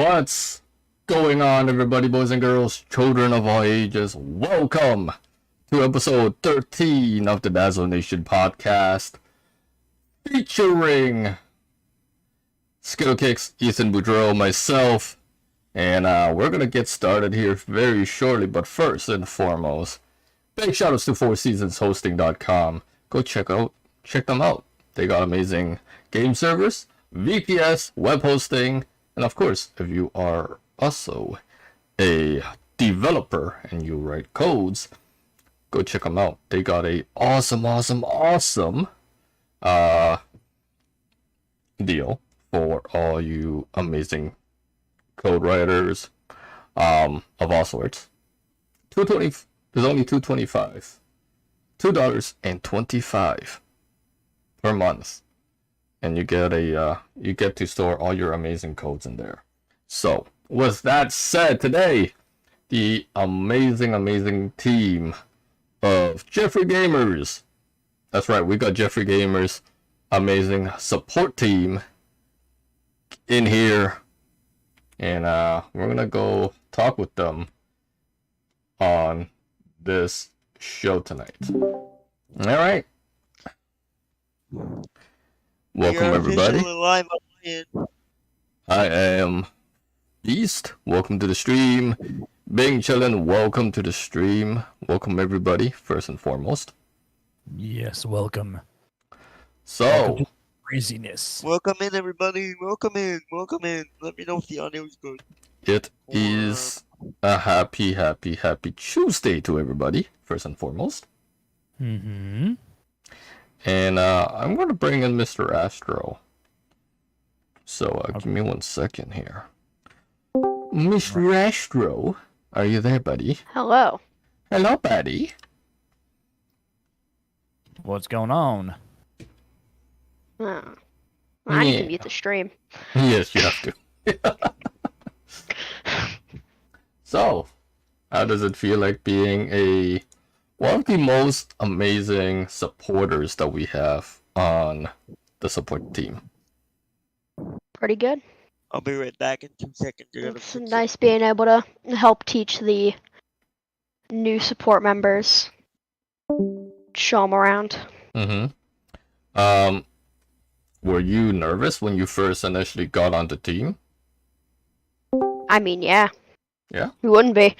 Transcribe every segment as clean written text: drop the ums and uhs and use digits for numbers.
What's going on, everybody, boys and girls, children of all ages? Welcome to episode 13 of the Dazzo Nation Podcast, featuring Skittlekicks, Ethan Boudreau, myself, and we're gonna get started here very shortly. But first and foremost, big shout outs to fourseasonshosting.com. Go check them out. They got amazing game servers, VPS, web hosting, and of course, if you are also a developer and you write codes, go check them out. They got a awesome deal for all you amazing code writers of all sorts. There's only $2.25 per month, and you get to store all your amazing codes in there. So with that said, today the amazing team of Geoffrey Gamers, that's right, we got Geoffrey Gamers amazing support team in here, and we're gonna go talk with them on this show tonight. All right, welcome everybody. I am Beast. Welcome to the stream. Bing Chillin', welcome to the stream. Welcome everybody, first and foremost. Yes, welcome. So, craziness. Welcome in, everybody. Welcome in. Let me know if the audio is good. It is a happy Tuesday to everybody, first and foremost. Mm-hmm. And I'm going to bring in Mr. Astro. So, give me 1 second here. Mr. Astro, are you there, buddy? Hello. Hello, buddy. What's going on? I need to mute the stream. Yes, you have to. So, how does it feel like being one of the most amazing supporters that we have on the support team? Pretty good. I'll be right back in 2 seconds. It's nice being able to help teach the new support members. Show them around. Mm-hmm. Were you nervous when you first initially got on the team? I mean, yeah. Yeah? You wouldn't be.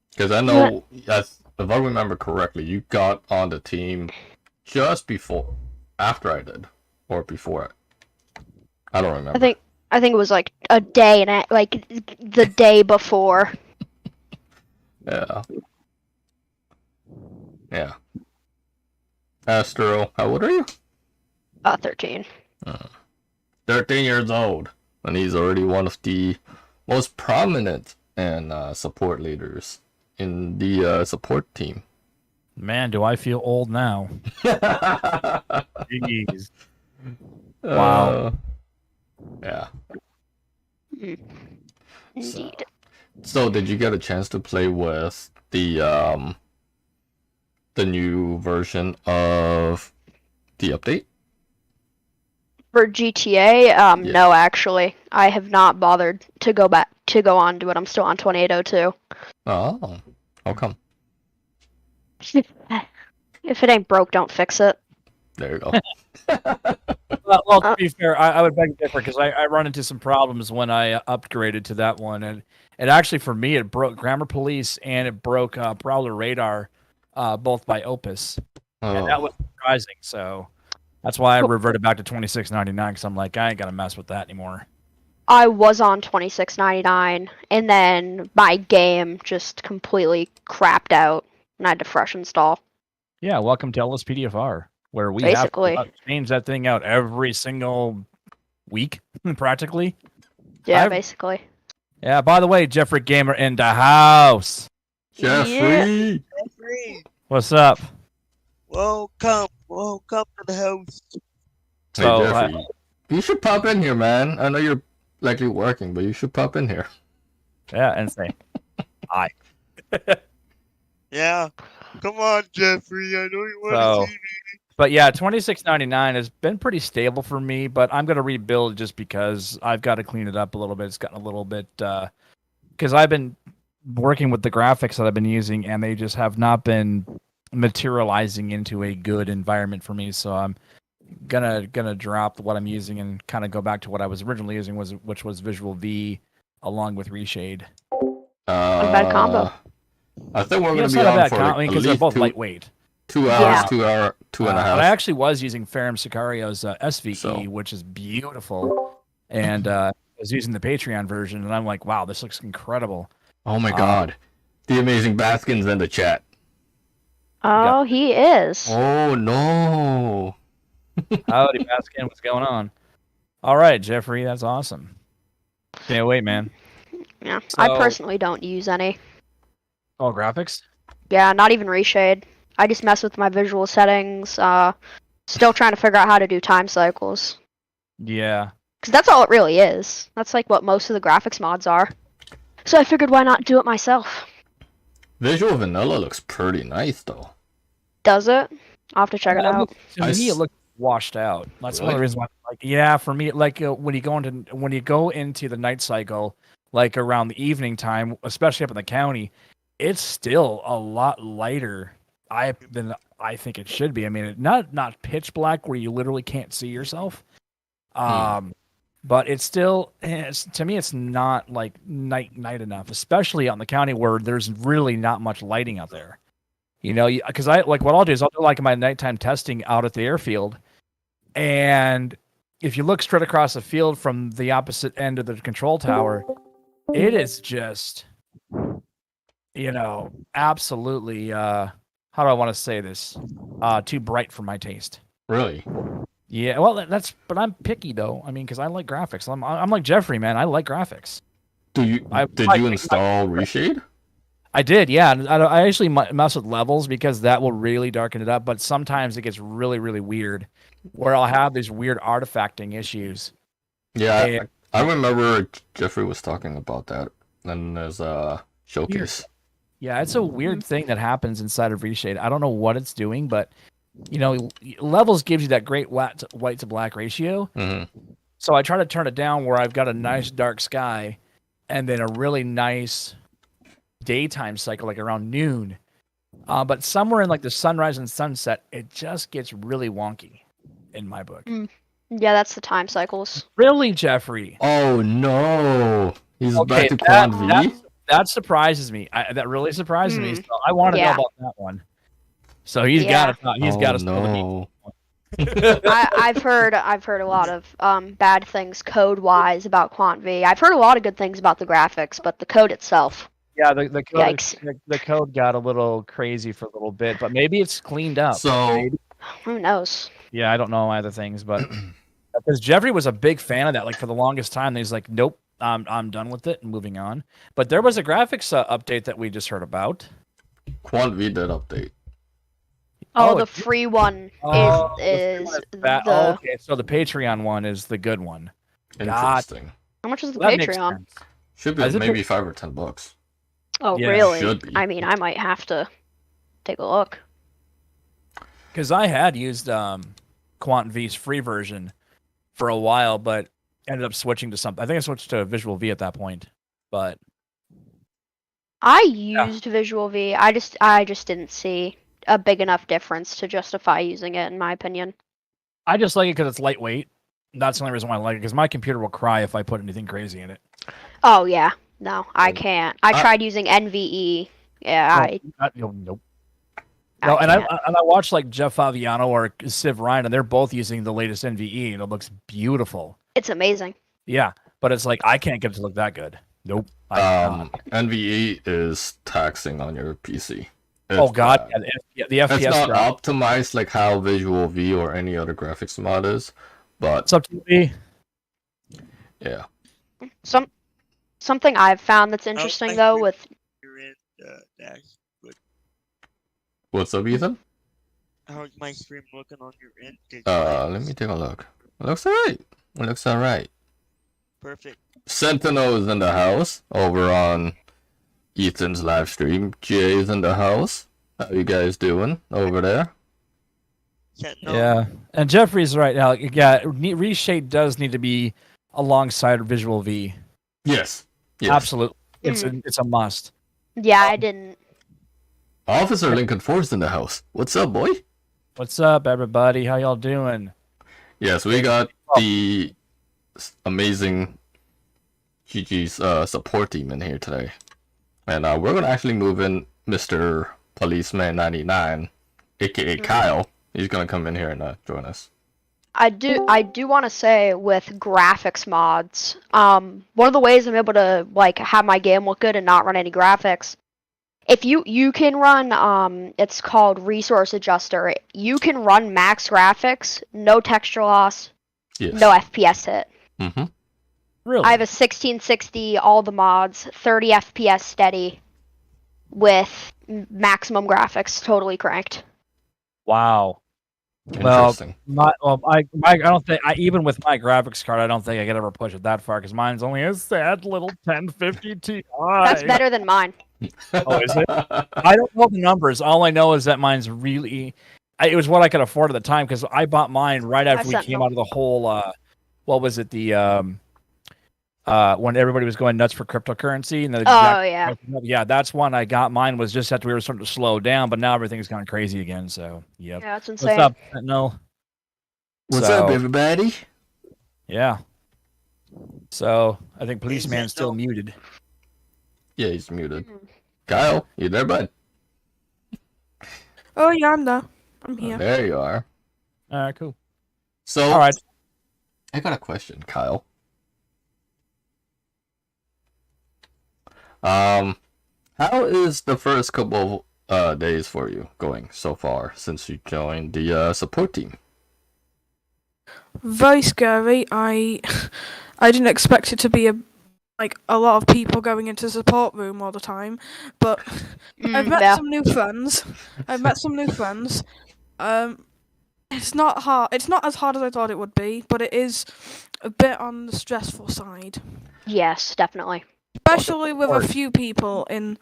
Because I know, if I remember correctly, you got on the team just after I did, or before. I don't remember. I think it was like a day, like the day before. Yeah. Astro, how old are you? 13. 13 years old, and he's already one of the most prominent and support leaders in the support team. Man, do I feel old now. Jeez. Wow. Yeah. Indeed. So did you get a chance to play with the new version of the update? For GTA, Yeah. no, actually. I have not bothered to go on to it. I'm still on 2802. Oh, how come? If it ain't broke, don't fix it. There you go. Well, to be fair, I would beg to differ because I run into some problems when I upgraded to that one, and it actually for me it broke Grammar Police and it broke Prowler Radar, both by Opus, and that was surprising. So that's why I reverted back to 2699 because I'm like I ain't gonna mess with that anymore. I was on 2699, and then my game just completely crapped out, and I had to fresh install. Yeah, welcome to Lspdfr, where we Basically. have to change that thing out every single week, practically. Yeah, basically. Yeah, by the way, Geoffrey Gamer in the house. Geoffrey! Jeffrey, What's up? welcome to the house. Hey, So, Geoffrey, you should pop in here, man. I know you're likely working, but you should pop in here. Yeah, and say hi. Yeah. Come on, Jeffrey. I know you want to see me. But yeah, 2699 has been pretty stable for me, but I'm gonna rebuild just because I've got to clean it up a little bit. It's gotten a little bit because I've been working with the graphics that I've been using, and they just have not been materializing into a good environment for me. So I'm gonna drop what I'm using and kind of go back to what I was originally using, which was Visual V along with Reshade. Not a bad combo. I think we're Yeah, gonna it's be not a on bad for combo at because they're least both lightweight. 2 hours, Yeah. 2 and a half. But I actually was using Ferrum Sicario's SVE, So- which is beautiful, and I was using the Patreon version, and I'm like, wow, this looks incredible. Oh my god. The amazing Baskin's in the chat. Oh, he is. Oh no. Howdy, Baskin, what's going on? All right, Geoffrey, that's awesome. Can't wait, man. Yeah, I So- personally don't use any. Oh, graphics? Yeah, not even Reshade. I just mess with my visual settings. Still trying to figure out how to do time cycles. Yeah. Because that's all it really is. That's like what most of the graphics mods are. So I figured why not do it myself? Visual Vanilla looks pretty nice though. Does it? I'll have to check it out. To me, it looks washed out. That's one of the Really? reasons why. Like, yeah, for me, like when you go into the night cycle, like around the evening time, especially up in the county, it's still a lot lighter than I think it should be. I mean, not pitch black where you literally can't see yourself. But it's still, to me, it's not like night enough, especially out in the county where there's really not much lighting out there. You know, because I like what I'll do is I'll do like my nighttime testing out at the airfield, and if you look straight across the field from the opposite end of the control tower, it is just, absolutely. How do I want to say this? Too bright for my taste. Really? Yeah, well, but I'm picky though. I mean, because I like graphics. I'm like Geoffrey, man. I like graphics. Did you install Reshade? I did, yeah. I actually mess with levels because that will really darken it up. But sometimes it gets really, really weird, where I'll have these weird artifacting issues. Yeah, I remember Geoffrey was talking about that in his showcase. Yeah, it's a weird thing that happens inside of Reshade. I don't know what it's doing, but levels gives you that great white to black ratio. Mm-hmm. So I try to turn it down where I've got a nice dark sky, and then a really nice daytime cycle, like around noon. But somewhere in like the sunrise and sunset, it just gets really wonky in my book. Yeah, that's the time cycles. Really, Geoffrey? Oh no, he's Okay, back to Quant V. That surprises me. That really surprises me. So I want to know about that one. So he's got to. He's got to spill the beans. I've heard a lot of bad things code wise about Quant V. I've heard a lot of good things about the graphics, but the code itself. Yeah, the code, Yikes. the code got a little crazy for a little bit, but maybe it's cleaned up. So Who knows? Yeah, I don't know either things, but because Geoffrey was a big fan of that, like for the longest time, he's like, nope, I'm done with it and moving on. But there was a graphics update that we just heard about. Quant V did update. Oh, the free one is the. Okay, so the Patreon one is the good one. Interesting. How much is the That makes Patreon? sense. Should be Is it maybe $5 or $10. Oh, Yeah, really? should be. I mean, I might have to take a look. Because I had used Quant V's free version for a while, but ended up switching to something. I think I switched to Visual V at that point. But I used Visual V. I just didn't see a big enough difference to justify using it, in my opinion. I just like it because it's lightweight. That's the only reason why I like it, because my computer will cry if I put anything crazy in it. Oh yeah, no, I can't. I tried using NVE. Yeah, Nope. No, and I watched like Jeff Favignano or Civ Ryan, and they're both using the latest NVE, and it looks beautiful. it's amazing. Yeah, but it's like I can't get it to look that good. Nope. I cannot. NVE is taxing on your PC. Oh god, bad. yeah, the FPS. It's not drop. optimized like how Visual V or any other graphics mod is, but It's up to me. yeah. Something I've found that's interesting though with You're in Dash. What's up, Ethan? How's my stream looking on your end? Let me take a look. It looks alright. It looks alright. Perfect. Sentinel is in the house over on Ethan's live stream. Jay's in the house. How you guys doing over there? No. Yeah, and Geoffrey's right now. Yeah, reshape does need to be alongside Visual V. Yes. Yes. Absolutely, it's a must. Yeah, I didn't. Officer Lincoln Forrest in the house. What's up, boy? What's up, everybody? How y'all doing? Yes, we got the amazing GG's support team in here today. And we're going to actually move in Mr. Policeman 99, aka Kyle. He's going to come in here and join us. I do want to say with graphics mods, one of the ways I'm able to like have my game look good and not run any graphics, if you can run it's called Resource Adjuster. You can run max graphics, no texture loss, Yes. no FPS hit. Mm-hmm. Really? I have a 1660, all the mods, 30 FPS steady, with maximum graphics totally cranked. Wow. Interesting. I don't think even with my graphics card, I don't think I could ever push it that far because mine's only a sad little 1050 Ti. That's better than mine. Oh, is it? I don't know the numbers. All I know is that mine's really. It was what I could afford at the time because I bought mine right after we came out of the whole. What was it? The when everybody was going nuts for cryptocurrency and yeah, that's when I got mine. Was just after we were starting to slow down, but now everything's gone crazy again. So yeah, that's insane. What's up? No. What's up, everybody? Yeah. So I think Policeman's still muted. Yeah, he's muted. Kyle, you there, bud? Oh yeah, I'm there. I'm here. There you are. All right, cool. So, all right, I got a question, Kyle. How is the first couple days for you going so far since you joined the support team? Very scary. I didn't expect it to be a lot of people going into the support room all the time, but I've met some new friends. It's not hard. It's not as hard as I thought it would be, but it is a bit on the stressful side. Yes, definitely. Especially with a few people in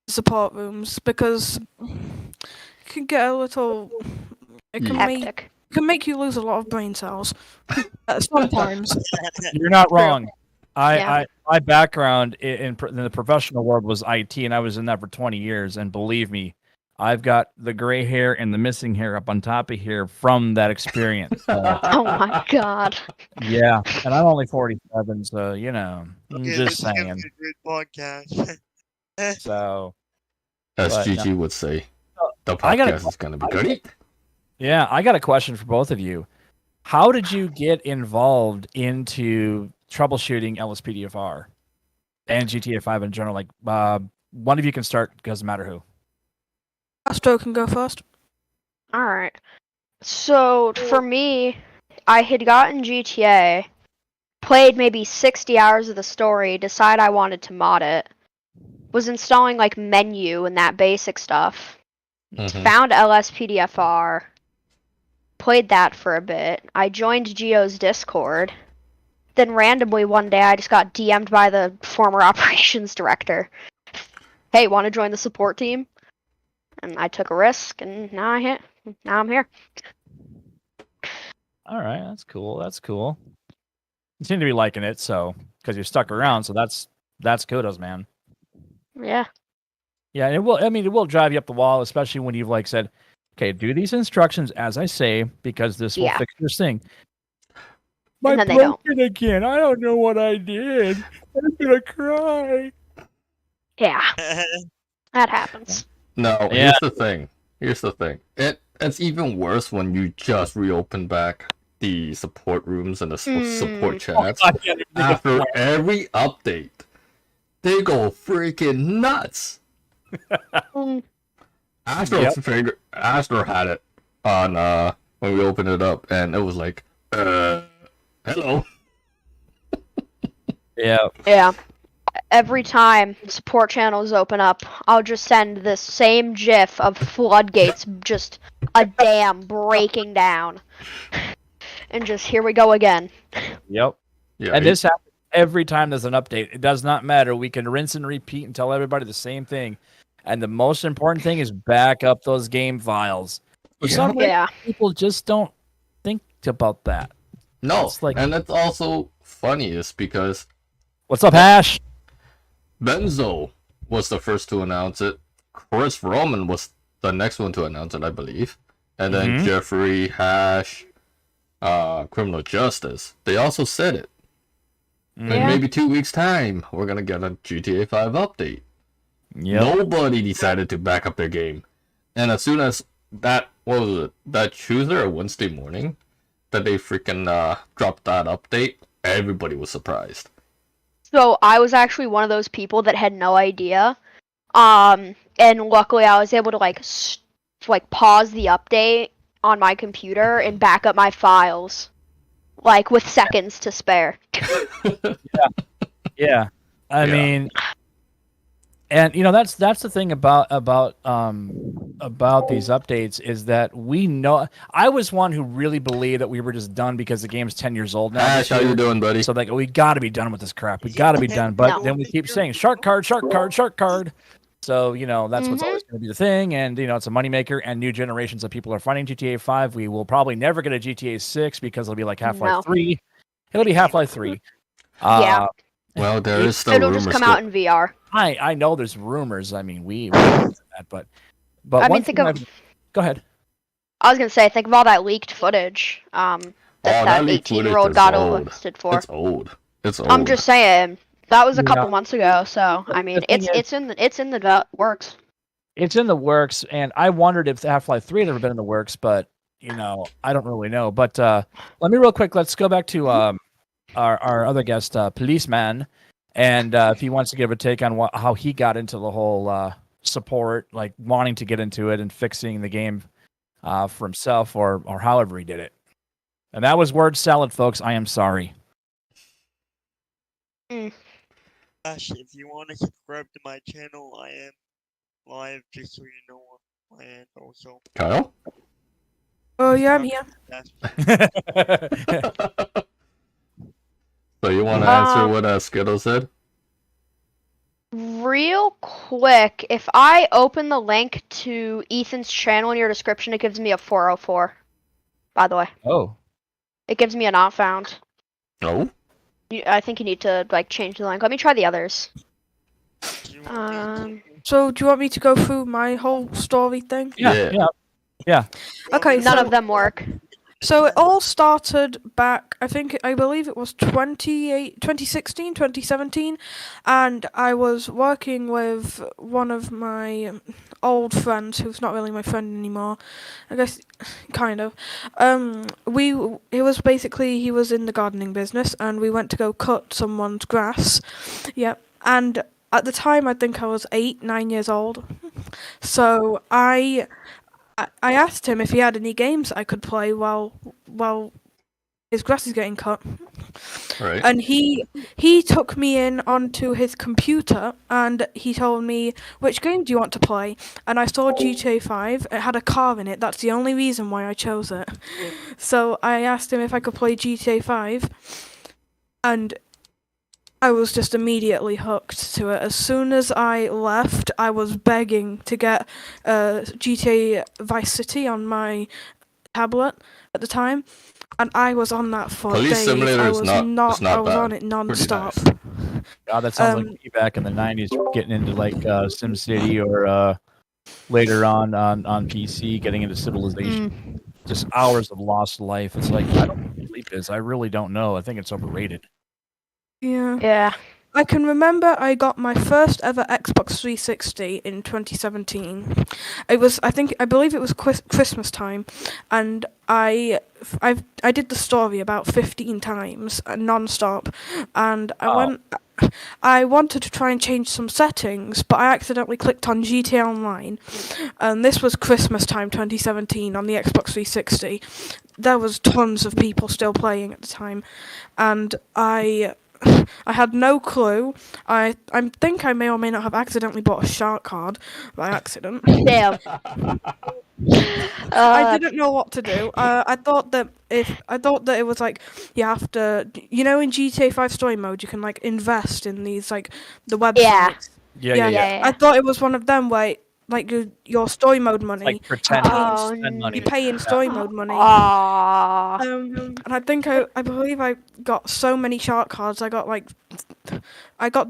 support rooms, because it can get a little. It can make you lose a lot of brain cells. Sometimes. You're not wrong. My background in the professional world was IT, and I was in that for 20 years. And believe me, I've got the gray hair and the missing hair up on top of here from that experience. Oh my god. Yeah, and I'm only 47, so you know, I'm just saying. A good podcast. So, as GG would say, the podcast is going to be great. Yeah, I got a question for both of you. How did you get involved into troubleshooting Lspdfr and GTA 5 in general? Like, one of you can start. Doesn't matter who. Astro can go first. All right. So for me, I had gotten GTA, played maybe 60 hours of the story, decided I wanted to mod it, was installing like menu and that basic stuff, found Lspdfr, played that for a bit. I joined Geo's Discord. Then randomly one day I just got DM'd by the former operations director. Hey, want to join the support team? And I took a risk, and now I'm here. All right, that's cool. That's cool. You seem to be liking it, so because you're stuck around, so that's kudos, man. Yeah. Yeah, it will. I mean, it will drive you up the wall, especially when you've like said, "Okay, do these instructions as I say, because this will fix your thing." And then they don't. Again. I don't know what I did. I'm gonna cry. Yeah, that happens. No, here's the thing. It's even worse when you just reopen back the support rooms and the support chats. After every update, they go freaking nuts. Astro had it on when we opened it up, and it was like, hello. Yeah. Every time support channels open up, I'll just send this same GIF of floodgates, just a dam breaking down. And just here we go again. Yep. Yeah, and this happens every time there's an update. It does not matter. We can rinse and repeat and tell everybody the same thing. And the most important thing is back up those game files. For some reason, Yeah. people just don't think about that. No, It's like- and it's also funniest because What's up, Hash? Benzo was the first to announce it. Chris Roman was the next one to announce it, I believe. And then Mhm. Geoffrey, Hash, Criminal Justice. They also said it. In Yeah. maybe 2 weeks' time, we're gonna get a GTA 5 update. Yep. Nobody decided to back up their game. And as soon as that, what was it, that Tuesday or Wednesday morning, that they freaking dropped that update, everybody was surprised. So I was actually one of those people that had no idea. And luckily I was able to like pause the update on my computer and back up my files, like with seconds to spare. Yeah. I Yeah. mean, and that's the thing about these updates is that we know. I was one who really believed that we were just done because the game's 10 years old now. Ash, how you doing, buddy? So like we got to be done with this crap. We got to be done. But No. then we keep saying shark card, shark card, shark card. So that's what's always going to be the thing, and it's a moneymaker. And new generations of people are finding GTA 5. We will probably never get a GTA 6 because it'll be like Half-Life No. 3. It'll be Half-Life 3. Yeah. Well, there is still It'll rumors. just come out in VR. I know there's rumors. I mean, we that, but I one mean, thing think of. go ahead. I was gonna say, think of all that leaked footage. That leaked footage 18-year-old is got old. arrested for. It's old. It's old. I'm just saying that was a couple Yeah. months ago. So I mean, The thing it's in the works. It's in the works, and I wondered if Half-Life 3 had ever been in the works, but I don't really know. But let me real quick. Let's go back to our other guest, Policeman, and if he wants to give a take on how he got into the whole support, like wanting to get into it and fixing the game for himself, or however he did it. And that was word salad, folks. I am sorry. Ash, if you want to subscribe to my channel, I am live, just so you know. And also, Kyle? Oh yeah, I'm here. So you want to answer what Skittle said? Real quick, if I open the link to Ethan's channel in your description, it gives me a 404. By the way, Oh. it gives me a not found. No. I think you need to change the link. Let me try the others. do you want me to- So do you want me to go through my whole story thing? Yeah. Okay, None so- of them work. So it all started back, I believe it was 2016, 2017, and I was working with one of my old friends, who's not really my friend anymore, I guess, kind of. He was in the gardening business, and we went to go cut someone's grass, yep, and at the time I think I was 9 years old, so I asked him if he had any games I could play while his grass is getting cut. Right. And he took me in onto his computer and he told me, which game do you want to play? And I saw GTA 5. It had a car in it. That's the only reason why I chose it. So I asked him if I could play GTA 5. And I was just immediately hooked to it. As soon as I left, I was begging to get GTA Vice City on my tablet at the time, and I was on that for Police days. Simulator I is was not I was bad. on it non-stop. Pretty God, that sounds like me back in the 90s, getting into like SimCity or later on PC, getting into Civilization. Just hours of lost life. It's like, I don't know what sleep is. I really don't know. I think it's overrated. Yeah. Yeah. I can remember I got my first ever Xbox 360 in 2017. I believe it was Christmas time, and I did the story about 15 times non-stop, and I wanted to try and change some settings, but I accidentally clicked on GTA Online, and this was Christmas time 2017 on the Xbox 360. There was tons of people still playing at the time, and I had no clue. I think I may or may not have accidentally bought a shark card by accident. Damn. I didn't know what to do. I thought that it was like you have to, in GTA 5 story mode you can like invest in these like the websites. Yeah. Yeah. I thought it was one of them where like your story mode money. Like pretend Oh, to spend money. You pay in story mode money. Aww. And I think I believe I got so many shark cards. I got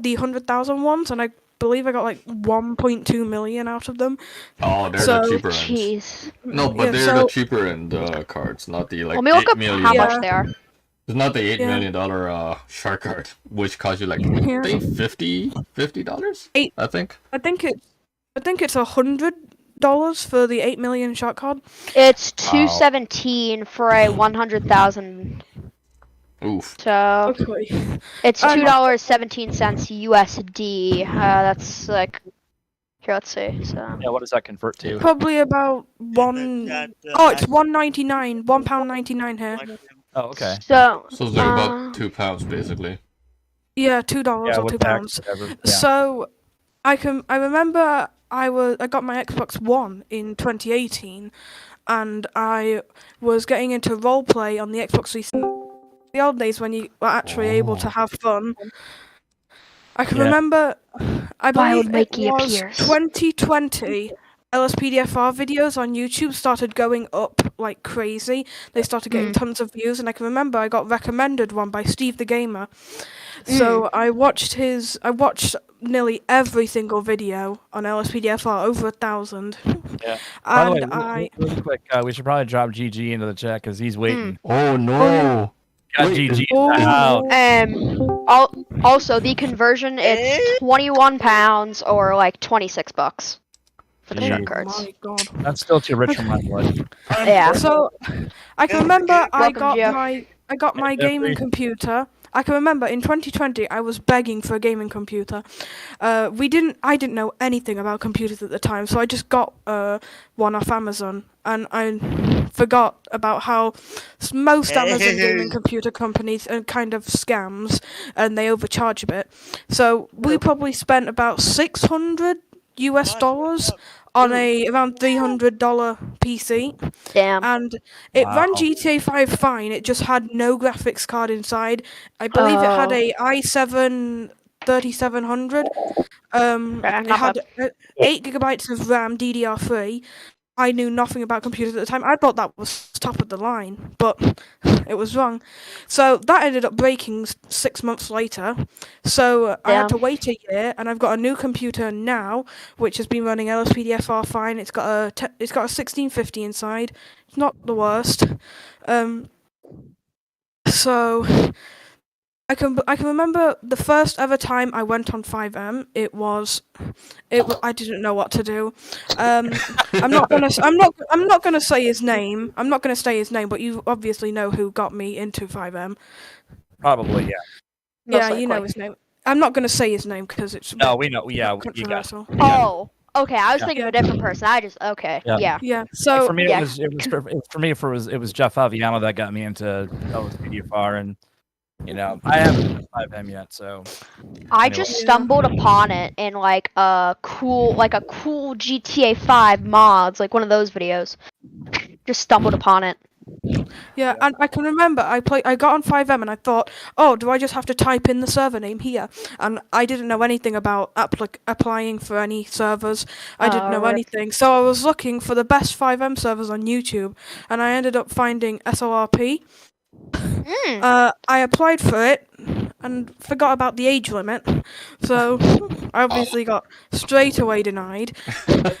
the 100,000 ones, and I believe I got like 1.2 million out of them. Oh, they're So- the cheaper ends. Jeez. No, but Yeah, they're so- the cheaper end cards, not the like Let me look 8 up million. how Yeah. much they are. It's not the $8 Yeah. million shark card, which costs you like Yeah. I think $50. Eight- I think. I think it's $100 for the 8 million shark card. It's $217 for a 100,000. Oof. So Okay. it's Um, $2.17 USD. That's like, here, let's see. So Yeah, what does that convert to? Probably about one. Oh, it's £1.99. £1.99 here. Oh, okay. So So it's like about £2 basically. Yeah, $2 Yeah, or with £2. tax, whatever. Yeah. So I remember I got my Xbox One in 2018, and I was getting into roleplay on the Xbox 360. The old days when you were actually able to have fun. I can Yeah. remember, I Wild believe it Mikey was appears. 2020. Lspdfr videos on YouTube started going up like crazy. They started getting tons of views, and I can remember I got recommended one by Steve the Gamer. So I watched nearly every single video on Lspdfr, over 1,000. Yeah. By the way, And really quick, we should probably drop GG into the chat because he's waiting. Oh no! Got Wait, GG Oh. in the house. Also the conversion, it's 21 pounds or like $26 for the Jeez. shark Oh cards. my god. That's still too rich for my blood. Yeah. So I can remember I Welcome, Geoff. got my gaming Geoffrey. computer. I can remember in 2020 I was begging for a gaming computer. I didn't know anything about computers at the time, so I just got one off Amazon, and I forgot about how most Amazon gaming computer companies are kind of scams and they overcharge a bit. So we probably spent about $600 US on a around $300 PC. Damn. And it ran Wow. GTA 5 fine, it just had no graphics card inside. I believe it had a i7 3700. It not had 8 gigabytes of RAM, DDR3. I knew nothing about computers at the time. I thought that was top of the line, but it was wrong. So that ended up breaking 6 months later. So I had to wait a year, and I've got a new computer now, which has been running Lspdfr fine. It's got a 1650 inside. It's not the worst. So I can remember the first ever time I went on 5M. I didn't know what to do. I'm not gonna say his name. I'm not gonna say his name, but you obviously know who got me into 5M. Probably, yeah. Yeah, you know his name. I'm not gonna say his name because it's No, we know. Yeah, you got it. controversial. Oh, okay. I was Yeah. thinking of a different person. Yeah. Yeah. So For me, yeah. it was Jeff Aviano that got me into Lspdfr, and I haven't done 5M yet, so. I Anyway. just stumbled upon it in like a cool GTA 5 mods, like one of those videos. Just stumbled upon it. yeah, and I can remember I got on 5M and I thought, oh, do I just have to type in the server name here? And I didn't know anything about applying for any servers. I didn't know Rip. anything. So I was looking for the best 5M servers on YouTube, and I ended up finding SLRP. I applied for it and forgot about the age limit, so I obviously got straight away denied.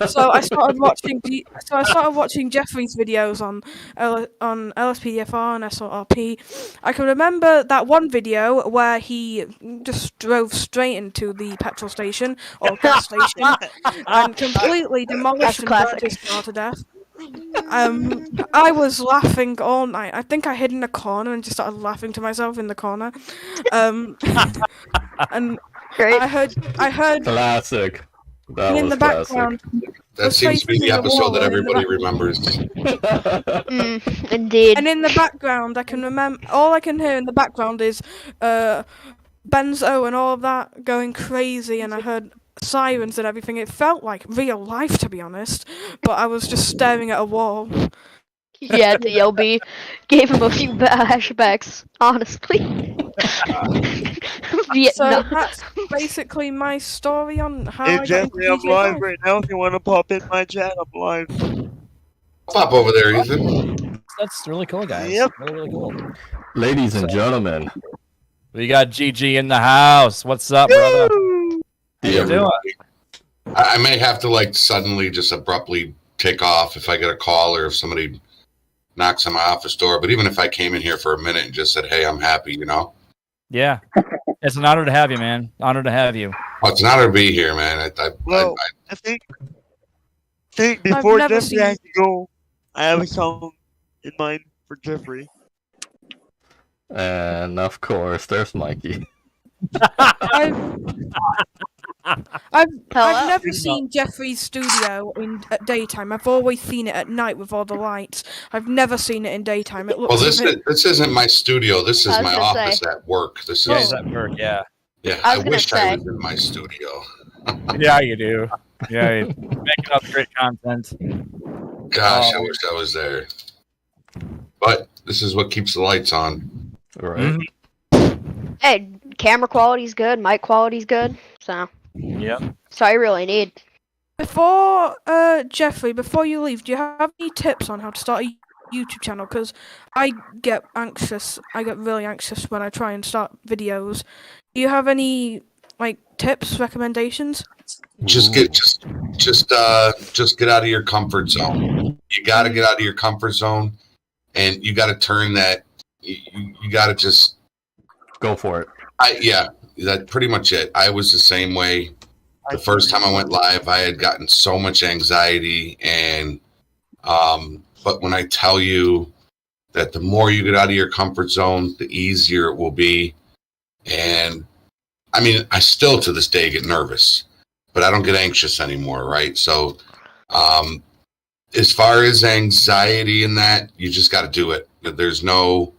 So I started watching Geoffrey's videos on Lspdfr and SLRP. I can remember that one video where he just drove straight into the petrol station or gas station and completely demolished and classic. burned his car to death. I was laughing all night. I think I hid in a corner and just started laughing to myself in the corner. And Great. I heard Classic. That in was the background. That seems to be the facing the episode wall that and in the everybody remembers. Indeed. And in the background, I can remember. All I can hear in the background is Benzo and all of that going crazy, and I heard sirens and everything. It felt like real life, to be honest. But I was just staring at a wall. Yeah, DLB gave him a few flashbacks, honestly. Yeah, So no. that's basically my story on how Hey I got into Geoffrey, I'm GTA live 5. right now. If you want to pop in my chat, I'm live. Pop over there, Ethan. That's really cool, guys. Yep. Really, really cool. Ladies and gentlemen, We got GG in the house. What's up, brother? Woo! How you doing? I may have to like suddenly just abruptly take off if I get a call or if somebody knocks on my office door. But even if I came in here for a minute and just said, "Hey, I'm happy," you know. Yeah. It's an honor to have you, man. Honor to have you. Oh, it's an honor to be here, man. Well, I think before never Geoffrey seen- has to go, I have a song in mind for Geoffrey. and of course, there's Mikey. I've Hello? never seen Geoffrey's studio at daytime. I've always seen it at night with all the lights. I've never seen it in daytime. It looks well, a bit... this isn't my studio. This I is was my gonna office say. at work. This Yeah, is he's at work, yeah. yeah. I I was gonna wish I say. was in my studio. Yeah, you do. Yeah, you're making up great content. Gosh, I wish I was there. But this is what keeps the lights on. Right? Hey, camera quality's good, mic quality's good, so Yep. that's all you really need. Before, Geoffrey, before you leave, do you have any tips on how to start a YouTube channel? Because I get anxious. I get really anxious when I try and start videos. Do you have any like tips, recommendations? Just get out of your comfort zone. You got to get out of your comfort zone, and you got to turn that. You got to just Go for it. that's pretty much it. I was the same way. The first time I went live, I had gotten so much anxiety, and but when I tell you that the more you get out of your comfort zone, the easier it will be. And I mean, I still to this day get nervous, but I don't get anxious anymore, right? So as far as anxiety and that, you just got to do it. There's no,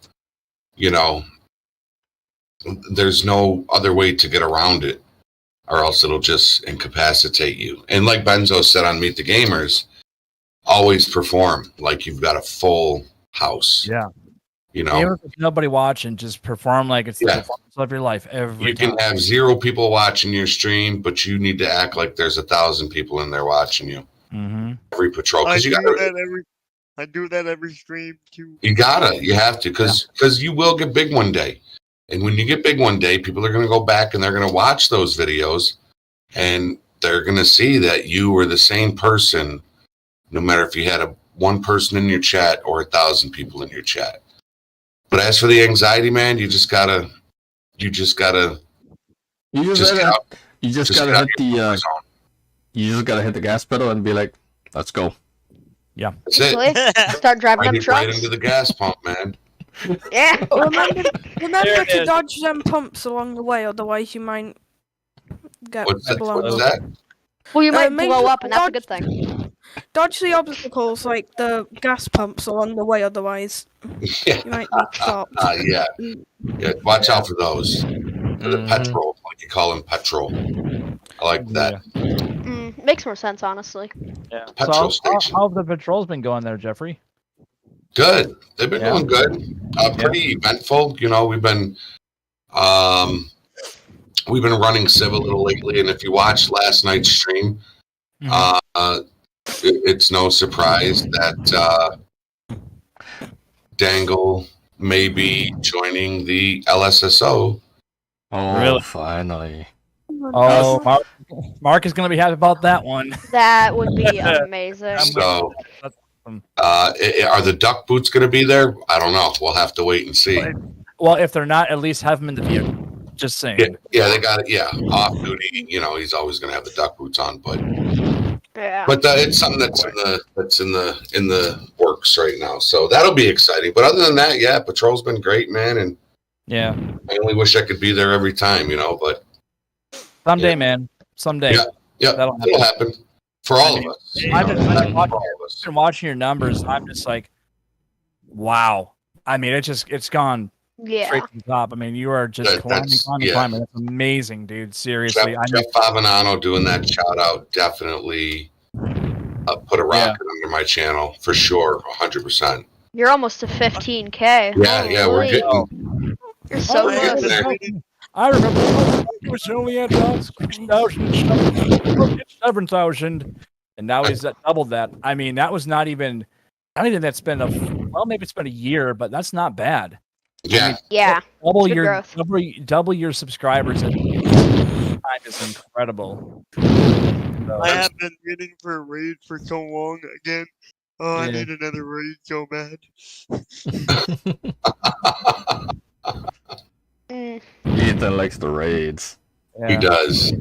there's no other way to get around it, or else it'll just incapacitate you. And like Benzo said on Meet the Gamers, always perform like you've got a full house. Yeah. Even if there's nobody watching, just perform like it's the performance of your life every time. You can have 0 people watching your stream, but you need to act like there's 1,000 people in there watching you. Mm-hmm. Every patrol, I because do that every stream too. you have to, because you will get big one day. And when you get big one day, people are going to go back and they're going to watch those videos, and they're going to see that you were the same person, no matter if you had one person in your chat or 1,000 people in your chat. But as for the anxiety, man, you just gotta hit the gas pedal and be like, let's go. Yeah. That's it. Basically, start driving them Right trucks. into the gas pump, man. Yeah. Remember to dodge them pumps along the way, otherwise you might get What's blown up. that? Well, you might make blow sure up, and that's a dodge- good thing. Dodge the obstacles like the gas pumps along the way, otherwise Yeah. you might be stopped. Yeah. Watch out for those. For the petrol, like you call them petrol. I like that. Makes more sense, honestly. Yeah. Petrol So how station. have the patrols been going there, Jeffrey? Good. They've been doing good. Pretty eventful. We've been running Civ a little lately, and if you watched last night's stream, it's no surprise that Dangle may be joining the LSSO. Oh, Really? finally. Oh, Mark is going to be happy about that one. That would be amazing. So, are the duck boots going to be there? I don't know. We'll have to wait and see. Well, if they're not, at least have them in the vehicle. Just saying. Yeah, they got it. Yeah, off duty. He's always going to have the duck boots on, but it's something that's in the works right now. So that'll be exciting. But other than that, yeah, patrol's been great, man. And yeah, I only wish I could be there every time, but someday, man, someday. Yeah, it'll happen for all of us. I've been watching your numbers. I'm just like, wow. I mean, it's gone straight to the top. I mean, you are just climbing. That's amazing, dude. Seriously. Jeff Favinano doing that shout out definitely put a rocket under my channel for sure, 100%. You're almost to 15K. Yeah, we're getting. You're so getting close. there. I remember it was only at 7,000, and now he's at double that. I mean, that was not even that's been maybe it's been a year, but that's not bad. Yeah. I mean, Yeah. double your subscribers at time is incredible. So, I have been waiting for a raid for so long again. Oh, I Yeah. need another raid so bad. Ethan likes the raids. yeah. He does.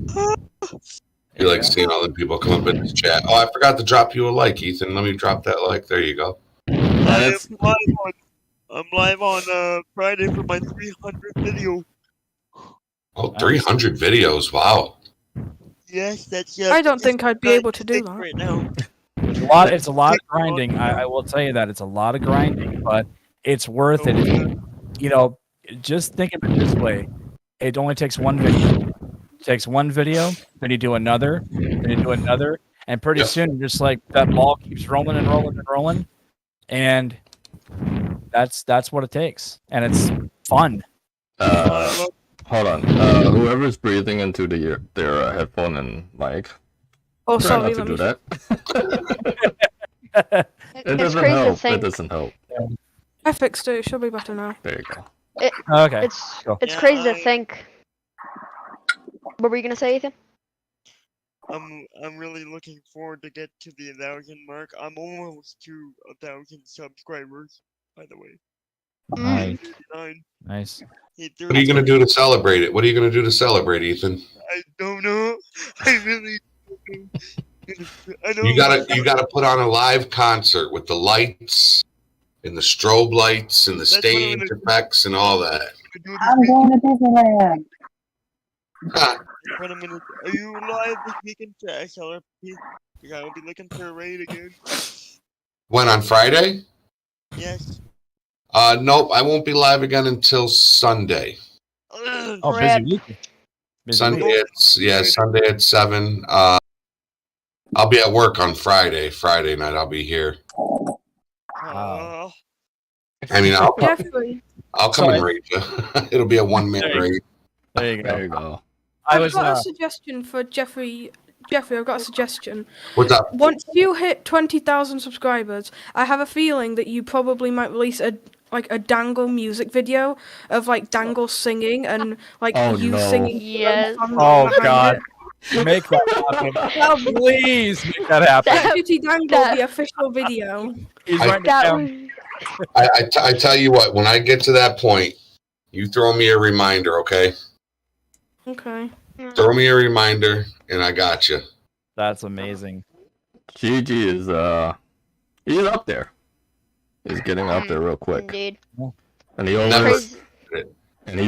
He likes seeing all the people come up in his chat. Oh, I forgot to drop you a like, Ethan. Let me drop that like. There you go. I'm live on Friday for my 300th video. Oh, 300 videos. Wow. Yes, that's I don't think I'd be able to do that. right now. It's a lot of grinding. I will tell you that it's a lot of grinding, but it's worth it. You know, just think of it this way: it only takes one video. It takes one video, then you do another, then you do another, and pretty soon, just like that ball keeps rolling and rolling and rolling, and that's what it takes, and it's fun. Hold on. Whoever's breathing into their headphone and mic. Oh, Try sorry. not to do that. It It's doesn't crazy to help. It think. doesn't help. I fixed it. It should be better now. There you go. Okay. It's Cool. it's Yeah, crazy to I- think. What were you gonna say, Ethan? I'm really looking forward to get to the 1,000 mark. I'm almost to 1,000 subscribers, by the way. Nice. 39. Nice. What are you going to do to celebrate it? What are you going to do to celebrate, Ethan? I don't know. I really don't know. I don't You gotta put on a live concert with the lights and the strobe lights and the That's what I'm stage gonna do. effects and all that. I'm going to Disneyland. What I'm gonna, are you live this weekend for SLRP? Because I will be looking for a raid again. When, on Friday? Yes. Nope, I won't be live again until Sunday. Ugh. Oh, Rip. busy week. Busy Sunday week. Sunday at 7. I'll be at work on Friday. Friday night I'll be here. Aw. I mean, Geoffrey, I'll come and raid you. It'll be a one-man There you raid. There you There go. you go. I I've was got a suggestion for Geoffrey. Geoffrey, I've got a suggestion. What's up? Once you hit 20,000 subscribers, I have a feeling that you probably might release a Dangle music video of like Dangle singing and like Oh, you no. singing. Yes. Oh behind God. it. Make that happen. Please make that happen. Deputy Dangle, that- the official video. He's I- writing it That down. was I tell you what, when I get to that point, you throw me a reminder, okay? Okay. Throw me a reminder, and I got you. That's amazing. Gigi is he's up there. He's getting up there real quick, indeed. and he's Crazy.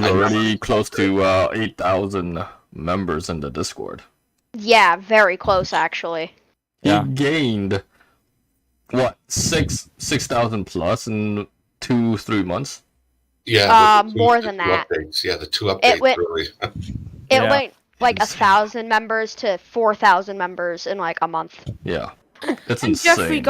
already close to 8,000 members in the Discord. Yeah, very close actually. Yeah. He gained what 6,000 plus in 2-3 months. Yeah. the More two than that. Updates. Yeah, the 2 updates went- really. It Yeah. went like Insane. 1,000 members to 4,000 members in like a month. Yeah, it's And insane.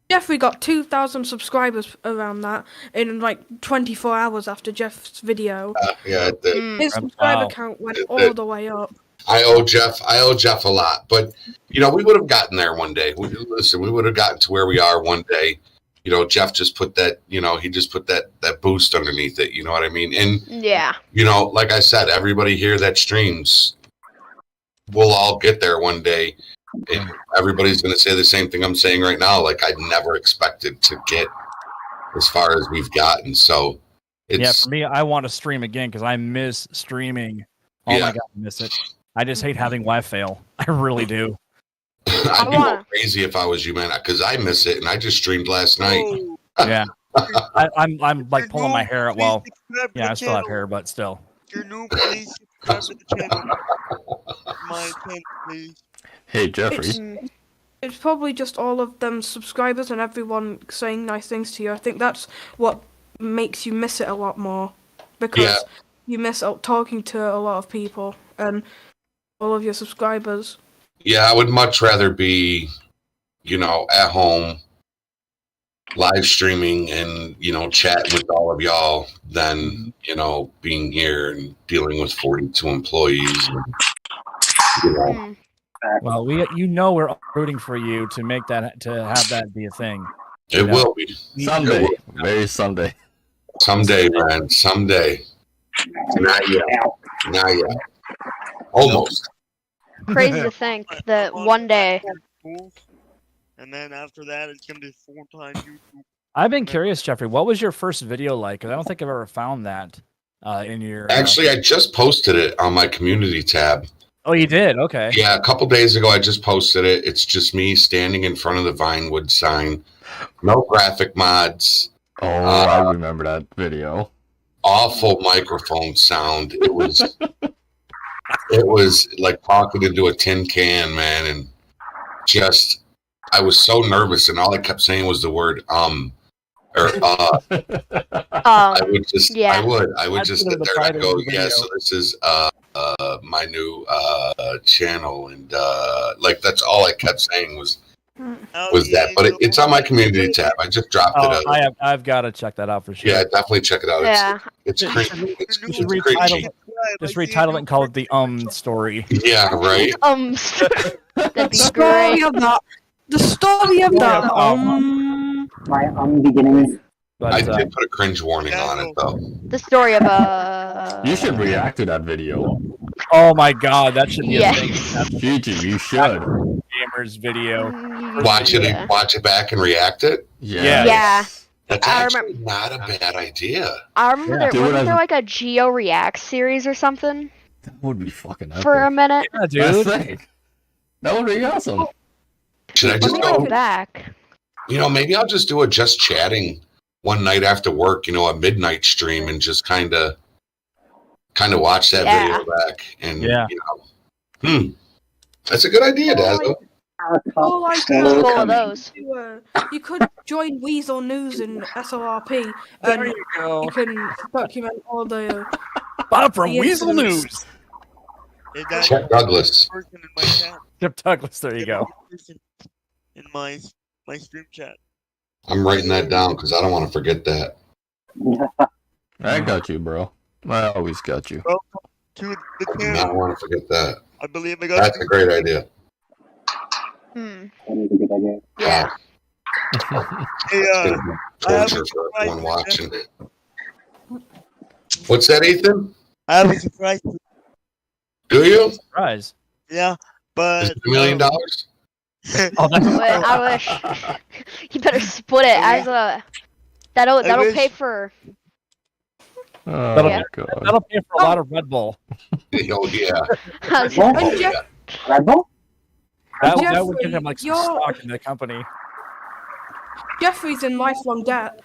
Geoffrey got 2,000 subscribers around that in like 24 hours after Jeff's video. Yeah, it did. Mm. His subscriber Wow. count went It all did. the way up. I owe Jeff a lot, but we would have gotten there one day. We would have gotten to where we are one day. Jeff just put that, he just put that boost underneath it. You know what I mean? And Yeah. like I said, everybody here that streams, we'll all get there one day. And everybody's going to say the same thing I'm saying right now. Like, I never expected to get as far as we've gotten. So Yeah, for me, I want to stream again because I miss streaming. Oh Yeah. my God, I miss it. I just hate having Wi fail. I really do. I'd be wanna- more crazy if I was you, man, because I miss it, and I just streamed last night. Oh, Yeah. I'm like you're pulling my new, hair. please Well, subscribe to yeah, the I still have channel. hair, but still. If you're new, please subscribe to the channel. My channel, please. Hey Jeffrey, It's- It's probably just all of them subscribers and everyone saying nice things to you. I think that's what makes you miss it a lot more because Yeah. you miss out talking to a lot of people and all of your subscribers. Yeah, I would much rather be, at home, live streaming and, chatting with all of y'all than, being here and dealing with 42 employees. And, Well, we're rooting for you to make that, to have that be a thing. It will be. Someday. Very someday. Someday, man. Someday. Not yet. Not yet. Almost. Crazy to think that one day. And then after that, it's gonna be full-time YouTube. I've been curious, Geoffrey. What was your first video like? Because I don't think I've ever found that in your. Actually, I just posted it on my community tab. Oh, you did? Okay. Yeah, a couple days ago, I just posted it. It's just me standing in front of the Vinewood sign. No graphic mods. Oh, I remember that video. Awful microphone sound. It was like talking into a tin can, man, and just I was so nervous, and all I kept saying was the word or I would just sit there and I'd go, yeah, so this is my new channel, and like that's all I kept saying was that. But it's on my community tab. I just dropped it out. I've got to check that out for sure. Yeah, definitely check it out. Yeah. It's crazy. Just retitle it and call it the story. Yeah, right. That'd be great. The story of My beginnings. But, I did put a cringe warning on it though. The story of You should react to that video. Oh my god, that should be Yes. a thing. That's Gigi, you should. Gamers video. Watch it back and react it. Yeah. Yeah. That's I actually not a bad idea. I remember Do wasn't it there as- like a Geo React series or something That would be fucking epic. for a minute? Yeah, dude. That would be awesome. Should I Let just me go? go back. Maybe I'll just do a just chatting one night after work. A midnight stream and just kind of watch that video back. And that's a good idea, Dazzo. Or like, Full of those. you could join Weasel News in SORP, There and you go. you can document all the. Bob from the Weasel incidents. News. Is that Chuck Douglas. person in my chat? Chip Douglas, there you go. In my stream chat. I'm writing that down because I don't want to forget that. I got you, bro. I always got you. Welcome to the I do channel. not want to forget that. I believe I got That's a great idea. That is a good idea. Yeah. Hey, It's gonna be torture for everyone watching. What's that, Ethan? I have a surprise. Do you? Surprise. Yeah, Is but it $1 million? Oh, that's I wish you better split it as a. That'll wish- pay for. Oh, That'll- God. that'll pay for a lot of Red Bull. Oh, yeah. What? Oh, yeah. Red Bull? That would Geoffrey, give him like some you're- stock in the company. Jeffrey's in lifelong debt.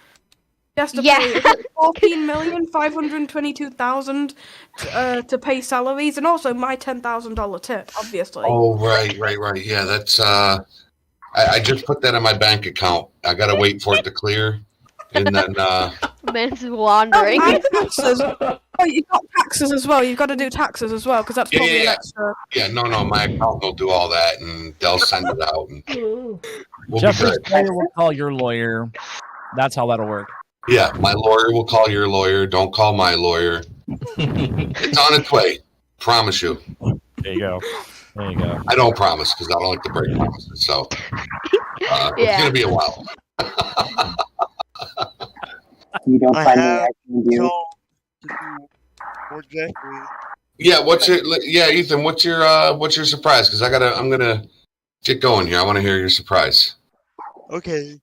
He has to Yeah. pay 14,522,000 to pay salaries, and also my $10,000 tip, obviously. Oh, right. Yeah, that's, I just put that in my bank account. I gotta wait for it to clear. And then, Man's wandering. And taxes. Oh, you've got taxes as well. You've got to do taxes as well, because that's probably an extra. yeah, no, my account will do all that, and they'll send it out. And we'll be Jeffrey's good. lawyer will call your lawyer. That's how that'll work. Yeah, my lawyer will call your lawyer. Don't call my lawyer. It's on its way. Promise you. There you go. There you go. I don't promise because I don't like to break promises. So it's Yeah. gonna be a while. You don't I find me have acting you. so to do for Geoffrey. Yeah, Ethan? What's your surprise? Because I'm gonna get going here. I want to hear your surprise. Okay.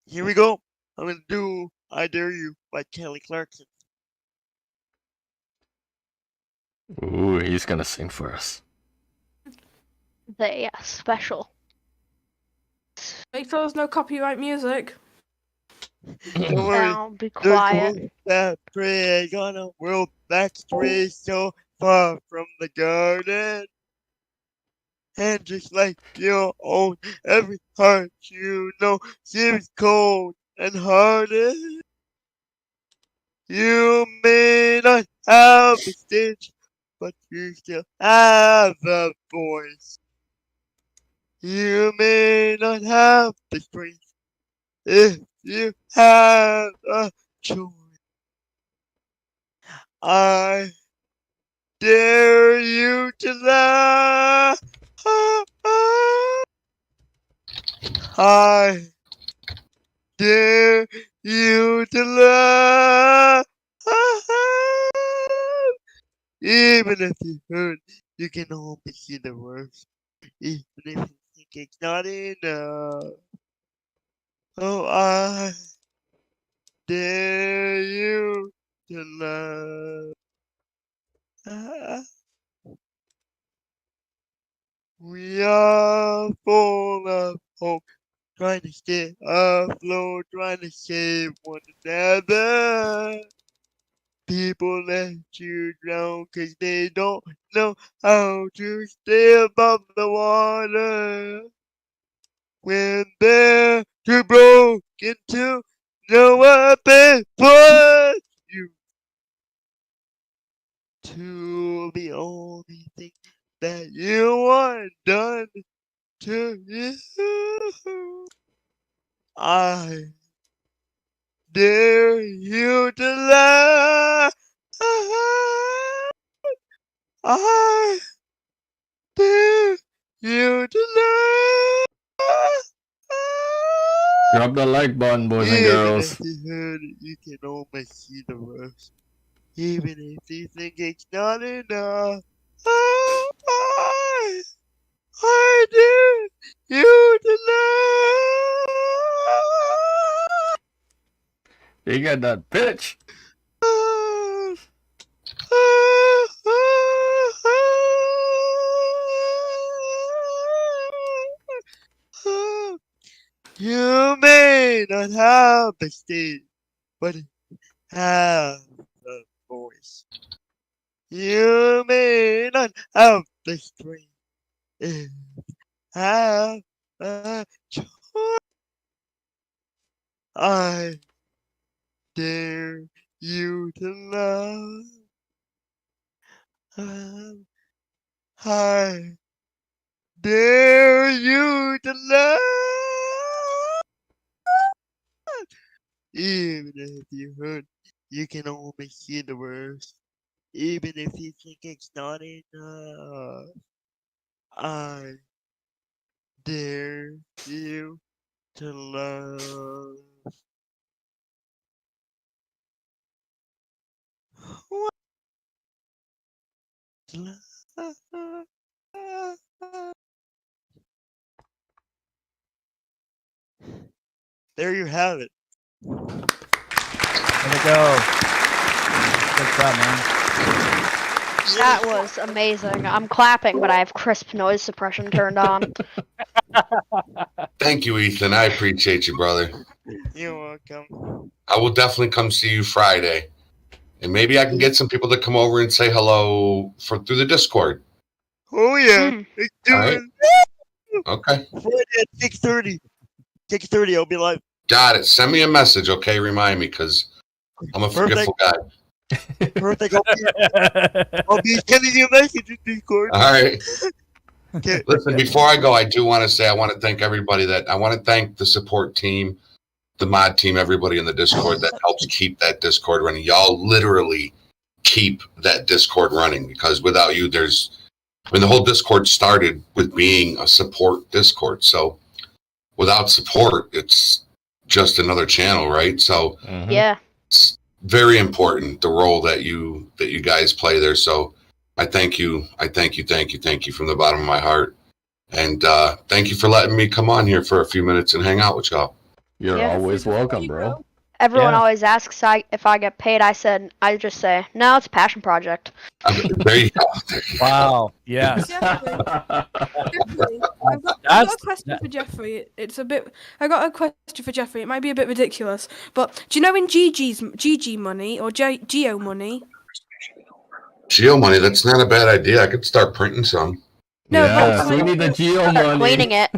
Here we go. I'm gonna do "I Dare You" by Kelly Clarkson. Ooh, he's gonna sing for us. Yeah, special. Make sure there's no copyright music. Don't worry. Now be There's quiet. one that prey on a world that's way so far from the garden. And just like your own, every heart you know seems cold and hardened. You may not have a stage, but you still have a voice. You may not have the strength if you have a choice. I dare you to laugh. I dare you to laugh. Even if you hurt, you can always see the worst. Even if you think it's not enough. Oh, I dare you to love. We are full of hope, trying to stay afloat, trying to save one another. People let you drown 'cause they don't know how to stay above the water. When they're too broken to know what they put you to the only thing that you want done to you. I dare you to laugh. I dare you to laugh. Drop the like button, boys and Even girls. if you heard it, you can almost see the worst. Even if you think it's not enough. I dare you to laugh. You got that pitch. You may not have the stage, but have the voice. You may not have the strength, if have a choice. I dare you to love. I dare you to love. Even if you hurt, you can always see the worst. Even if you think it's not enough. I dare you to love. There you have it. There we go. Good job, man. That was amazing. I'm clapping, but I have crisp noise suppression turned on. Thank you, Ethan. I appreciate you, brother. You're welcome. I will definitely come see you Friday. And maybe I can get some people to come over and say hello through the Discord. Oh yeah, it's doing. Okay. Friday at 6:30. 6:30, I'll be live. Got it. Send me a message, okay? Remind me, because I'm a forgetful guy. Perfect. I'll be sending you a message in Discord. All right. Okay. Listen, before I go, I do want to say I want to thank everybody I want to thank the support team, the mod team, everybody in the Discord that helps keep that Discord running. Y'all literally keep that Discord running, because without you, the whole Discord started with being a support Discord. So without support, it's just another channel, right? So Yeah, it's very important, the role that you guys play there. So I thank you from the bottom of my heart. And thank you for letting me come on here for a few minutes and hang out with y'all. You're Yeah. always welcome, bro. everyone Yeah. always asks if I get paid. I just say, no, it's a passion project. There you go. Wow. Yes. Jeffrey, I've got a question for Geoffrey. I got a question for Geoffrey. It might be a bit ridiculous, but do you know in GG money or Geo money? Geo money, that's not a bad idea. I could start printing some. No, yes, but we need the Geo Start money. cleaning it.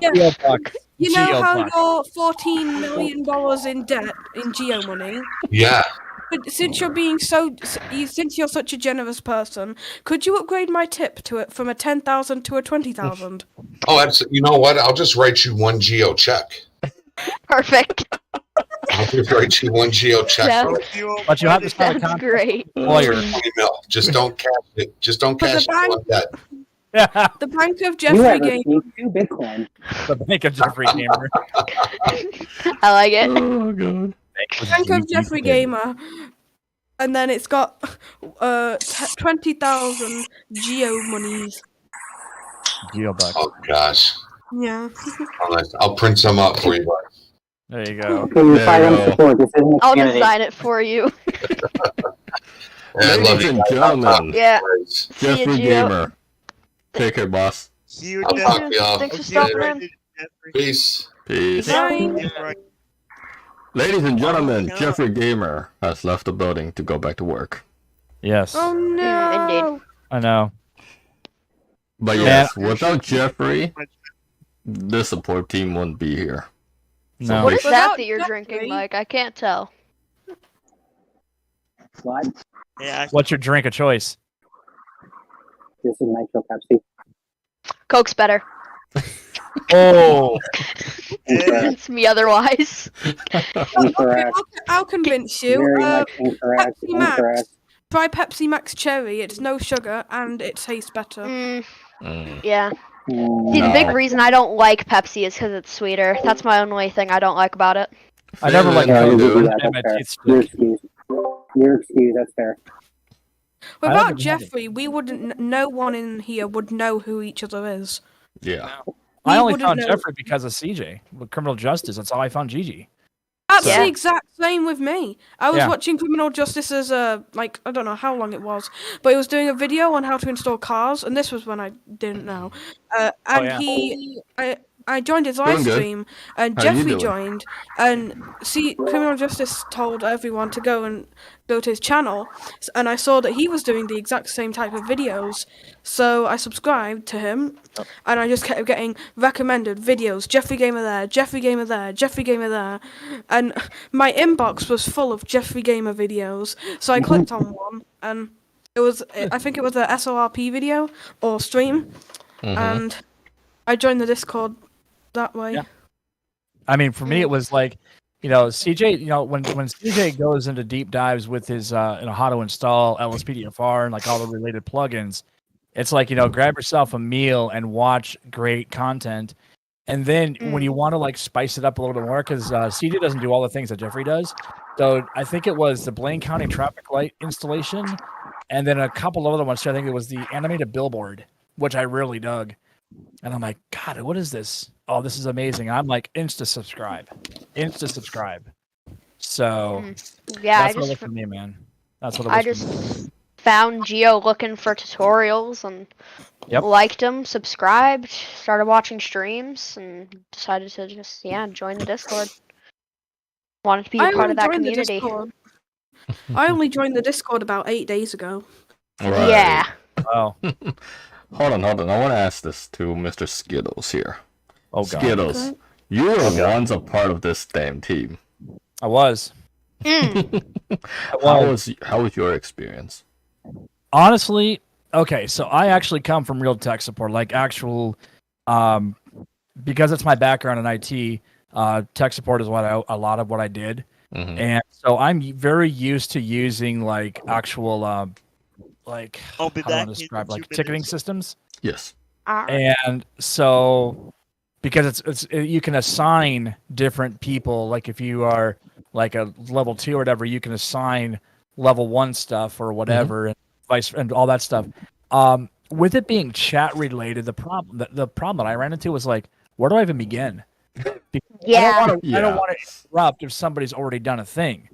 Geo bucks. You know Geo how bucks. you're $14 million in debt in Geo money? Yeah. But since you're such a generous person, could you upgrade my tip to it from a 10,000 to a 20,000? Oh, absolutely. You know what? I'll just write you one Geo check. Perfect. I'll just write you one Geo check. Yeah. But you have to sign a That's contract. great. Lawyer. 20 mil. Just don't cash it. Just don't But the cash it bank- like that. Yeah, The Bank of You Geoffrey have game. 2 Bitcoin. the Bank of Geoffrey Gamer. I like it. Oh god. Bank of Geoffrey Gamer. And then it's got 20,000 Geo monies. Geobucks. Oh gosh. Yeah. I'll print some up for you. Bud. There you go. Okay, you There fire you them go. support. This isn't a I'll community. design it for you. Yeah, I love Ladies you and guys. gentlemen, Yeah. Guys, See ya, Jeffrey Gio. Gamer. Take care, boss. See you I'll down. talk to y'all. Thanks for See you stopping in. later, Jeffrey. Peace. Peace. Bye. Yeah, right. Ladies and gentlemen, God. Jeffrey Gamer has left the building to go back to work. Yes, Oh no. indeed. I know. But Yeah. yes, without Jeffrey, the support team wouldn't be here. No. What is Without that you're Jeffrey- drinking, Mike? I can't tell. What? Yeah, What's your drink of choice? This is Nitro Pepsi. Coke's better. Oh, Incorrect. Convince me otherwise. Incorrect. I'll convince you. Very much incorrect. Pepsi Max. Incorrect. Try Pepsi Max Cherry. It's no sugar and it tastes better. Yeah. See, the No. big reason I don't like Pepsi is because it's sweeter. That's my only thing I don't like about it. I never liked Yeah, Hey, you Coke. can do dude. that. And my That's fair. teeth You're stick. excused. You're excused. That's fair. I Without haven't had it. Geoffrey, we wouldn't. No one in here would know who each other is. Yeah. I We only wouldn't found know. Geoffrey because of CJ with criminal justice. That's how I found Gigi. That's Yeah. the exact same with me. I was Yeah. watching Criminal Justice as like, I don't know how long it was, but he was doing a video on how to install cars, and this was when I didn't know. And yeah. I joined his live Doing good. stream, and How you Geoffrey doing? joined, and Criminal Justice told everyone to go to his channel, and I saw that he was doing the exact same type of videos, so I subscribed to him, and I just kept getting recommended videos. Geoffrey Gamer there, Geoffrey Gamer there, Geoffrey Gamer there, and my inbox was full of Geoffrey Gamer videos. So I clicked on one, and I think it was a SORP video or stream, and I joined the Discord that way. Yeah. I mean, for me, it was like, CJ, when CJ goes into deep dives with his, how to install Lspdfr and like all the related plugins, it's like, grab yourself a meal and watch great content. And then when you want to like spice it up a little bit more, because CJ doesn't do all the things that Geoffrey does. So I think it was the Blaine County traffic light installation, and then a couple of other ones. So I think it was the animated billboard, which I really dug. And I'm like, God, what is this? Oh, this is amazing. I'm like, insta subscribe. So Yeah, that's what it was for me, man. That's what it was. I for me. just found Geo looking for tutorials and Yep. liked him, subscribed, started watching streams, and decided to just join the Discord. Wanted to be a I part only of that joined the community. Discord. I only joined the Discord about 8 days ago. Right. Yeah. Oh, Hold on. I want to ask this to Mr. Skittles here. oh God, Skittles, you were once a part of this damn team. I was. Mm. How was your experience? Honestly, okay, so I actually come from real tech support, like actual, because it's my background in IT. Tech support is a lot of what I did, and so I'm very used to using like actual, like I'll be how do I back in describe 2 like ticketing minutes. systems. Yes. And so, because you can assign different people, like if you are like a level 2 or whatever, you can assign level 1 stuff or whatever, and all that stuff. With it being chat related, the problem that I ran into was like, where do I even begin? Because Yeah. I don't want to interrupt if somebody's already done a thing.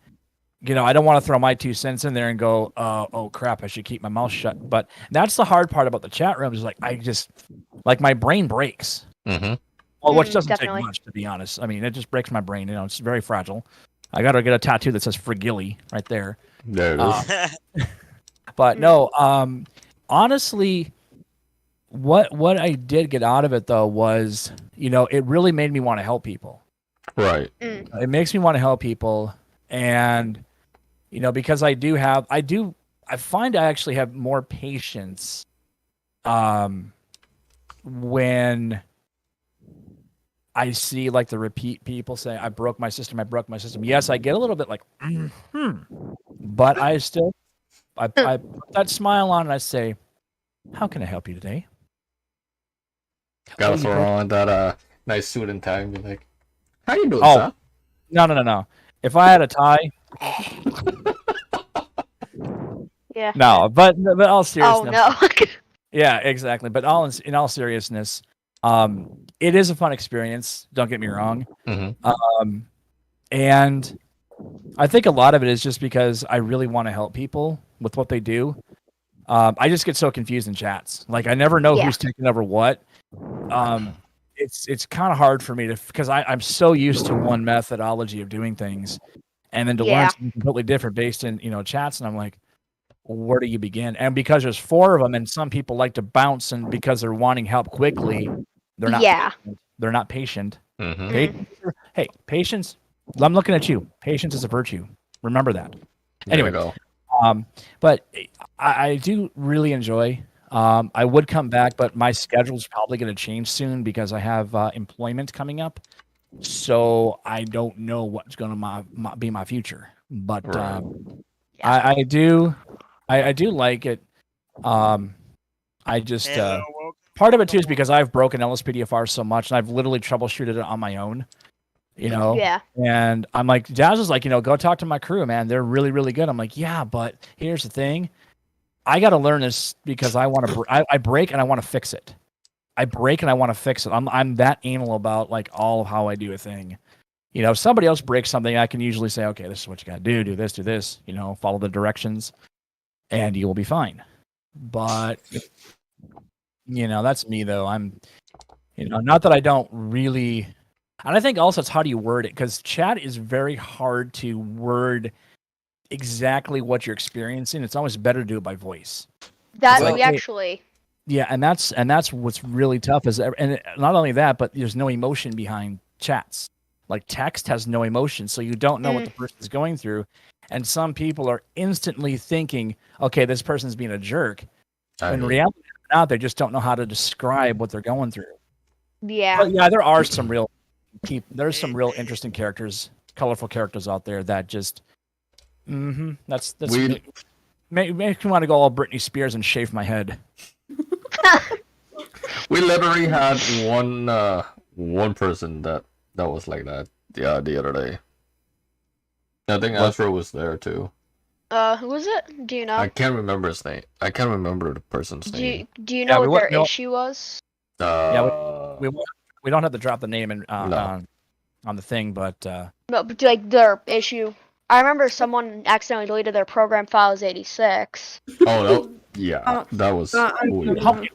I don't want to throw my 2 cents in there and go, oh crap, I should keep my mouth shut. But that's the hard part about the chat room is like, I just, like my brain breaks. Mm-hmm. Well, which doesn't Definitely. take much, to be honest. I mean, it just breaks my brain. It's very fragile. I got to get a tattoo that says Frigilly right there. There it is. But no, honestly, what I did get out of it though was, it really made me want to help people. Right. It makes me want to help people, and because I find I actually have more patience when I see like the repeat people say, I broke my system. Yes, I get a little bit like, but I still, I put that smile on and I say, how can I help you today? Gotta throw on that nice suit and tie and be like, how you doing, Oh, sir? No. If I had a tie, Yeah. no, but all seriousness. Oh no. Yeah, exactly. But in all seriousness, it is a fun experience. Don't get me wrong. Mm-hmm. And I think a lot of it is just because I really want to help people with what they do. I just get so confused in chats. Like I never know who's taking over what. It's kind of hard for me because I'm so used to one methodology of doing things, and then to learn something completely different based in chats, and I'm like, where do you begin? And because there's 4 of them, and some people like to bounce, and because they're wanting help quickly, they're not. Patient. They're not patient. Mm-hmm. Hey, patience. I'm looking at you. Patience is a virtue. Remember that. Anyway, go. But I do really enjoy. I would come back, but my schedule is probably going to change soon because I have employment coming up. So I don't know what's going to be my future. But I do like it. I just part of it too is because I've broken Lspdfr so much, and I've literally troubleshooted it on my own. Yeah. And I'm like, Dazz is like, go talk to my crew, man. They're really, really good. I'm like, yeah, but here's the thing. I got to learn this because I want to. I break and I want to fix it. I break and I want to fix it. I'm that anal about like all of how I do a thing. If somebody else breaks something, I can usually say, okay, this is what you got to do. Do this. Follow the directions, and you will be fine. But that's me though. I'm, not that I don't really. And I think also it's how do you word it? Because chat is very hard to word exactly what you're experiencing. It's always better to do it by voice. Yeah, and that's what's really tough and not only that, but there's no emotion behind chats. Like text has no emotion, so you don't know what the person's going through. And some people are instantly thinking, okay, this person's being a jerk. In reality, they just don't know how to describe what they're going through. Yeah. But yeah, there are some real there's some real interesting characters, colorful characters out there that just that's make me want to go all Britney Spears and shave my head. We literally had one person that was like that the other day. I think Astro was there too. Who was it? Do you know? I can't remember his name. I can't remember the person's name. Do you know what their issue was? We don't have to drop the name on the thing, but no, but like their issue. I remember someone accidentally deleted their program file as 86. Oh, that was weird. I'm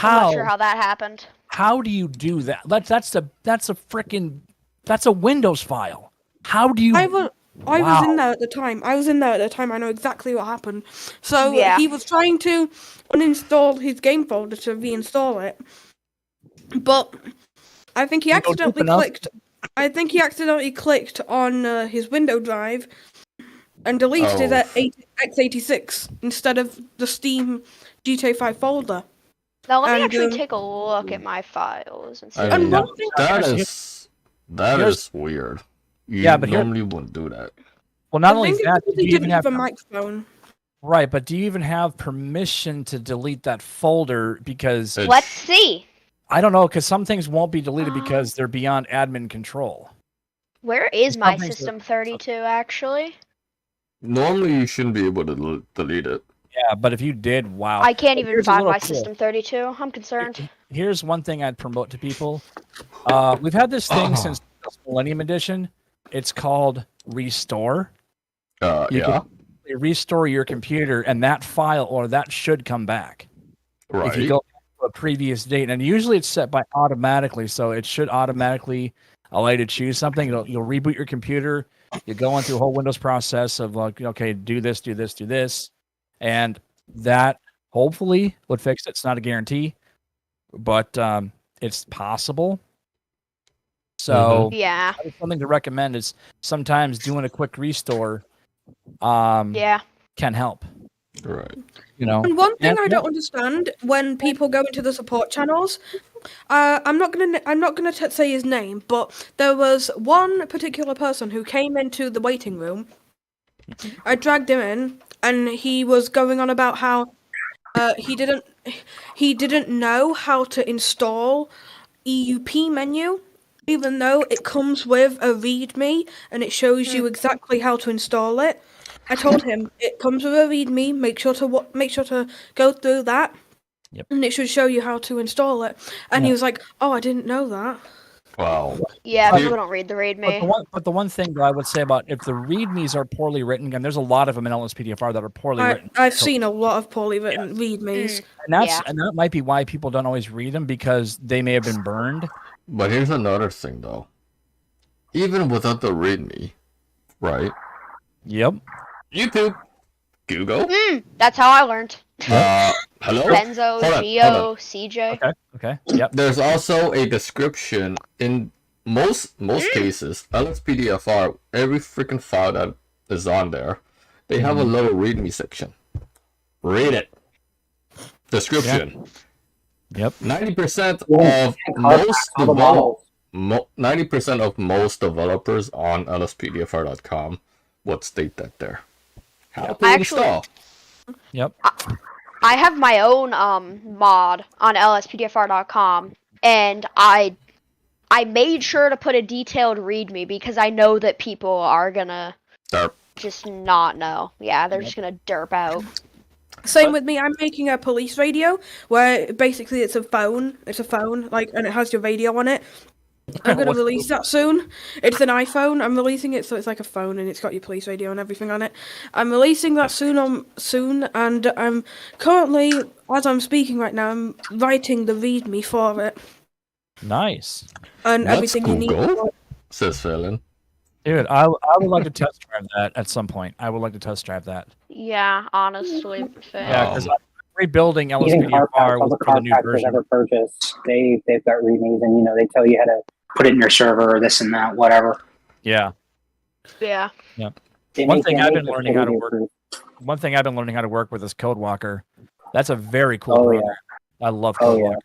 not sure how that happened. How do you do that? That's a Windows file. How do you? I was in there at the time. I know exactly what happened. So he was trying to uninstall his game folder to reinstall it, but I think he accidentally clicked. I think he accidentally clicked on his Windows drive and deleted it at x86 instead of the Steam GTA 5 folder. Now let me actually take a look at my files and see. That is weird. But normally wouldn't do that. Well, not only that, do you even have a microphone? Right, but do you even have permission to delete that folder? Because let's see. I don't know, because some things won't be deleted because they're beyond admin control. Where is my System 32 actually? Normally, you shouldn't be able to delete it. Yeah, but if you did, wow. I can't even find my System 32. I'm concerned. Here's one thing I'd promote to people. We've had this thing since Millennium Edition. It's called Restore. You can restore your computer, and that file or that should come back. Right. If you go to a previous date, and usually it's set by automatically, so it should automatically allow you to choose something. You'll reboot your computer. You go into a whole Windows process of like, okay, do this, and that hopefully would fix it. It's not a guarantee, but it's possible. So yeah, something to recommend is sometimes doing a quick restore Yeah. can help. Right. You know. And one thing I don't understand when people go into the support channels, I'm not gonna say his name, but there was one particular person who came into the waiting room. I dragged him in, and he was going on about how he didn't know how to install EUP menu, even though it comes with a README and it shows you exactly how to install it. I told him it comes with a README. Make sure to go through that, and it should show you how to install it. And he was like, "Oh, I didn't know that." Wow. Yeah, people don't read the README. But the one thing that I would say about if the READMEs are poorly written, and there's a lot of them in LSPDFR that are poorly written. I've seen a lot of poorly written READMEs, and that might be why people don't always read them, because they may have been burned. But here's another thing, though. Even without the README, right? Yep. YouTube, Google. That's how I learned. Hello? Benzo, Geo, CJ. Okay. Yep. There's also a description in most cases. LSPDFR, every freaking file that is on there, they have a little README section. Read it. Description. Yep. 90% of most developers on lspdfr.com would state that there. How to install. Yep. I have my own mod on lspdfr.com, and I made sure to put a detailed README because I know that people are gonna just not know. Yeah, they're just gonna derp out. Same with me. I'm making a police radio where basically it's a phone. It's a phone, and it has your radio on it. I'm going to release that soon. It's an iPhone. I'm releasing it, so it's like a phone, and it's got your police radio and everything on it. I'm releasing that soon, and I'm currently, as I'm speaking right now, I'm writing the README for it. Nice. And everything you need. Says Phelan. Dude, I would like to test drive that at some point. I would like to test drive that. Yeah, honestly. Yeah, because I'm rebuilding LSPDFR for the new version. Ever purchased, they've got READMEs, and they tell you how to put it in your server, or this and that, whatever. Yeah. Yeah. Yep. One thing I've been learning how to work with is CodeWalker. That's a very cool program. I love CodeWalker.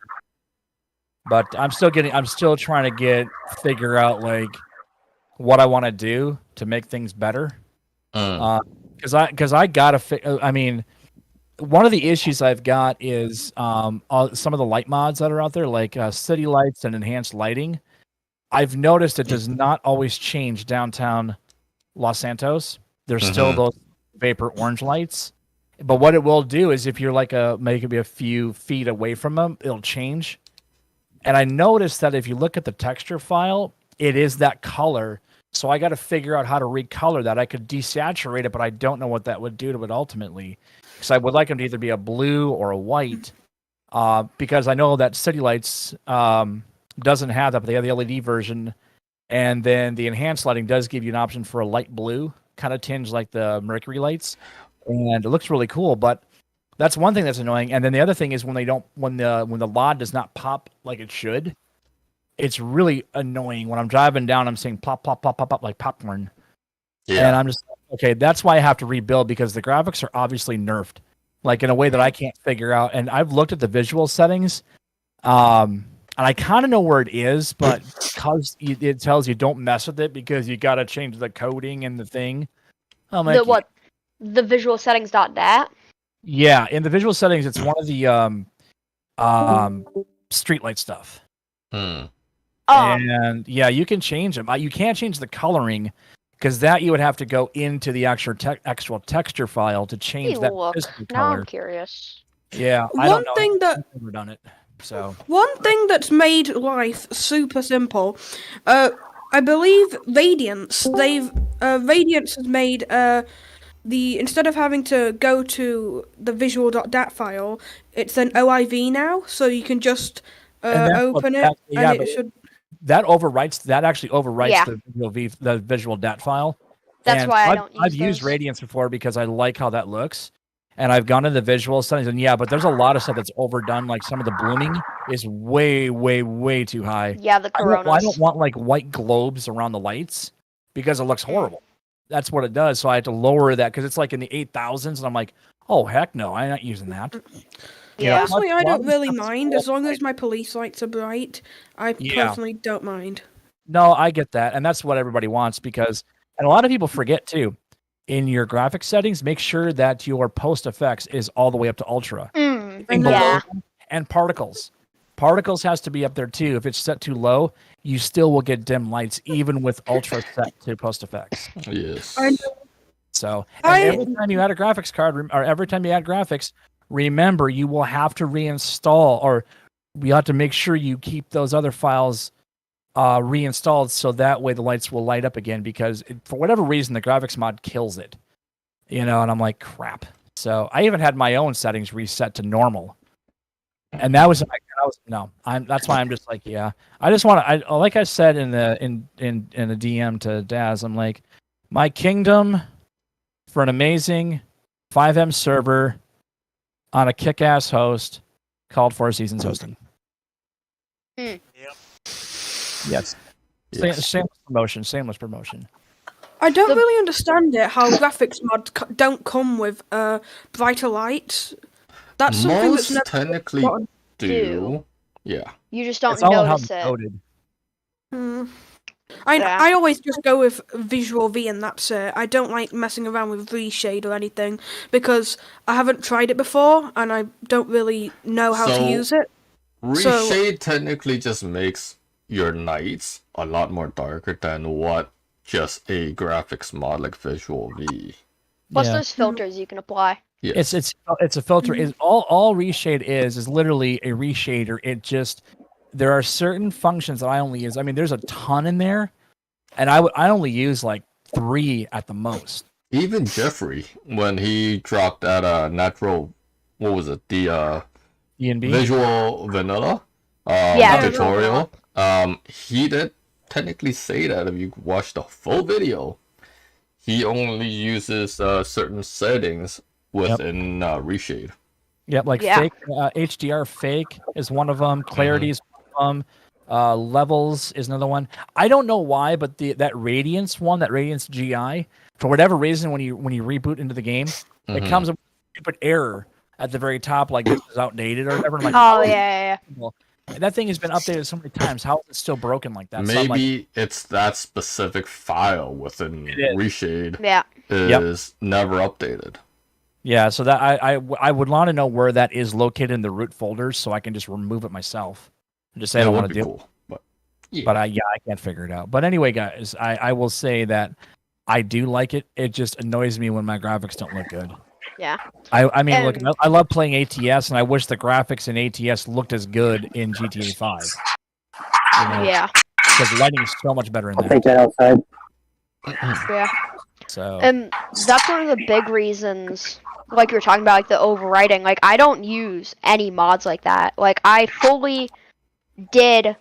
But I'm still trying to figure out what I want to do to make things better. Because I gotta I mean, one of the issues I've got is some of the light mods that are out there, like city lights and enhanced lighting. I've noticed it does not always change downtown Los Santos. There's still those vapor orange lights. But what it will do is if you're maybe a few feet away from them, it'll change. And I noticed that if you look at the texture file, it is that color. So I got to figure out how to recolor that. I could desaturate it, but I don't know what that would do to it ultimately. Because I would like them to either be a blue or a white. Because I know that City Lights doesn't have that, but they have the LED version. And then the enhanced lighting does give you an option for a light blue, kind of tinge like the Mercury lights. And it looks really cool, but that's one thing that's annoying. And then the other thing is when the LOD does not pop like it should, it's really annoying. When I'm driving down, I'm seeing pop, pop, pop, pop, pop like popcorn. Yeah. And I'm just, okay, that's why I have to rebuild, because the graphics are obviously nerfed, in a way that I can't figure out. And I've looked at the visual settings, and I kind of know where it is, but because it tells you don't mess with it because you got to change the coding and the thing. The visual settings.dat? Yeah, in the visual settings, it's one of the streetlight stuff. And you can change them. You can't change the coloring, because that you would have to go into the actual texture file to change that color. Now I'm curious. Yeah, I don't know. I've never done it. So one thing that's made life super simple, I believe Radiance. Radiance has made instead of having to go to the visual.dat file, it's an OIV now, so you can just open it, and it should. That actually overwrites the visual DAT file. That's why I don't use I've used Radiance before because I like how that looks. And I've gone to the visual settings, and but there's a lot of stuff that's overdone. Like some of the blooming is way, way, way too high. Yeah, the coronas. I don't want white globes around the lights because it looks horrible. that's what it does. So I had to lower that because it's like in the 8,000s, and I'm like, oh heck no, I'm not using that. Yeah. Personally, I don't really mind as long as my police lights are bright. I personally don't mind. No, I get that, and that's what everybody wants because, and a lot of people forget too. In your graphic settings, make sure that your post effects is all the way up to ultra. Yeah. And particles. Particles has to be up there too. If it's set too low, you still will get dim lights even with ultra set to post effects. Yes. So every time you add a graphics card, or every time you add graphics, remember you will have to reinstall, or you have to make sure you keep those other files reinstalled so that way the lights will light up again, because for whatever reason the graphics mod kills it, and I'm like, crap. So I even had my own settings reset to normal, and that's why I'm just like, I just want to, like I said in the DM to Daz, I'm like, my kingdom for an amazing 5M server on a kick-ass host called Four Seasons Hosting. Yep. Yes. Shameless promotion. I don't really understand it, how graphics mods don't come with brighter lights. That's something that's never technically do. Yeah. You just don't It's all notice how it. coded. I always just go with Visual V and that's it. I don't like messing around with Reshade or anything because I haven't tried it before and I don't really know how to use it. Reshade technically just makes your nights a lot more darker than what just a graphics mod like Visual V. Plus, there's filters you can apply. Yes. It's a filter. Is all Reshade is literally a reshader. It just, there are certain functions that I only use. I mean, there's a ton in there, and I only use like 3 at the most. Even Geoffrey, when he dropped that natural, what was it, the E&B? Visual Vanilla tutorial, he did technically say that if you watch the full video, he only uses certain settings within Reshade. Yep, fake HDR fake is one of them. Clarity is one of them. Levels is another one. I don't know why, but that Radiance one, that Radiance GI, for whatever reason, when you reboot into the game, it comes with a stupid error at the very top, like this is outdated or whatever. I'm like, yeah. That thing has been updated so many times. How is it still broken like that? Maybe it's that specific file within Reshade is never updated. Yeah, so that I would want to know where that is located in the root folders, so I can just remove it myself and just say I don't want to do it. But I can't figure it out. But anyway, guys, I will say that I do like it. It just annoys me when my graphics don't look good. Yeah. I mean, look, I love playing ATS, and I wish the graphics in ATS looked as good in GTA 5. Yeah. Because lighting is so much better in I'll there. take that outside. Yeah. So. And that's one of the big reasons, like you were talking about, like the overwriting. Like, I don't use any mods like that. Like, I fully did,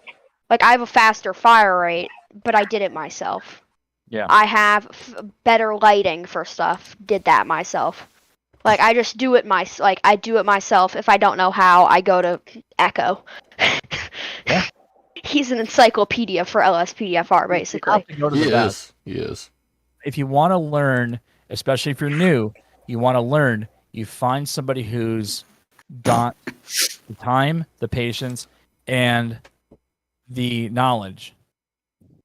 like, I have a faster fire rate, but I did it myself. Yeah. I have better lighting for stuff. Did that myself. Like, I just do it I do it myself. If I don't know how, I go to Echo. Yeah. He's an encyclopedia for Lspdfr, basically. He is. If you want to learn, especially if you're new, you want to learn, you find somebody who's got the time, the patience, and the knowledge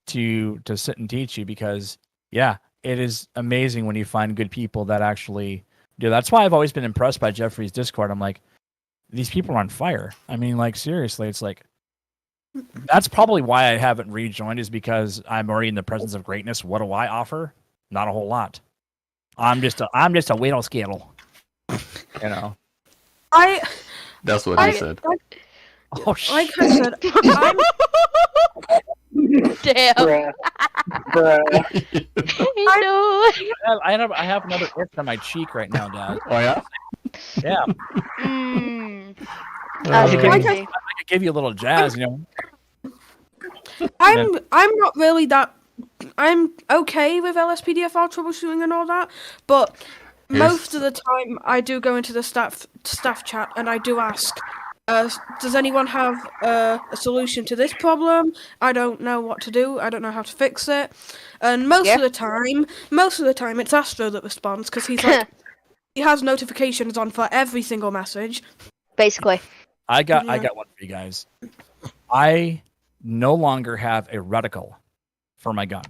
to sit and teach you, because it is amazing when you find good people that actually do. That's why I've always been impressed by Geoffrey's Discord. I'm like, these people are on fire. I mean, like, seriously, it's like, that's probably why I haven't rejoined, is because I'm already in the presence of greatness. What do I offer? Not a whole lot. I'm just a widow skittle. That's what he said. Like I said, I'm... Damn. Bruh. I have another itch on my cheek right now, Dad. Oh yeah? Yeah. That's crazy. I could give you a little jazz, I'm not really that. I'm okay with Lspdfr troubleshooting and all that, but most of the time I do go into the staff chat and I do ask, Does anyone have a solution to this problem? I don't know what to do. I don't know how to fix it. And most of the time, it's Astro that responds because he's like, he has notifications on for every single message. Basically. I got one for you guys. I no longer have a reticle for my gun.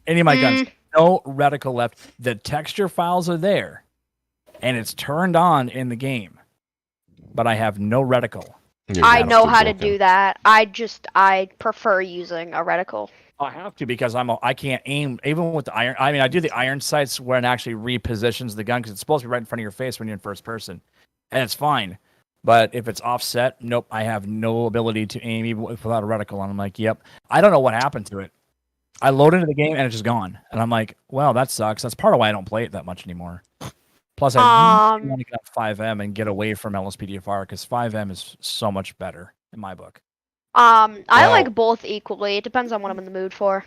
Any of my guns, no reticle left. The texture files are there, and it's turned on in the game. But I have no reticle. I know how to do that. I prefer using a reticle. I have to because I can't aim even with the iron. I mean, I do the iron sights where it actually repositions the gun because it's supposed to be right in front of your face when you're in first person, and it's fine. But if it's offset, nope, I have no ability to aim even without a reticle. And I'm like, yep, I don't know what happened to it. I load into the game and it's just gone, and I'm like, well, that sucks. That's part of why I don't play it that much anymore. Plus, I really want to get on 5M and get away from Lspdfr because 5M is so much better in my book. I like both equally. It depends on what I'm in the mood for.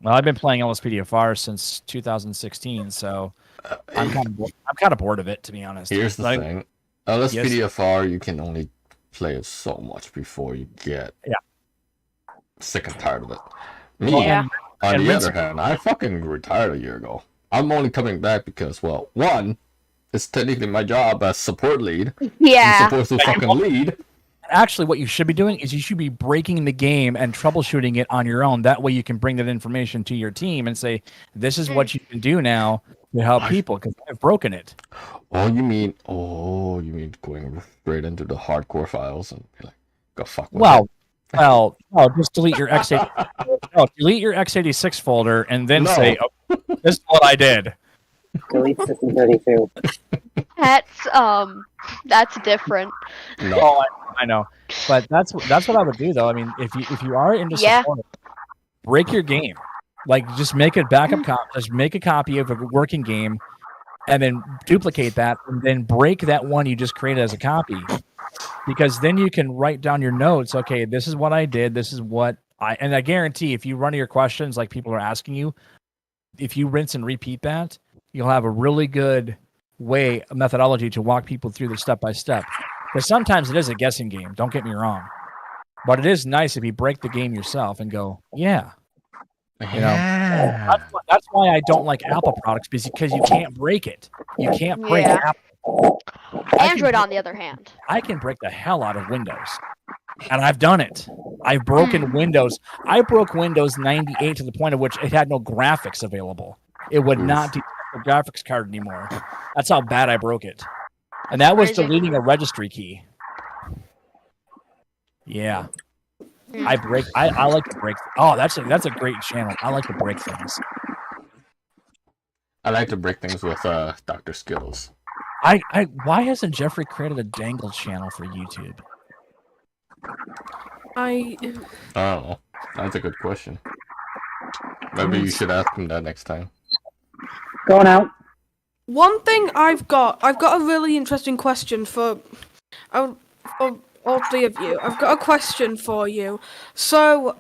Well, I've been playing Lspdfr since 2016, so I'm kind of bored of it, to be honest. Here's the thing: Lspdfr, you can only play it so much before you get sick and tired of it. Me, on the other hand, I fucking retired a year ago. I'm only coming back because, well, one, it's technically my job as support lead. Yeah. I'm supposed to fucking lead. Actually, what you should be doing is you should be breaking the game and troubleshooting it on your own. That way you can bring that information to your team and say, this is what you can do now to help people because I've broken it. Oh, you mean going straight into the hardcore files and be like, go fuck with it. Well, just delete your delete your x86 folder and then say, oh, this is what I did. Delete System 32. That's different. No. Oh, I know, but that's what I would do though. I mean, if you are into support, break your game, like just make a backup copy, just make a copy of a working game, and then duplicate that, and then break that one you just created as a copy, because then you can write down your notes. Okay, this is what I did. This is what and I guarantee if you run your questions like people are asking you, if you rinse and repeat that, you'll have a really good methodology to walk people through the step by step. Because sometimes it is a guessing game, don't get me wrong. But it is nice if you break the game yourself and go, yeah. You know, that's why I don't like Apple products, because you can't break it. You can't break Apple. Android, on the other hand. I can break the hell out of Windows. And I've done it. I've broken Windows. I broke Windows 98 to the point at which it had no graphics available. It would not detect the graphics card anymore. That's how bad I broke it. And that was deleting a registry key. Yeah. I like to break. Oh, that's a great channel. I like to break things. I like to break things with Dr. Skittles. Why hasn't Geoffrey created a dangle channel for YouTube? I don't know. That's a good question. Maybe you should ask him that next time. Going out. One thing I've got a really interesting question for all three of you. I've got a question for you. So,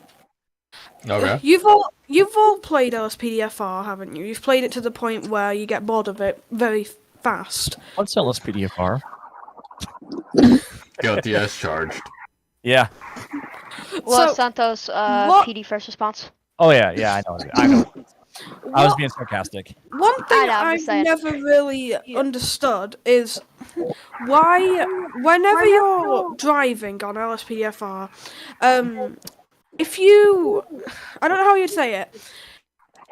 okay. You've all played Lspdfr, haven't you? You've played it to the point where you get bored of it very fast. What's Lspdfr? Guilty as charged. Yeah. Los Santos, PD first response. Oh yeah, I know. I was being sarcastic. One thing I've never really understood is why, whenever you're driving on Lspdfr, if you, I don't know how you'd say it.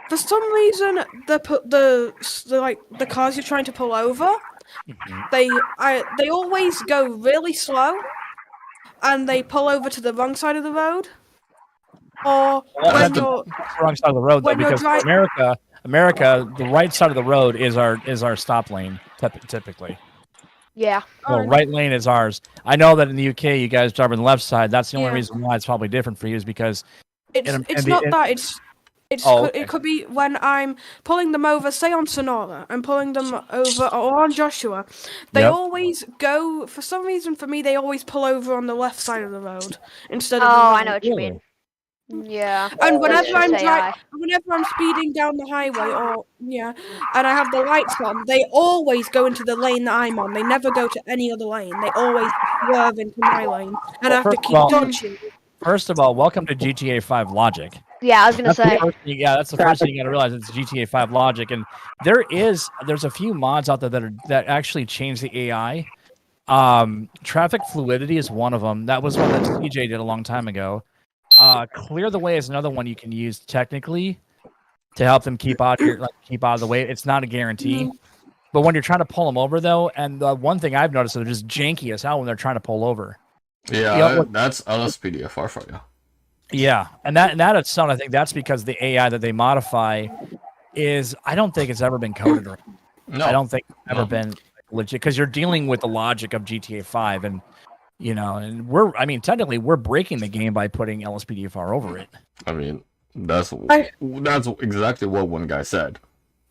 For some reason, the cars you're trying to pull over, they always go really slow, and they pull over to the wrong side of the road. Or when you're wrong side of the road, though, because America, the right side of the road is our stop lane typically. Yeah. So right lane is ours. I know that in the UK you guys drive on the left side. That's the only reason why it's probably different for you is because it could be when I'm pulling them over, say on Sonora, I'm pulling them over, or on Joshua. They always go, for some reason for me, they always pull over on the left side of the road instead of the right. I know what you mean. Yeah. And whenever I'm speeding down the highway, and I have the lights on, they always go into the lane that I'm on. They never go to any other lane. They always swerve into my lane, and I have to keep dodging. First of all, welcome to GTA 5 logic. Yeah, I was gonna say. That's the first thing you got to realize. It's GTA 5 logic, and there's a few mods out there that actually change the AI. Traffic fluidity is one of them. That was one that CJ did a long time ago. Clear the way is another one you can use technically to help them keep out of the way. It's not a guarantee, but when you're trying to pull them over though, and the one thing I've noticed, they're just janky as hell when they're trying to pull over. Yeah, that's Lspdfr for you. Yeah, and that itself, I think that's because the AI that they modify is, I don't think it's ever been coded right. No, I don't think it's ever been legit, because you're dealing with the logic of GTA 5, and technically we're breaking the game by putting Lspdfr over it. I mean, that's exactly what one guy said.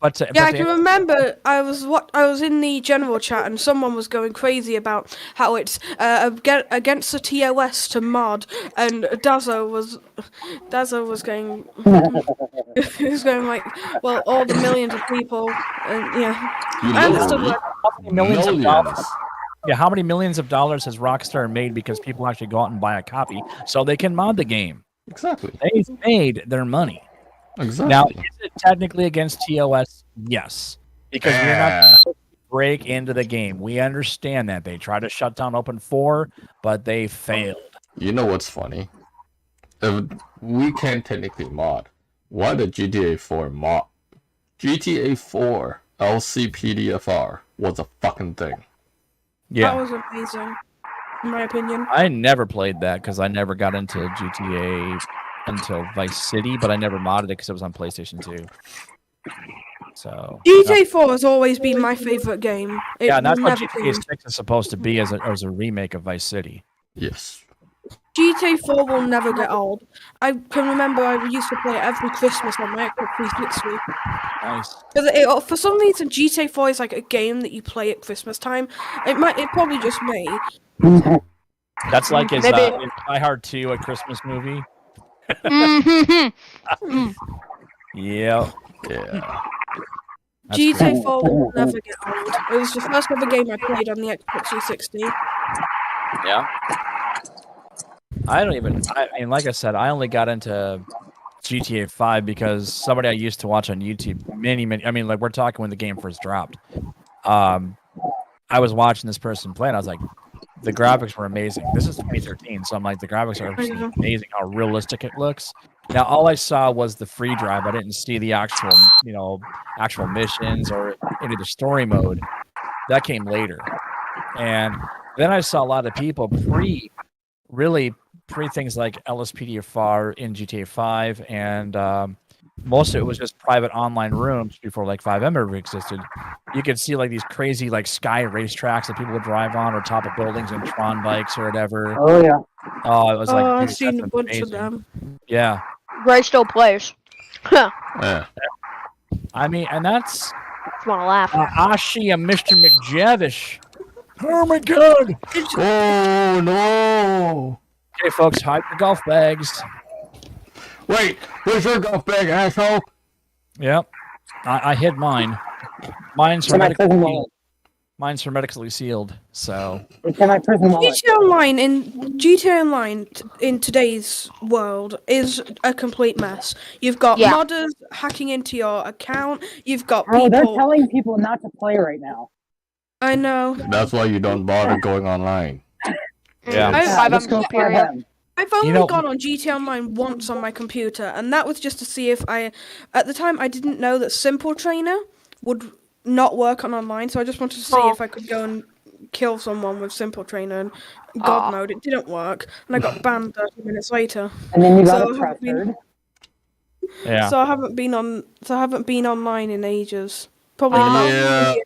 I can remember I was in the general chat and someone was going crazy about how it's against the TOS to mod, and Dazzo was going he was going like, well, all the millions of people, and I understood millions of dollars. Yeah, how many millions of dollars has Rockstar made because people actually go out and buy a copy so they can mod the game? Exactly. They've made their money. Exactly. Now, is it technically against TOS? Yes, because we're not supposed to break into the game. We understand that they tried to shut down Open 4, but they failed. You know what's funny? If we can technically mod, why the GTA 4 mod? GTA 4 Lspdfr was a fucking thing. Yeah, that was amazing, in my opinion. I never played that because I never got into GTA until Vice City, but I never modded it because it was on PlayStation 2. So GTA 4 has always been my favorite game. And that's what GTA 6 is supposed to be as a remake of Vice City. Yes. GTA 4 will never get old. I can remember I used to play it every Christmas on my Xbox 360. Nice. Because for some reason, GTA 4 is like a game that you play at Christmas time. It probably just me. That's like is Die Hard 2 a Christmas movie? Yeah. GTA 4 will never get old. It was the first ever game I played on the Xbox 360. Yeah. I mean, like I said, I only got into GTA 5 because somebody I used to watch on YouTube we're talking when the game first dropped. I was watching this person play and I was like, the graphics were amazing. This is 2013, so I'm like, the graphics are amazing how realistic it looks. Now, all I saw was the free drive. I didn't see the actual missions or any of the story mode. That came later. And then I saw a lot of people pre things like Lspdfr in GTA 5, and most of it was just private online rooms before like 5M ever existed. You could see like these crazy like sky racetracks that people would drive on or top of buildings and Tron bikes or whatever. Oh yeah. Oh, it was like I've seen a bunch of them. Yeah. Ray still plays. Yeah. I mean, and that's Just wanna laugh. Ashi and Mr. McJavish. Oh my god! Oh no! Okay, folks, hide your golf bags. Wait, where's your golf bag, asshole? Yep, I hid mine. Mine's hermetically sealed. So. GTA Online in today's world is a complete mess. You've got modders hacking into your account. You've got people. They're telling people not to play right now. I know. That's why you don't bother going online. Yeah. I've only gone on GTA Online once on my computer, and that was just to see if at the time I didn't know that Simple Trainer would not work on online, so I just wanted to see if I could go and kill someone with Simple Trainer, and God mode, it didn't work, and I got banned 30 minutes later. And then you got pressured. Yeah. So I haven't been online in ages. Probably about Yeah. a year.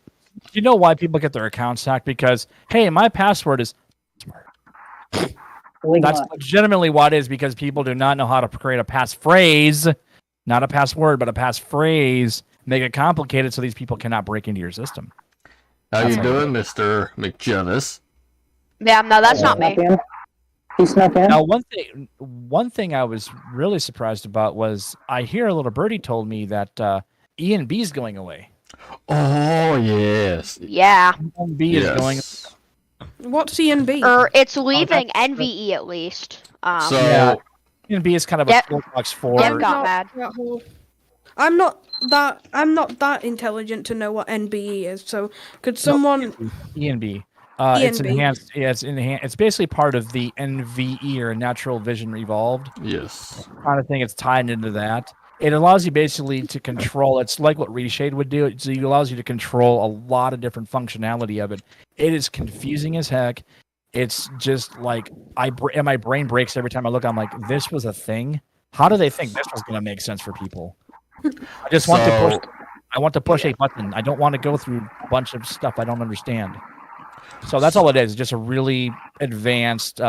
You know why people get their accounts hacked? Because, hey, my password is smart. That's legitimately what it is, because people do not know how to create a passphrase, not a password, but a passphrase, make it complicated so these people cannot break into your system. How you doing, Mr. McJavis? Yeah, no, that's not me. He snuck in. Now, one thing I was really surprised about was I hear a little birdie told me that E&B is going away. Oh, yes. Yeah. E&B is going. What's ENB? It's leaving NVE at least. So Yeah. ENB is kind of a Yep. toolbox for. Yep, got mad. I'm not that intelligent to know what NBE is. So could someone? ENB. It's ENB. enhanced. Yeah, it's enhanced. It's basically part of the NVE or Natural Vision Evolved yes. kind of thing. It's tied into that. It allows you basically to control. It's like what Reshade would do. So it allows you to control a lot of different functionality of it. It is confusing as heck. It's just like and my brain breaks every time I look. I'm like, this was a thing. How do they think this was going to make sense for people? I just want to push. I want to push a button. I don't want to go through a bunch of stuff I don't understand. So that's all it is. It's just a really advanced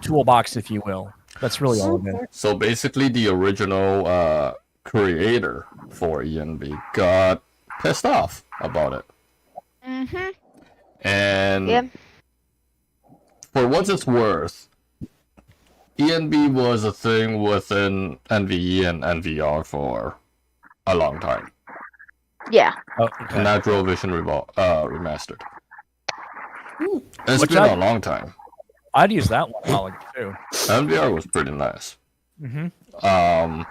toolbox, if you will. That's really all it is. So basically, the original creator for ENB got pissed off about it. Mm-hmm. And Yeah. for what it's worth, ENB was a thing within NVE and NVR for a long time. Yeah. Oh, okay. Natural Vision Remastered. It's Which been a long time. I'd use that one a while ago, too. NVR was pretty nice. Mm-hmm.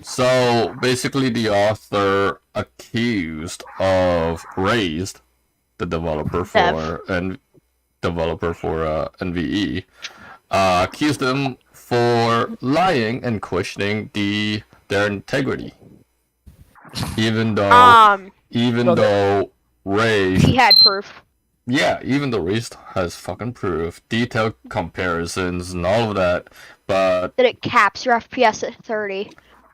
So basically, the author accused of Raised, the developer for NVE, accused them for lying and questioning their integrity, even though Raised, he had proof. yeah, even though Raised has fucking proof, detailed comparisons and all of that, but That it caps your FPS at 30.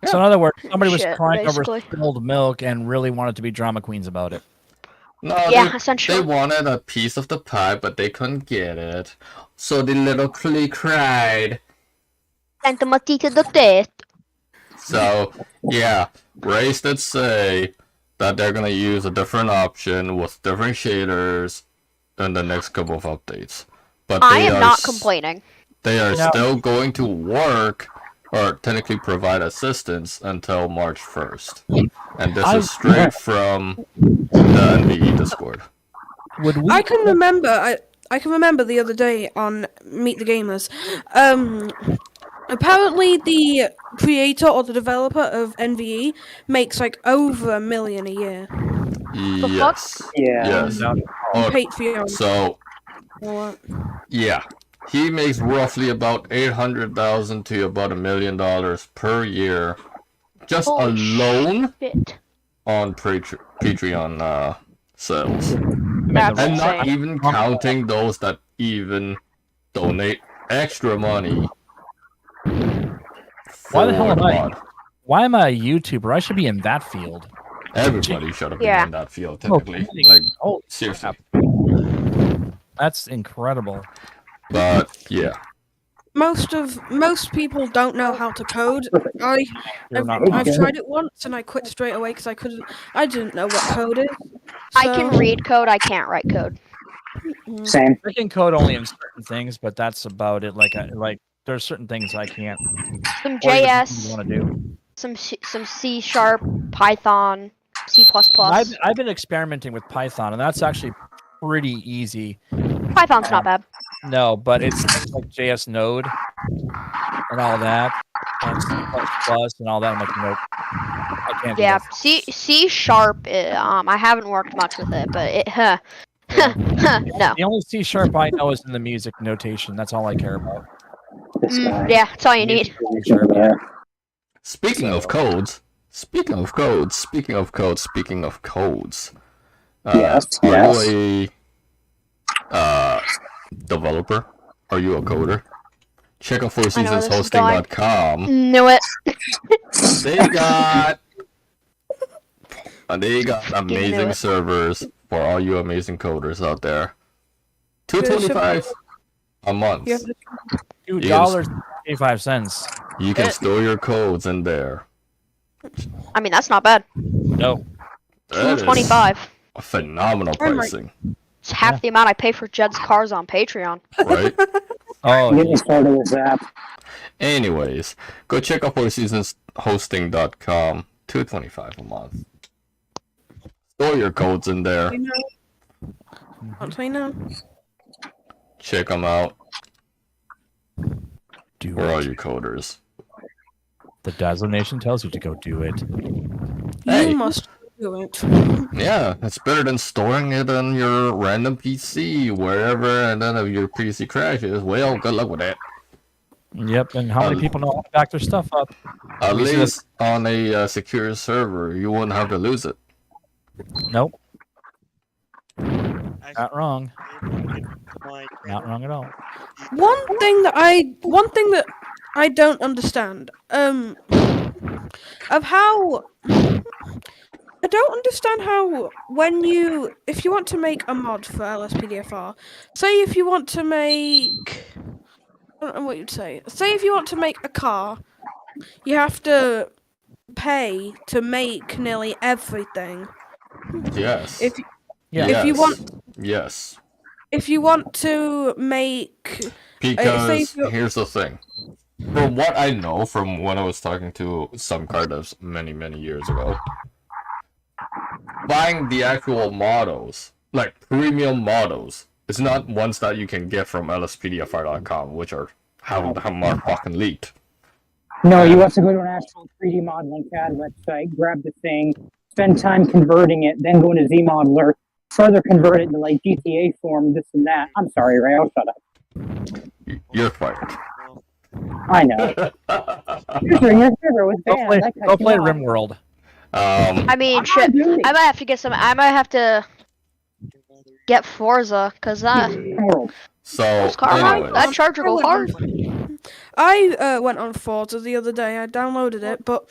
So in other words, somebody was Shit, crying basically. over spilled milk and really wanted to be drama queens about it. no, Yeah, they essentially. wanted a piece of the pie, but they couldn't get it, so the little Clee cried. Sent them a tea to the death. So, yeah, Race did say that they're gonna use a different option with different shaders in the next couple of updates. But I am not complaining. They are No. still going to work, or technically provide assistance, until March 1st. And this is straight from the NVE Discord. Would we? I can remember. I can remember the other day on Meet the Gamers. Apparently, the creator or the developer of NVE makes like over $1 million a year Yes. Yeah. Yes. on Oh, Patreon. so, Or- yeah. He makes roughly about $800,000 to about $1 million per year, just Holy alone Shit. on Patreon sales, That's and not insane. even counting those that even donate extra money. Why the hell am I? mod. Why am I a YouTuber? I should be in that field. Everybody should have been Yeah. in that field, technically. Like, Oh, seriously. that's incredible. But yeah, Most people don't know how to code. You're not I've tried it once and I quit straight away because I didn't know what code is. I can So- read code, I can't write code. Same. I can code only in certain things, but that's about it. Like there's certain things I can't. Some or even JS, want to do. some C Sharp, Python, C++. I've been experimenting with Python, and that's actually pretty easy. Python's not bad. No, but it's like JS Node and all that, and C++ and all that. I'm like, nope, I can't. Yeah, do C Sharp. I haven't worked much with it, but it. No. this. The only C# I know is in the music notation. That's all I care about. This guy. Yeah, that's all you need. Yeah. speaking of codes, Yes, are yes. you a developer? Are you a coder? Check out I know where this is going. fourseasonshosting.com. Knew it. They got amazing it. servers for all you amazing coders out there. $2.25 a month. Yeah. $2.85. You can store your codes in there. I mean, that's not bad. No. That is $2.25. a phenomenal I'm like- pricing, It's half the amount I pay for Jed's cars on Patreon. right? Oh, Get me started with that. Anyways, go check out fourseasonshosting.com. $2.25 a month. Store your codes in there. I'll tell you now. Check them out. Where are it. you coders? The Dazzo Nation tells you to go do it. Hey. You must do it. Yeah, it's better than storing it on your random PC wherever, and then if your PC crashes, well, good luck with that. Yep, and how many people know how to back their stuff up? At least on a secure server, you wouldn't have to lose it. Nope. Not wrong. Not wrong at all. One thing that I don't understand, of how I don't understand how if you want to make a mod for Lspdfr, say if you want to make, I don't know what you'd say. Say if you want to make a car, you have to pay to make nearly everything. Yes. If you want. Yes. If you want to make... Because here's the thing. From what I know from when I was talking to some card devs many, many years ago, buying the actual models, like premium models, is not ones that you can get from Lspdfr.com, which are how fucking leaked. No, you have to go to an actual 3D modeling CAD website, grab the thing, spend time converting it, then go into ZModeler, further convert it into like GTA form, this and that. I'm sorry, Ray, I'll shut up. You're fired. I know. Your server was banned. Go play RimWorld. I mean, shit. I might have to get some. I might have to get Forza because So anyway, that charger go hard. I went on Forza the other day. I downloaded it, but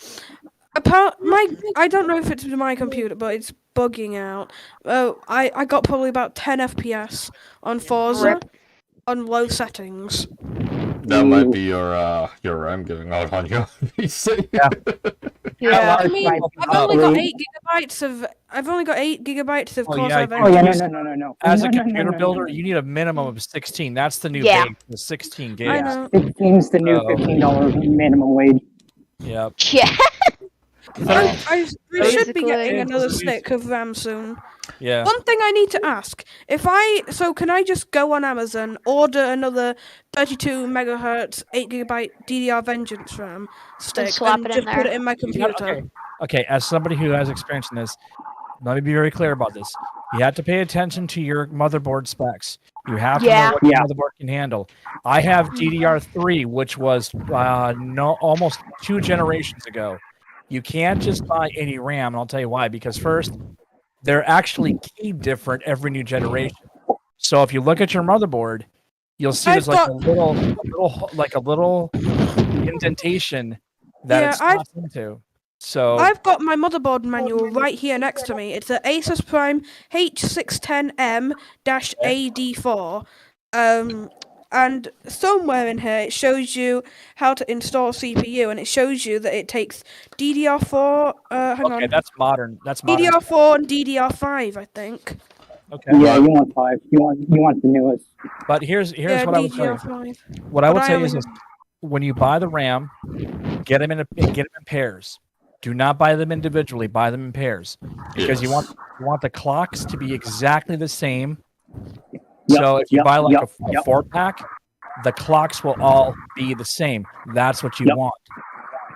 I don't know if it's my computer, but it's bugging out. I got probably about 10 FPS on Forza on low settings. That might be your RAM giving out on you. Yeah, I mean, I've only got 8 gigabytes of Corsair. No. As a computer builder, you need a minimum of 16. That's the new base, the 16 gigs. I know. 16's the new $15 minimum wage. Yep. Yeah. I should be getting another stick of RAM soon. Yeah. One thing I need to ask: can I just go on Amazon, order another 32 megahertz, 8 gigabyte DDR Vengeance RAM stick, slap and it in just there? put it in my computer? Okay. As somebody who has experience in this, let me be very clear about this. You have to pay attention to your motherboard specs. You have to know what your motherboard can handle. I have DDR3, which was almost 2 generations ago. You can't just buy any RAM, and I'll tell you why. Because first, they're actually keyed different every new generation. So if you look at your motherboard, you'll see there's like a little indentation that it's not into. So I've got my motherboard manual right here next to me. It's an Asus Prime H610M-AD4. And somewhere in here it shows you how to install CPU, and it shows you that it takes DDR4. Hang on. That's modern. That's modern. DDR4 and DDR5, I think. Okay. Yeah, you want 5. You want the newest. But here's what I would tell you. What I would say is this: when you buy the RAM, get them in pairs. Do not buy them individually. Buy them in pairs because you want the clocks to be exactly the same. So if you buy like a 4-pack, the clocks will all be the same. That's what you want.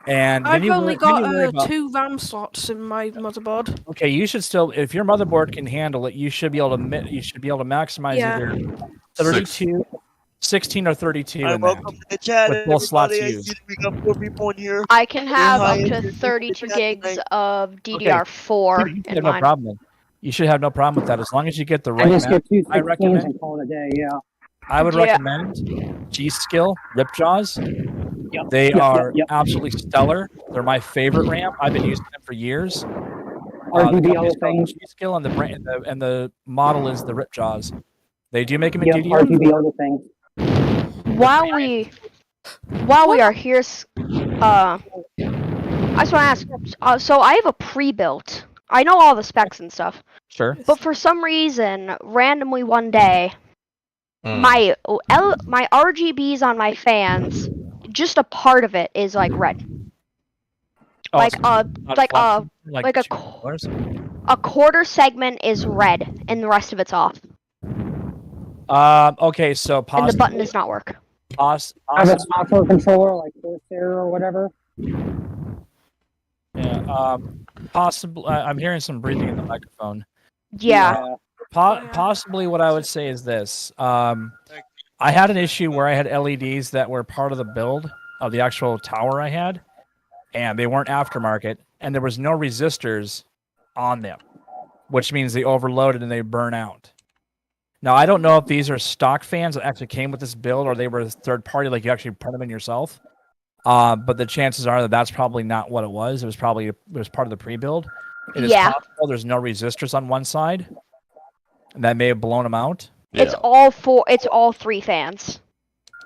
And I've only got 2 RAM slots in my motherboard. Okay, you should still, if your motherboard can handle it, you should be able to maximize either 32, 16 or 32 in welcome to the chat, with both slots used. We got 4 people in here. I can have up to 32 gigs of DDR4 in mine. No problem. You should have no problem with that as long as you get the right. I just get 2 I recommend and call it a day. Yeah. I would recommend G-Skill Ripjaws. They are absolutely stellar. They're my favorite RAM. I've been using them for years. RGB all the things. G-Skill and the brand and the model is the Ripjaws. They do make them in DDR. RGB all the things. While we are here, I just want to ask. So I have a pre-built. I know all the specs and stuff. Sure. But for some reason, randomly one day, my RGBs on my fans, just a part of it is like red. A quarter segment is red and the rest of it's off. Okay, so And the possibly, button does not work. Have a software controller like Corsair or whatever. yeah, possibly. I'm hearing some breathing in the microphone. Yeah. Possibly, what I would say is this. I had an issue where I had LEDs that were part of the build of the actual tower I had, and they weren't aftermarket, and there was no resistors on them, which means they overloaded and they burn out. Now, I don't know if these are stock fans that actually came with this build or they were third party, like you actually put them in yourself. But the chances are that that's probably not what it was. It was part of the pre-build. It is possible there's no resistors on one side, and that may have blown them out. Yeah. It's all 3 fans.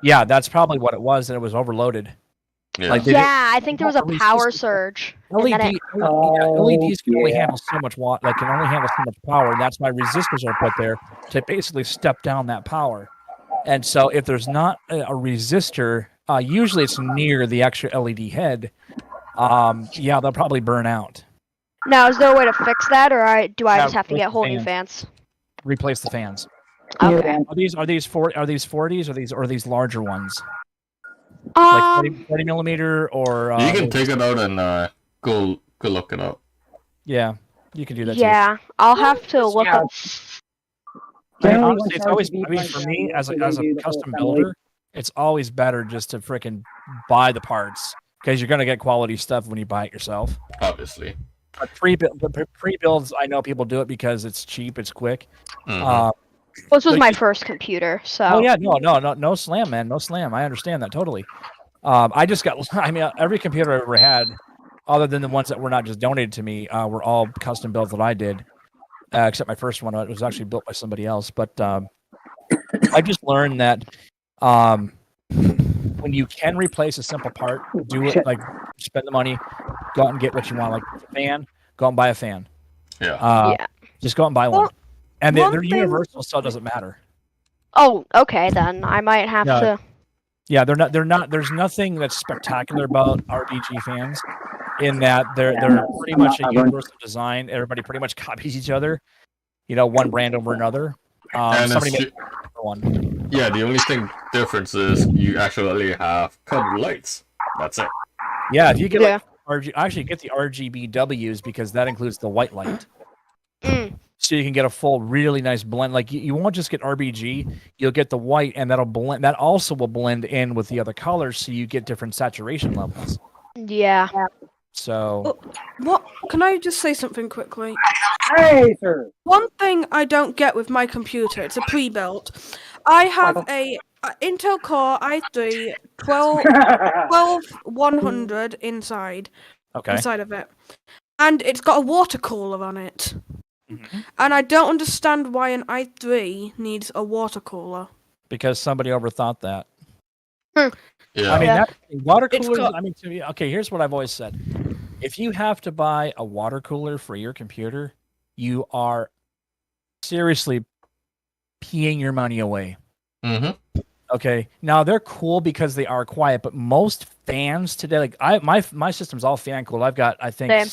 Yeah, that's probably what it was, and it was overloaded. Yeah. Like I think there was a power surge. LEDs can only handle so much water, like can only handle so much power, and that's why resistors are put there to basically step down that power. And so, if there's not a resistor, usually it's near the extra LED head. Yeah, they'll probably burn out. Now, is there a way to fix that, or do I just have to replace get whole the new fans. fans? Replace the fans. Okay. Are these 40s or these larger ones? Like 40 millimeter or you can take it out and go look it up. Yeah, you can do that too. Yeah, I'll have to look up. Honestly, it's always. I mean, for me as a custom builder, it's always better just to freaking buy the parts because you're gonna get quality stuff when you buy it yourself. Obviously. But pre-builds, I know people do it because it's cheap, it's quick. Mhm. This was my first computer, so. Oh yeah, no slam, man, no slam. I understand that totally. I just got. I mean, every computer I ever had, other than the ones that were not just donated to me, were all custom builds that I did. Except my first one, it was actually built by somebody else. But I just learned that when you can replace a simple part, do it. Like spend the money, go out and get what you want. Like a fan, go out and buy a fan. Yeah. Just go out and buy one. And they're universal, so it doesn't matter. Oh, okay then. I might have to. Yeah, they're not. There's nothing that's spectacular about RBG fans, in that they're pretty much a universal design. Everybody pretty much copies each other. You know, one brand over another. Somebody made one. Yeah, the only difference is you actually have colored lights. That's it. Yeah, if you get actually get the RGBWs because that includes the white light. So you can get a full, really nice blend. Like you won't just get RBG, you'll get the white, and that'll blend. That also will blend in with the other colors, so you get different saturation levels. Yeah. So. What? Can I just say something quickly? Hey, sir. One thing I don't get with my computer, it's a pre-built. I have a Intel Core i3 12100 inside of it, and it's got a water cooler on it. Mm-hmm. And I don't understand why an i3 needs a water cooler. Because somebody overthought that. Yeah. I mean, water coolers. I mean, to me, okay. Here's what I've always said: if you have to buy a water cooler for your computer, you are seriously peeing your money away. Mm-hmm. Okay. Now they're cool because they are quiet, but most fans today, like my system's all fan cooled. I've got, I think. Same.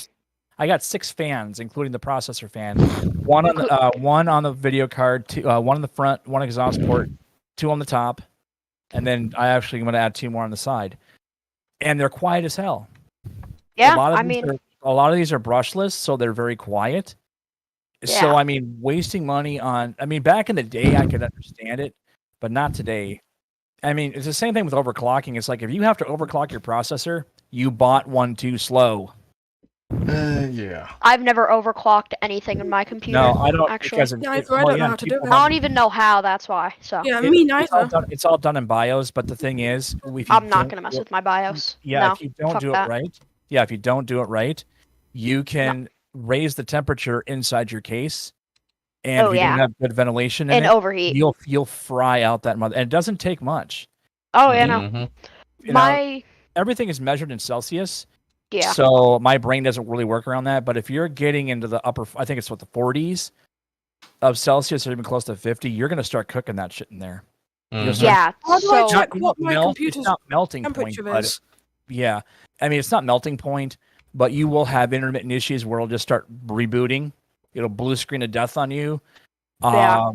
I got 6 fans, including the processor fan. One on the video card, one on the front, one exhaust port, 2 on the top, and then I actually am going to add 2 more on the side. And they're quiet as hell. Yeah, a lot of these are brushless, so they're very quiet. Yeah. So I mean, wasting money on. I mean, back in the day, I could understand it, but not today. I mean, it's the same thing with overclocking. It's like if you have to overclock your processor, you bought one too slow. Yeah. I've never overclocked anything in my computer. No, I don't. Actually, I don't know how to do it. I don't even know how. That's why. So. Yeah, me neither. It's all done in BIOS, but the thing is, I'm not gonna mess with my BIOS. Yeah, no, if you don't do it right. Yeah, if you don't do it right, you can raise the temperature inside your case, and if you don't have good ventilation in it, overheat. You'll fry out that mother, and it doesn't take much. Oh yeah, no. Everything is measured in Celsius. Yeah. So my brain doesn't really work around that. But if you're getting into the upper, I think it's the 40s of Celsius or even close to 50, you're going to start cooking that shit in there. Yeah. How do I check what my computer's it's not melting temperature point, is? Yeah. I mean, it's not melting point, but you will have intermittent issues where it'll just start rebooting. It'll blue screen of death on you. Yeah.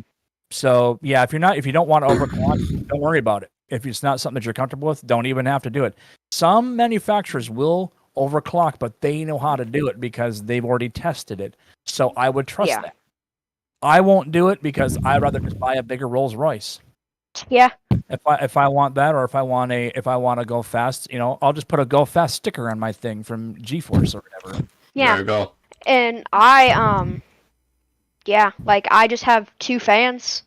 So yeah, if you don't want to overclock, don't worry about it. If it's not something that you're comfortable with, don't even have to do it. Some manufacturers will overclock, but they know how to do it because they've already tested it. So I would trust that. I won't do it because I'd rather just buy a bigger Rolls Royce. Yeah. If I want that, or if I want to go fast, I'll just put a go fast sticker on my thing from GeForce or whatever. Yeah. There you go. And I I just have 3 fans.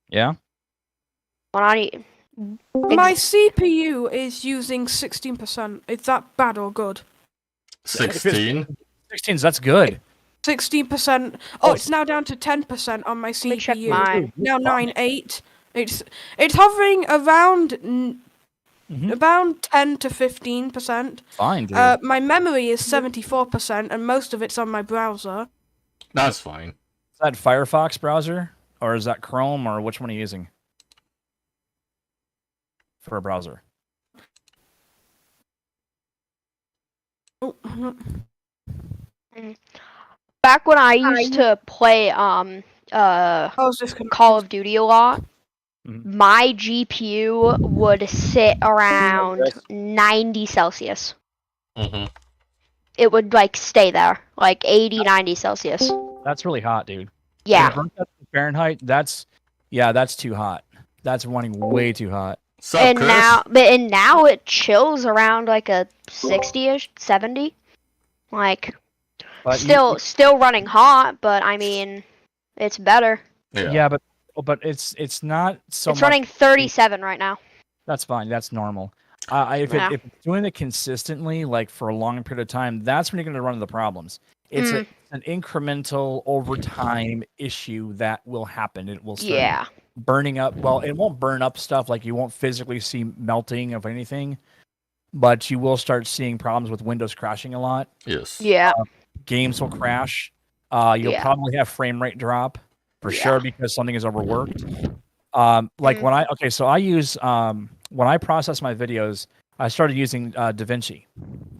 Yeah. When I need. My CPU is using 16%. Is that bad or good? 16. 16s, that's good. 16%. Oh, it's now down to 10% on my CPU. Let me check mine. Now 9.8. It's hovering around about 10 to 15%. Fine, dude. My memory is 74%, and most of it's on my browser. That's fine. Is that Firefox browser, or is that Chrome, or which one are you using for a browser? Back when I used to play Call of Duty a lot, my GPU would sit around 90 Celsius. Mm-hmm. It would stay there, 80, 90 Celsius. That's really hot, dude. Yeah. Fahrenheit, that's too hot. That's running way too hot. And now it chills around a 60ish, 70. But still running hot, but I mean, it's better. Yeah, but it's not so. It's running 37 right now. That's fine. That's normal. If it's doing it consistently, for a long period of time, that's when you're going to run into problems. It's an incremental over time issue that will happen. It will start burning up. Well, it won't burn up stuff, you won't physically see melting of anything, but you will start seeing problems with Windows crashing a lot. Yes. Yeah. Games will crash. You'll probably have frame rate drop for sure because something is overworked. So I use when I process my videos, I started using DaVinci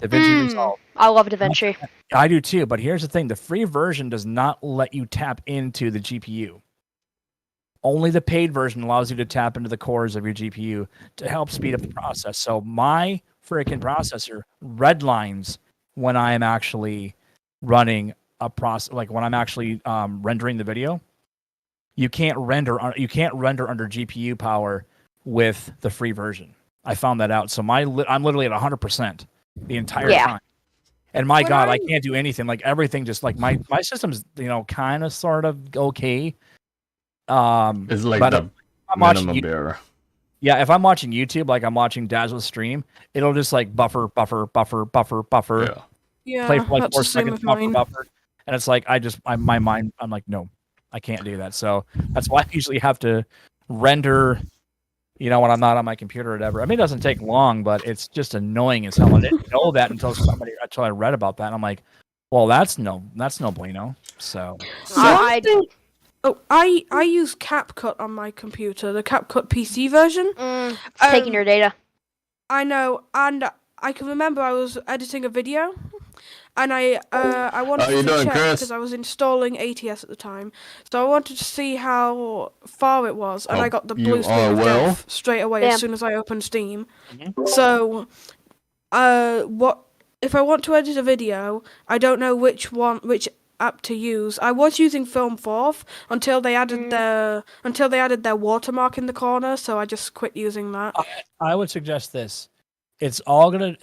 Resolve. I love DaVinci. I do too, but here's the thing: the free version does not let you tap into the GPU. Only the paid version allows you to tap into the cores of your GPU to help speed up the process. So my freaking processor redlines when I am actually running a process, when I'm actually rendering the video. You can't render under GPU power with the free version. I found that out. So I'm literally at 100% the entire time. And my God, I can't do anything. Everything just my system's kind of sort of okay. It's the minimum bearer. Yeah, if I'm watching YouTube, I'm watching Dazzo stream, it'll just buffer. Yeah, play for that's 4 the same seconds, with mine. buffer. And it's my mind, I'm no, I can't do that. So that's why I usually have to render, when I'm not on my computer or whatever. I mean, it doesn't take long, but it's just annoying as hell. I didn't know that until I read about that. And I'm like, well, that's no bueno. So I use CapCut on my computer, the CapCut PC version. Taking your data. I know, and I can remember I was editing a video, and I wanted to check because I was installing ATS at the time, so I wanted to see how far it was, and I got the blue screen of death straight away as soon as I opened Steam. So, what if I want to edit a video? I don't know which app to use. I was using Film 4 until they added their watermark in the corner, so I just quit using that. I would suggest this. It's all gonna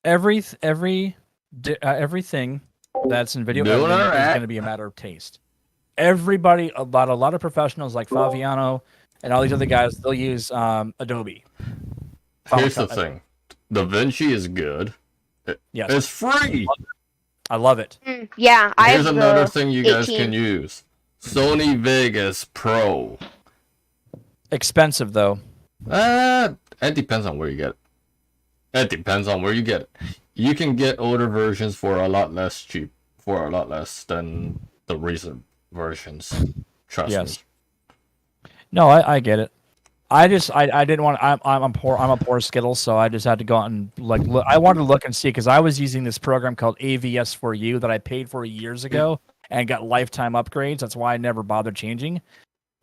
everything that's in video editing is going to be a matter of taste. Everybody, a lot of professionals like Faviano and all these other guys, they'll use Adobe. Here's the thing: DaVinci is good. It's free. I love it. Yeah, here's another thing you guys can use: Sony Vegas Pro. Expensive though. It depends on where you get it. You can get older versions for a lot less than the recent versions. Trust me. No, I get it. I didn't want. I'm a poor Skittle, so I just had to go out and look. I wanted to look and see because I was using this program called AVS4U that I paid for years ago. and got lifetime upgrades. That's why I never bothered changing.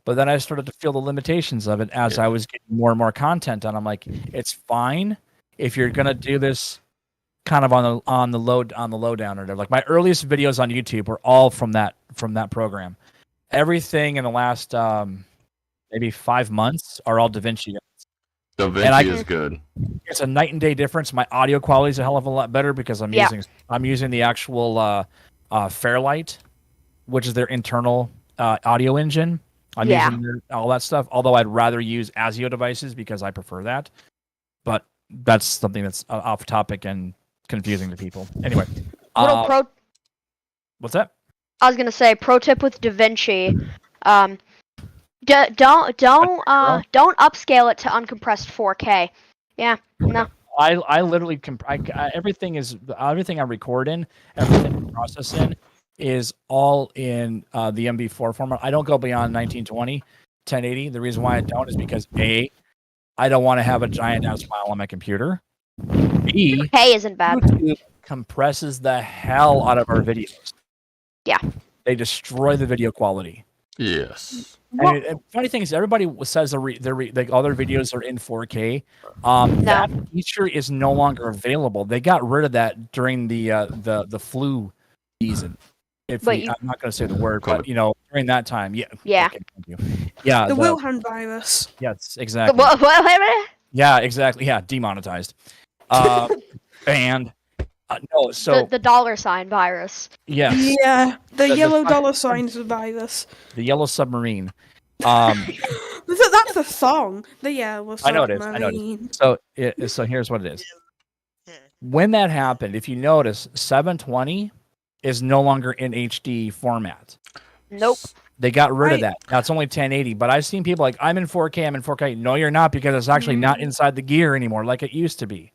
But then I started to feel the limitations of it as I was getting more and more content done. I'm like, it's fine if you're gonna do this kind of on the low down or whatever. Like my earliest videos on YouTube were all from that program. Everything in the last maybe 5 months are all DaVinci. DaVinci is good. It's a night and day difference. My audio quality is a hell of a lot better because I'm using the actual Fairlight, which is their internal audio engine. I'm using all that stuff. Although I'd rather use ASIO devices because I prefer that. But that's something that's off topic and confusing to people. Anyway, what's that? I was gonna say pro tip with DaVinci. Don't upscale it to uncompressed 4K. Yeah, no. I literally everything I record in, everything I process in is all in the MB4 format. I don't go beyond 1920, 1080. The reason why I don't is because A, I don't want to have a giant ass file on my computer. B, 4K isn't bad. YouTube compresses the hell out of our videos. Yeah. They destroy the video quality. Yes. And funny thing is, everybody says all their videos are in 4K. That feature is no longer available. They got rid of that during the flu season. I'm not going to say the word, but during that time, yeah. Okay, thank you. Yeah, the Wuhan virus. Yes, exactly. Yeah, exactly. Yeah, demonetized. And no, so the $sign virus. Yes. Yeah, the yellow $signs virus. The yellow submarine. That's a song. The yellow submarine. I know it is. So here's what it is. When that happened, if you notice, 720 is no longer in HD format. Nope. They got rid of that. Now it's only 1080. But I've seen people like, I'm in 4K. No, you're not, because it's actually not inside the gear anymore like it used to be.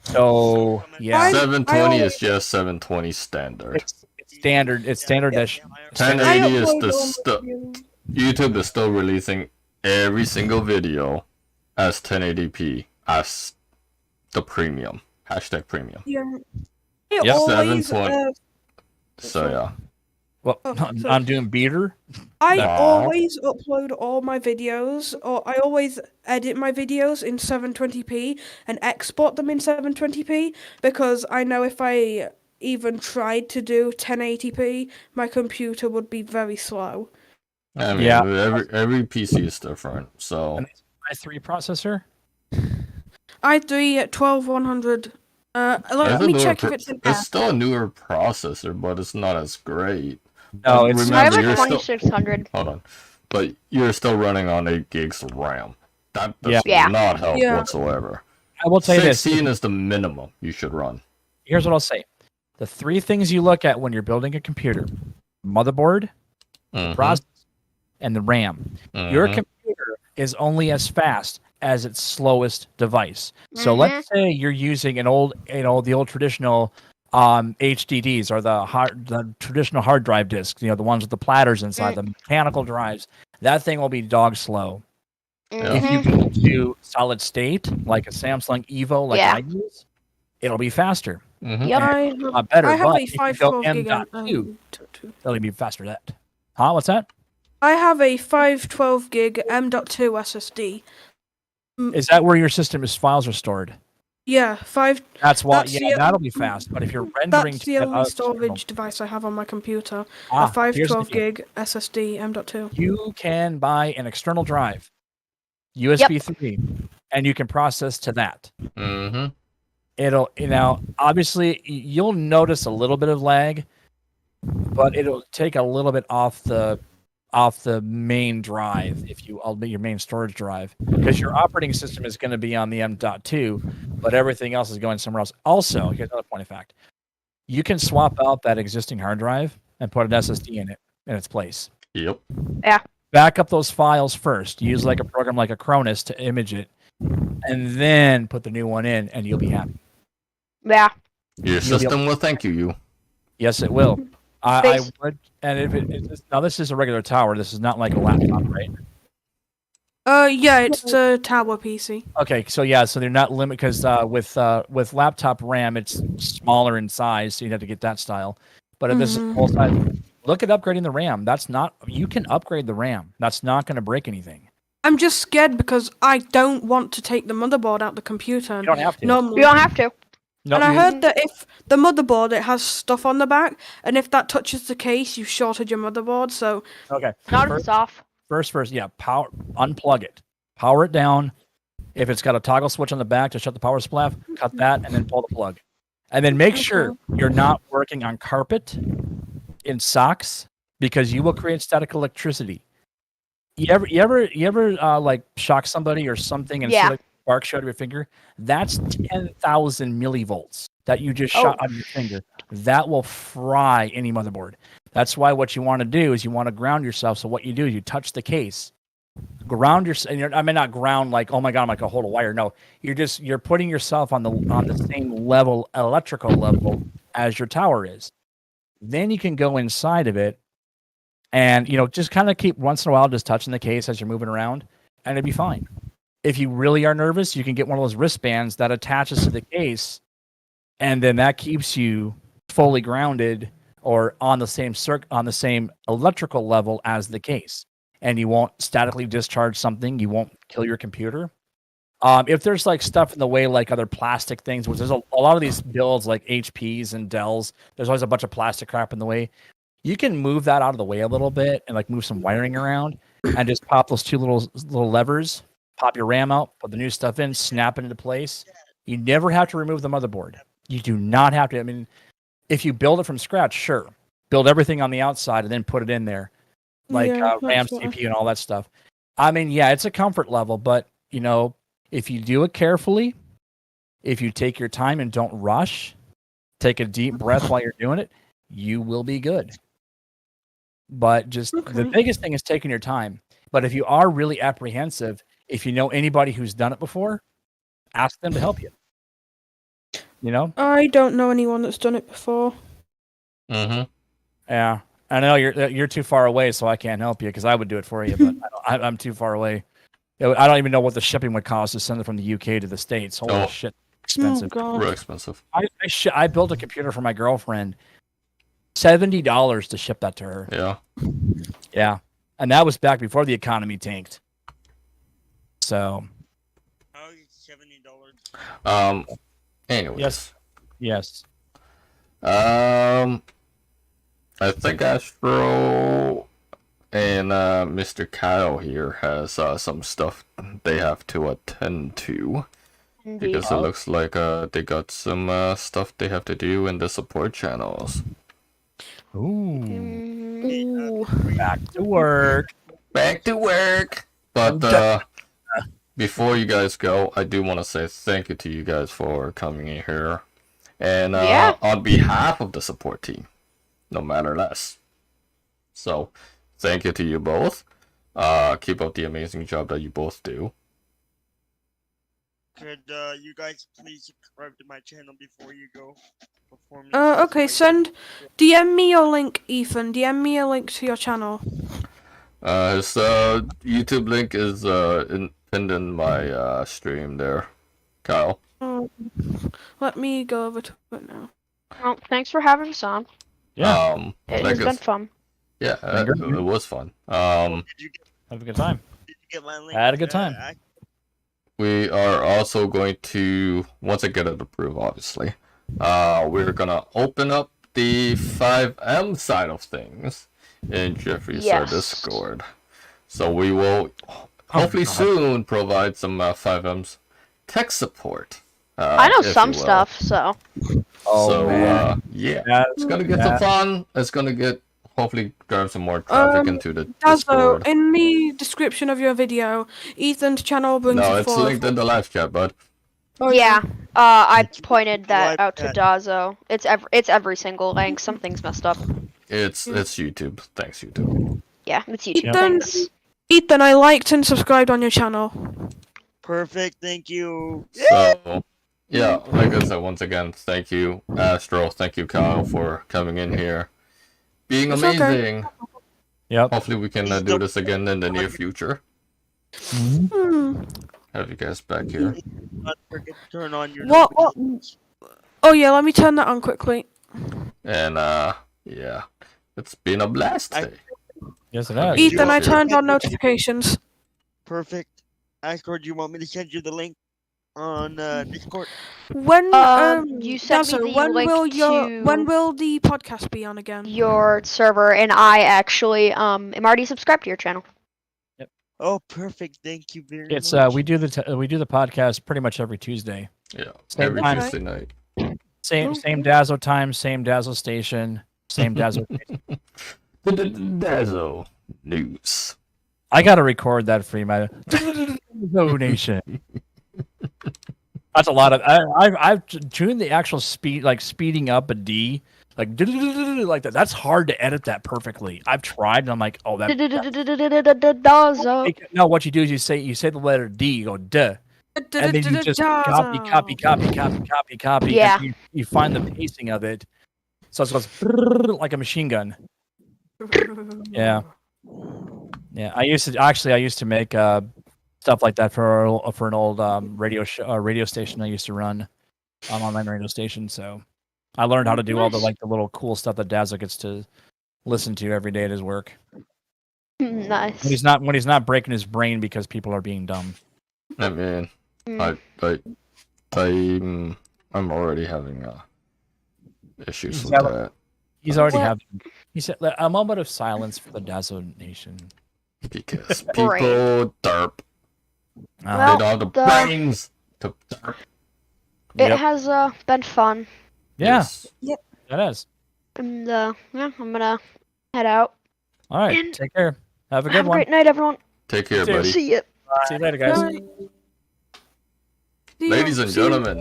So yeah, 720 is just 720 standard. It's standard. It's standard. 1080 is YouTube is still releasing every single video as 1080p as the premium. # premium. Yeah. 720. So yeah. Well, I'm doing beater. I always upload all my videos, or I always edit my videos in 720p and export them in 720p, because I know if I even tried to do 1080p, my computer would be very slow. I mean, every PC is different, so... And i3 processor? i3 12100. Let me check if it's in It's still a newer processor, but it's not as great. No, it's I have a 2600. Hold on. But you're still running on 8 gigs of RAM. That does not help whatsoever. I will tell you this. 16 is the minimum you should run. Here's what I'll say. The 3 things you look at when you're building a computer: motherboard, the processor, and the RAM. Your computer is only as fast as its slowest device. So let's say you're using the old traditional HDDs, or the traditional hard drive discs, the ones with the platters inside, the mechanical drives. That thing will be dog slow. If you go to solid state, like a Samsung Evo, like I use, it'll be faster. Better. I have but a 512 gig M.2, it'll be faster. That. Huh? What's that? I have a 512 gig M.2 SSD. Is that where your system's files are stored? Yeah, That's why. That'll be fast. But if you're rendering, that's the only storage device I have on my computer. A 512 gig SSD M.2. You can buy an external drive, USB 3, and you can process to that. It'll, obviously you'll notice a little bit of lag, but it'll take a little bit off the main drive, your main storage drive, because your operating system is going to be on the M.2, but everything else is going somewhere else. Also, here's another point of fact: you can swap out that existing hard drive and put an SSD in its place. Yep. Yeah. Back up those files first. Use like a program like Acronis to image it, and then put the new one in, and you'll be happy. Yeah. Your system will thank you. Yes, it will. I would, and if now this is a regular tower. This is not like a laptop, right? Yeah, it's a tower PC. Okay, so they're not limited, because with laptop RAM, it's smaller in size, so you'd have to get that style. But if this is Look at upgrading the RAM. You can upgrade the RAM. That's not going to break anything. I'm just scared because I don't want to take the motherboard out the computer. You don't have to. Normally. You don't have to. No, And I heard that if the motherboard, it has stuff on the back, and if that touches the case, you shorted your motherboard. So okay. Not if it's off. First, yeah. Unplug it. Power it down. If it's got a toggle switch on the back to shut the power supply off, cut that, and then pull the plug. And then make sure you're not working on carpet, in socks, because you will create static electricity. You ever like shock somebody or something and see like spark show to your finger? That's 10,000 millivolts that you just shot on your finger. That will fry any motherboard. That's why what you want to do is you want to ground yourself. So what you do is you touch the case, ground yourself. I mean, not ground like, oh my god, I'm like a hold a wire. No, you're putting yourself on the same level, electrical level as your tower is. Then you can go inside of it. And, just kind of keep once in a while just touching the case as you're moving around, and it'll be fine. If you really are nervous, you can get one of those wristbands that attaches to the case, and then that keeps you fully grounded or on the same electrical level as the case. And you won't statically discharge something. You won't kill your computer. If there's like stuff in the way, like other plastic things, which there's a lot of these builds like HPs and Dells, there's always a bunch of plastic crap in the way. You can move that out of the way a little bit and like move some wiring around and just pop those two little levers, pop your RAM out, put the new stuff in, snap it into place. You never have to remove the motherboard. You do not have to. I mean, if you build it from scratch, sure. Build everything on the outside and then put it in there. Like RAM, CPU, and all that stuff. I mean, yeah, it's a comfort level, but, if you do it carefully, if you take your time and don't rush, take a deep breath while you're doing it, you will be good. But the biggest thing is taking your time. But if you are really apprehensive, if you know anybody who's done it before, ask them to help you. I don't know anyone that's done it before. Mm-hmm. Yeah, I know you're too far away, so I can't help you because I would do it for you, but I'm too far away. I don't even know what the shipping would cost to send it from the UK to the States. Holy shit, expensive. Real expensive. I built a computer for my girlfriend. $70 to ship that to her. Yeah, and that was back before the economy tanked. So, $70. Anyways. Yes. I think Astro and Mr. Kyle here has some stuff they have to attend to. Indeed. Because it looks like they got some stuff they have to do in the support channels. Ooh. Back to work. But before you guys go, I do want to say thank you to you guys for coming in here. And on behalf of the support team, no matter less. So, thank you to you both. Keep up the amazing job that you both do. Could you guys please subscribe to my channel before you go? Okay, DM me your link, Ethan. DM me a link to your channel. His YouTube link is pinned in my stream there, Kyle. Let me go over to it now. Well, thanks for having us on. Yeah, it has been fun. Yeah, it was fun. Have a good time. Did you get my link? Had a good time. We are also going to, once I get it approved, obviously, we're gonna open up the 5M side of things in Geoffrey's Discord. So we will hopefully soon provide some 5M's tech support. I know some stuff, so. Yeah, it's gonna get some fun. It's gonna hopefully drive some more traffic into the Discord. Dazzo, in the description of your video, Ethan's channel brings No, it's linked in the live chat, bud. Oh yeah, I pointed that out to Dazzo. It's every single link. Something's messed up. It's YouTube. Thanks, YouTube. Yeah, it's YouTube. Ethan, I liked and subscribed on your channel. Perfect, thank you. So, yeah, like I said, once again, thank you, Astro. Thank you, Kyle, for coming in here. Being amazing. Okay. Yep. Hopefully we can do this again in the near future. Have you guys back here. Not forget to turn on your What? Oh yeah, let me turn that on quickly. And yeah. It's been a blast today. Yes, it has. Ethan, I turned on notifications. Perfect. Ascord, do you want me to send you the link on Discord? When you sent me Dazzo, the link when will the podcast be on again? your server, and I actually am already subscribed to your channel. Oh, perfect. Thank you very much. It's we do the podcast pretty much every Tuesday. Yeah, Same every time. Tuesday night. Same Dazzo time, same Dazzo station, same Dazzo. The Dazzo News. I gotta record that for you, my Dazzo Nation. That's a lot of. I've tuned the actual speed, like speeding up a D, like that. That's hard to edit that perfectly. I've tried, and I'm like, oh, that. No, what you do is you say the letter D, you go duh, and then you just copy. Yeah. And you find the pacing of it, so it goes like a machine gun. Yeah. Yeah, I used to make stuff like that for an old radio station I used to run, online radio station. So I learned how to do all the little cool stuff that Dazzo gets to listen to every day at his work. Nice. When he's not breaking his brain because people are being dumb. I mean, I'm already having issues with that. He's already having. He said a moment of silence for the Dazzo Nation. Because people derp. Well, they don't have the brains to derp. It has been fun. Yeah. Yes. Yep. That is. And yeah, I'm gonna head out. All right. And take care. Have a good Have a one. great night, everyone. Take care, You too. buddy. See you. See you later, guys. Ladies and gentlemen,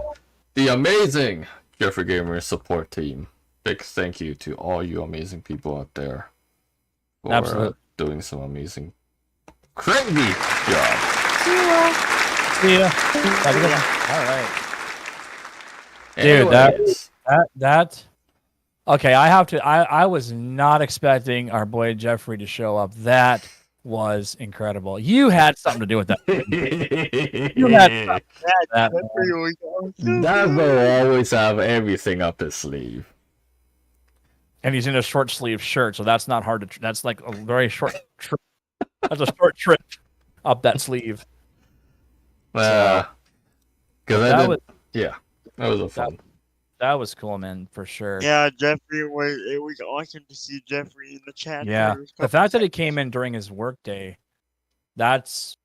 the amazing Geoffrey Gamer support team. Big thank you to all you amazing people out there for Absolutely. Doing some amazing, crazy job. See ya. Have a good one. All right. Dude, Anyways, that. Okay, I was not expecting our boy Geoffrey to show up. That was incredible. You had something to do with that. You had something to do with that. Dazzo always have everything up his sleeve. And he's in a short sleeve shirt, so that's not hard to. That's like a very short trip. That's a short trip up that sleeve. Because that was a fun. That was cool, man, for sure. Yeah, Geoffrey, it was awesome to see Geoffrey in the chat. Yeah, the fact that he came in during his work day, that's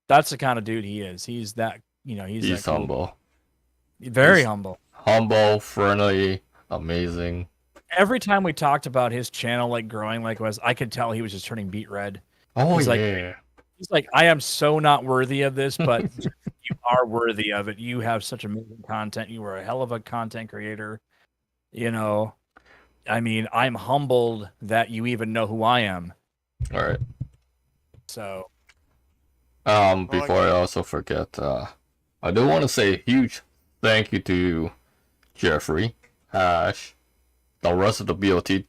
the kind of dude he is. He's that, he's that humble. Very humble. Humble, friendly, amazing. Every time we talked about his channel like growing like was, I could tell he was just turning beet red. Oh, he's yeah. He's like, I am so not worthy of this, but you are worthy of it. You have such amazing content. You are a hell of a content creator. I mean, I'm humbled that you even know who I am. All right. So, before I also forget, I do want to say a huge thank you to Geoffrey, Hash, the rest of the BOD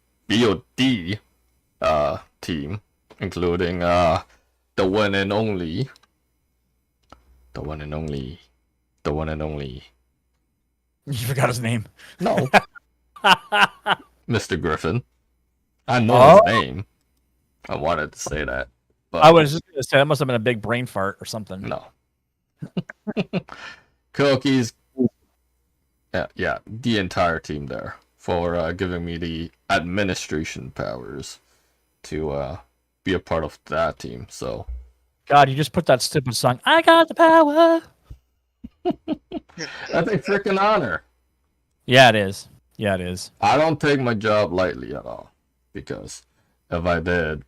team, including the one and only. You forgot his name. No. Mr. Griffin. I know his name. I wanted to say that. But I was just going to say, that must have been a big brain fart or something. No. Cookies. Yeah, the entire team there for giving me the administration powers to be a part of that team. So, God, you just put that stupid song, I got the power. That's a freaking honor. Yeah, it is. Yeah, it is. I don't take my job lightly at all, because if I did,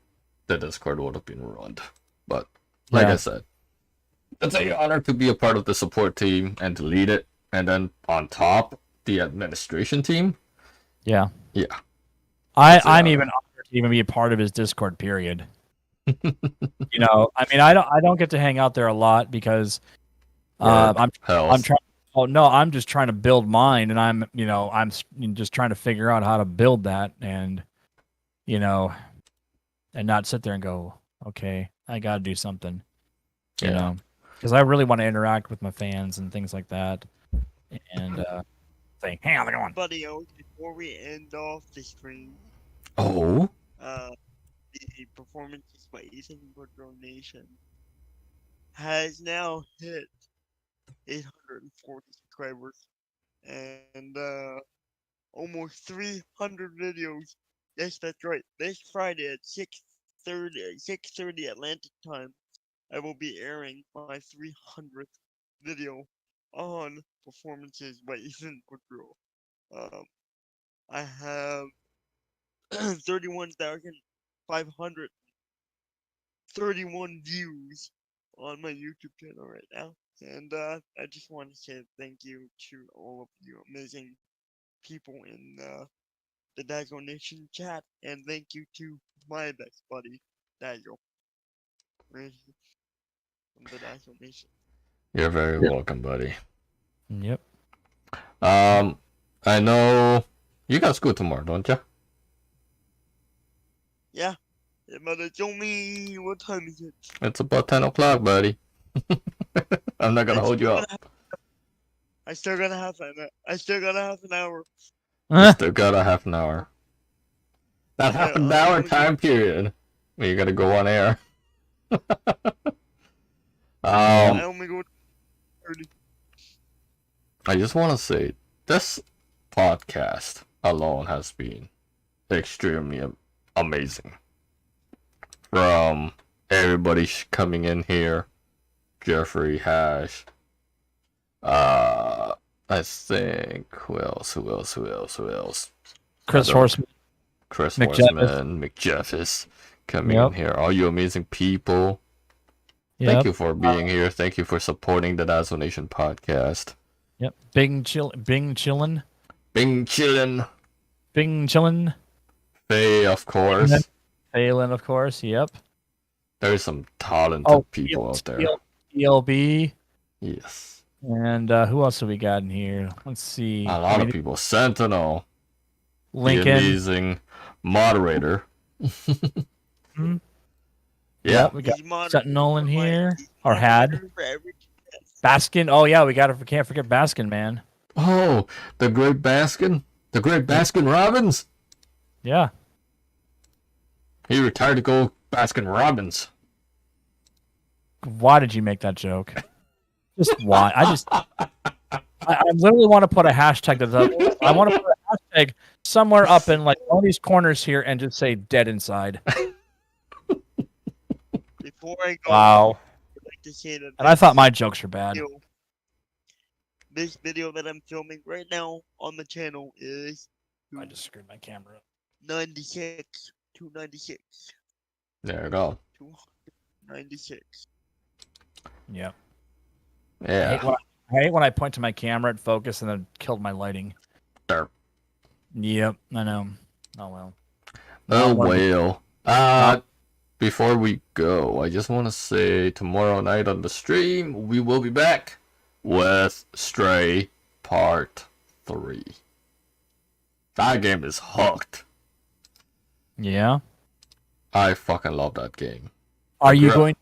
the Discord would have been ruined. But like I said, it's an honor to be a part of the support team and to lead it, and then on top, the administration team. Yeah. Yeah. I'm even honored to even be a part of his Discord, period. I mean, I don't get to hang out there a lot because I'm trying. Oh no, I'm just trying to build mine, and I'm just trying to figure out how to build that, and and not sit there and go, okay, I got to do something, because I really want to interact with my fans and things like that, and say, hey, how's it going, buddy? Before we end off the stream, Oh? The performances by Dazzo Nation has now hit 840 subscribers and almost 300 videos. Yes, that's right. This Friday at 6:30 Atlantic time, I will be airing my 300th video on performances by Ethan Woodrow. I have 31,531 views on my YouTube channel right now. And I just want to say thank you to all of you amazing people in the Dazzo Nation chat, and thank you to my best buddy, Dazzo, from the Dazzo Nation. You're very welcome, buddy. Yep. I know you got school tomorrow, don't you? Yeah, but it's only, what time is it? It's about 10 o'clock, buddy. I'm not gonna hold you up. I still got a half an hour. Still got a half an hour. That half an hour time period where you gotta go on air. I only go 30. I just want to say this podcast alone has been extremely amazing. From everybody coming in here, Geoffrey, Hash, I think who else? Chris Horseman. Chris McJeffis. Horseman, McJeffis coming in here. All you amazing people. Thank you for being here. Thank you for supporting the Dazzo Nation podcast. Yep. Bing chillin'. Faye, of course. Phelan, of course. Yep. There's some talented people out there. ELB. Yes. And who else have we got in here? Let's see. A lot of people. Sentinel. Lincoln. The amazing moderator. Hmm? Yeah. We got Sentinel in here. Or had. Baskin. Oh, yeah. Can't forget Baskin, man. Oh, the great Baskin. The great Baskin Robbins. Yeah. He retired to go Baskin Robbins. Why did you make that joke? Just why? I literally want to put a hashtag I want to put a hashtag somewhere up in like one of these corners here and just say dead inside. Before I go, Wow. I'd like to say that And I thought my jokes were bad. This video that I'm filming right now on the channel is I just screwed my camera up. 296. There you go. 296. Yeah. Yeah. I hate when I point to my camera at focus and then killed my lighting. Sure. Yep, I know. Oh well. Oh well. Before we go, I just want to say tomorrow night on the stream we will be back with Stray Part 3. That game is hooked. Yeah. I fucking love that game. Are you going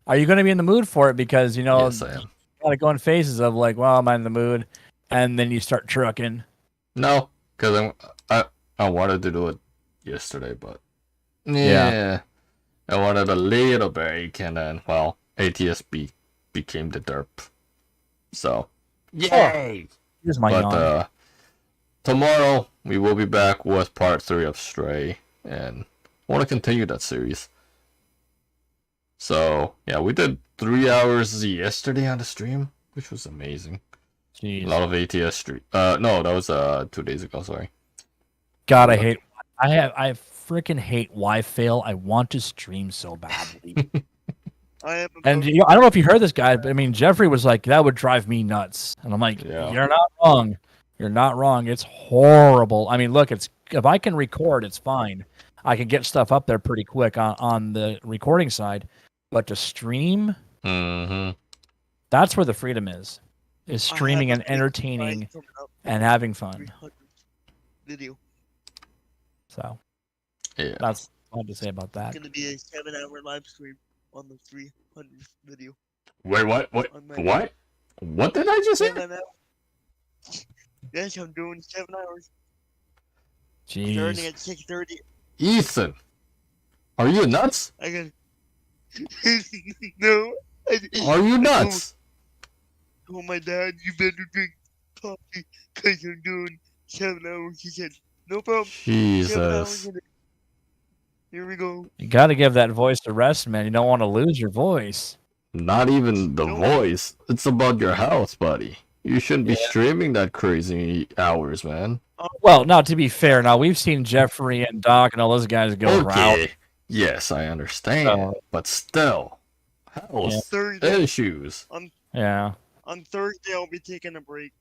to be in the mood for it? Because Yes, I am. you gotta go in phases of like, well, am I in the mood? And then you start trucking. No, because I wanted to do it yesterday, but yeah. I wanted a little break, and then ATSB became the derp. So yay! Here's my yawn. Tomorrow we will be back with part 3 of Stray, and I want to continue that series. So yeah, we did 3 hours yesterday on the stream, which was amazing. Jeez. A lot of ATS stream. No, that was 2 days ago. Sorry. God, I freaking hate Wi-Fail. I want to stream so badly. I don't know if you heard this guy, but I mean, Geoffrey was like, that would drive me nuts. And I'm like, You're not wrong. You're not wrong. It's horrible. I mean, look, if I can record, it's fine. I can get stuff up there pretty quick on the recording side. But to stream, that's where the freedom is streaming and entertaining and having fun. Video. So, yeah, that's all I have to say about that. It's going to be a 7-hour live stream on the 300th video. Wait, what? What did I just say? 7 hours. Yes, I'm doing 7 hours. Jeez. Starting at 6:30 Ethan, are you nuts? I got no. Are you nuts? Oh my dad, you better drink coffee because you're doing 7 hours. He said, no problem. 7 hours Jesus. in it. Here we go. You got to give that voice a rest, man. You don't want to lose your voice. Not even the No. voice. It's about your health, buddy. You shouldn't be streaming that crazy hours, man. Well, now to be fair, now we've seen Geoffrey and Doc and all those guys go around. Okay. Yes, I understand. But still. Health Thursday, issues. Yeah. on Thursday, I'll be taking a break.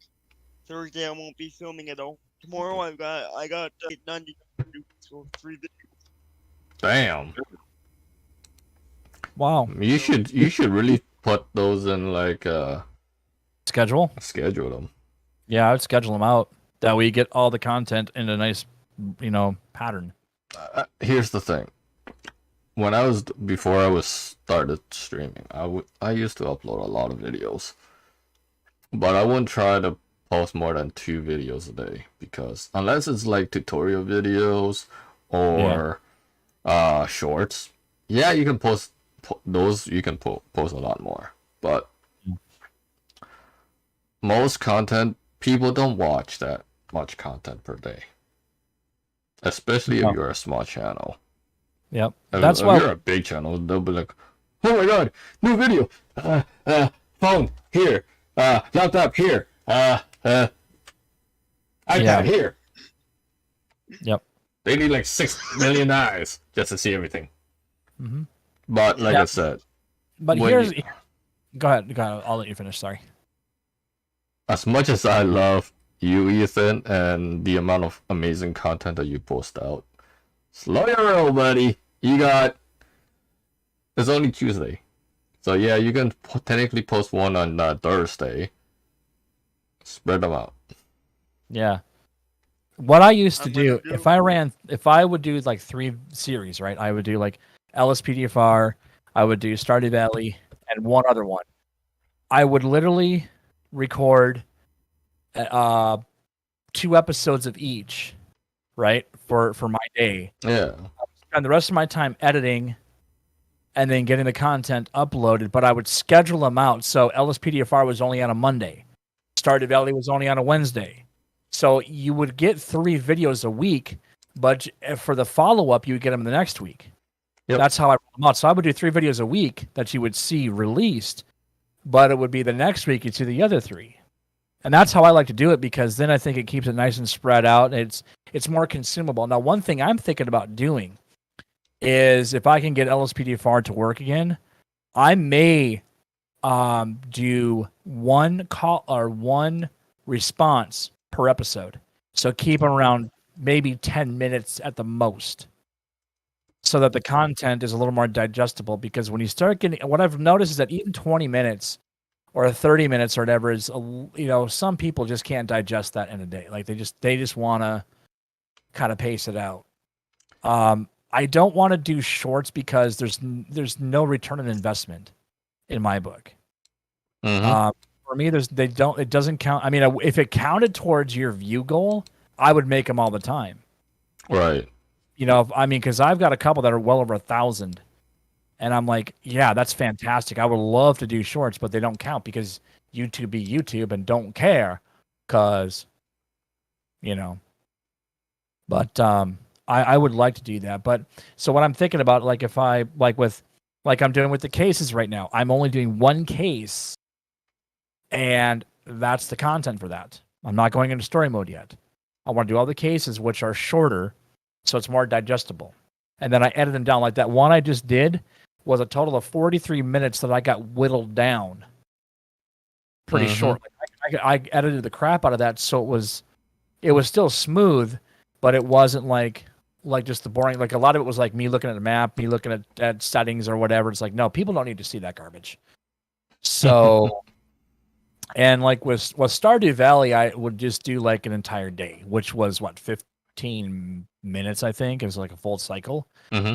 Thursday, I won't be filming at all. Tomorrow, I got 90 to do, so 3 videos. Damn. Wow. You should really put those in like Schedule? schedule them. Yeah, I would schedule them out. That way you get all the content in a nice, pattern. Here's the thing. Before I was started streaming, I used to upload a lot of videos, but I wouldn't try to post more than 2 videos a day, because unless it's like tutorial videos or shorts, yeah, you can post those. You can post a lot more, but most content, people don't watch that much content per day, especially if you're a small channel. Yep. If you're a big channel, they'll be like, oh my god, new video, phone here, laptop here, iPad here. Yep. They need like 6 million eyes just to see everything. Mm-hmm. But like I said, But when go ahead. I'll let you finish. Sorry. as much as I love you, Ethan, and the amount of amazing content that you post out, slow your roll, buddy. It's only Tuesday. So yeah, you can technically post one on Thursday. Spread them out. Yeah. What I used to do, if I would do like 3 series, right? I would do like Lspdfr, I would do Stardew Valley, and one other one. I would literally record 2 episodes of each, right? For my day. Yeah. Spend the rest of my time editing and then getting the content uploaded, but I would schedule them out. So Lspdfr was only on a Monday. Stardew Valley was only on a Wednesday. So you would get 3 videos a week, but for the follow-up, you would get them the next week. Yep. That's how I roll them out. So I would do 3 videos a week that you would see released, but it would be the next week you'd see the other 3. And that's how I like to do it, because then I think it keeps it nice and spread out. And it's more consumable. Now, one thing I'm thinking about doing is, if I can get Lspdfr to work again, I may do 1 call or 1 response per episode. So keep them around maybe 10 minutes at the most, so that the content is a little more digestible. Because when you start getting, what I've noticed is that even 20 minutes or 30 minutes or whatever is, some people just can't digest that in a day. Like they just want to kind of pace it out. I don't want to do shorts because there's no return on investment in my book. Mm-hmm. For me, it doesn't count. I mean, if it counted towards your view goal, I would make them all the time. Right. Because I've got a couple that are well over 1,000, and I'm like, yeah, that's fantastic. I would love to do shorts, but they don't count because YouTube be YouTube and don't care, because, But I would like to do that. But so what I'm thinking about, like if I like I'm doing with the cases right now, I'm only doing 1 case, and that's the content for that. I'm not going into story mode yet. I want to do all the cases, which are shorter, so it's more digestible. And then I edit them down. Like that one I just did was a total of 43 minutes that I got whittled down pretty short. I edited the crap out of that, so it was still smooth, but it wasn't like just the boring. Like a lot of it was like me looking at a map, me looking at settings or whatever. It's like, no, people don't need to see that garbage. So, and like with Stardew Valley, I would just do like an entire day, which was 15 minutes, I think. It was like a full cycle. Mm-hmm.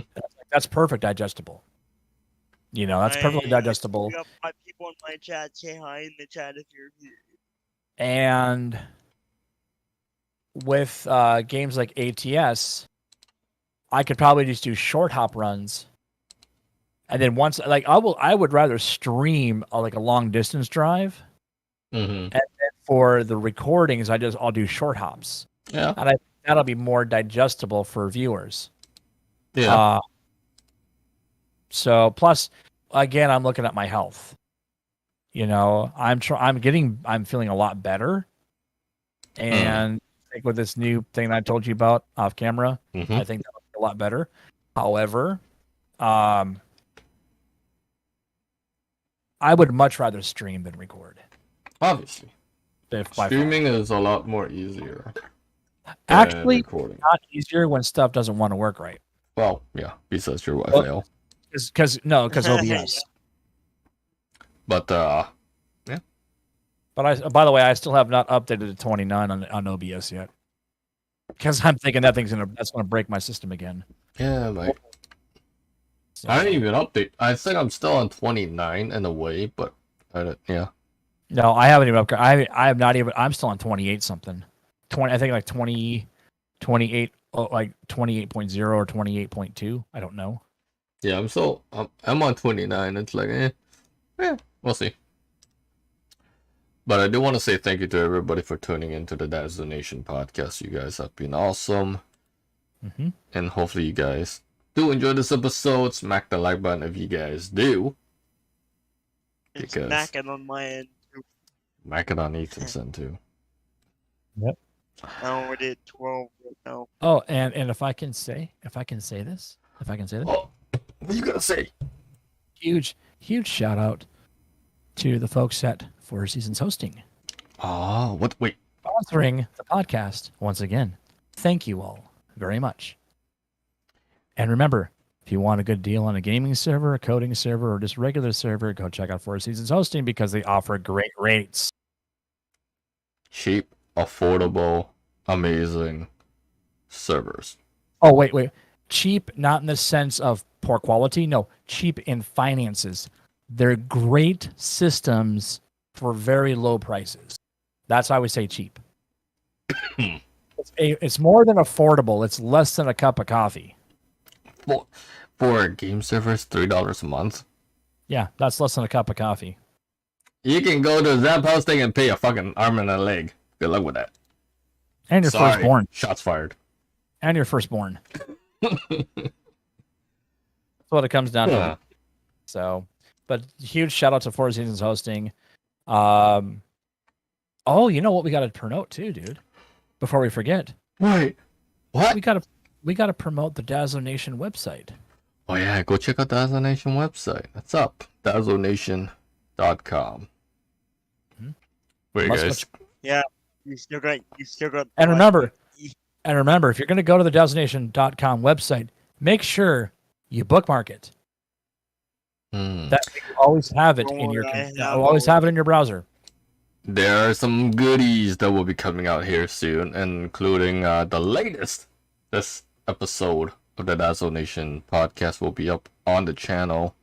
That's perfect digestible. That's perfectly digestible. I got 5 people in my chat. Say hi in the chat if you're here. And with games like ATS, I could probably just do short hop runs. And then once, like, I would rather stream like a long distance drive. Mm-hmm. And then for the recordings, I'll do short hops. Yeah. And that'll be more digestible for viewers. Yeah. So plus, again, I'm looking at my health. You know, I'm feeling a lot better. And I think with this new thing that I told you about off camera, I think that'll be a lot better. However, I would much rather stream than record. Obviously. Streaming is a lot more easier. Actually, recording. Not easier when stuff doesn't want to work right. Well, yeah, besides your Wi-Fi. Because OBS. But yeah. But by the way, I still have not updated to 29 on OBS yet. Because I'm thinking that's gonna break my system again. Yeah, mate. So, I didn't even update. I think I'm still on 29 in a way, but yeah. No, I haven't even upgraded. I have not even. I'm still on 28 something. 20. I think like 20, 28, like 28.0 or 28.2. I don't know. Yeah, I'm on 29. It's like, we'll see. But I do want to say thank you to everybody for tuning into the Dazzo Nation podcast. You guys have been awesome. And hopefully you guys do enjoy this episode. Smack the like button if you guys do. It's smacking on my end too. Smack it on Ethan's end too. Yep. Now we're at 12 right now. Oh, and if I can say this. Oh, what are you gonna say? Huge shout out to the folks at Four Seasons Hosting. Oh, what? Wait. Sponsoring the podcast once again. Thank you all very much. And remember, if you want a good deal on a gaming server, a coding server, or just regular server, go check out Four Seasons Hosting because they offer great rates. Cheap, affordable, amazing servers. Oh, wait. Cheap, not in the sense of poor quality. No, cheap in finances. They're great systems for very low prices. That's why we say cheap. It's more than affordable. It's less than a cup of coffee. For game servers, $3 a month. Yeah, that's less than a cup of coffee. You can go to webhosting and pay a fucking arm and a leg. Good luck with that. And your firstborn. Shots fired. And your firstborn. That's what it comes down to. So, but huge shout out to Four Seasons Hosting. Oh, you know what we got to promote too, dude? Before we forget. Wait. What? We got to promote the Dazzo Nation website. Oh yeah, go check out the Dazzo Nation website. That's up. DazzoNation.com. Wait, guys. Yeah, you still got. And remember, if you're going to go to the DazzoNation.com website, make sure you bookmark it. That you always have it in your browser. There are some goodies that will be coming out here soon, including the latest. This episode of the Dazzo Nation podcast will be up on the channel.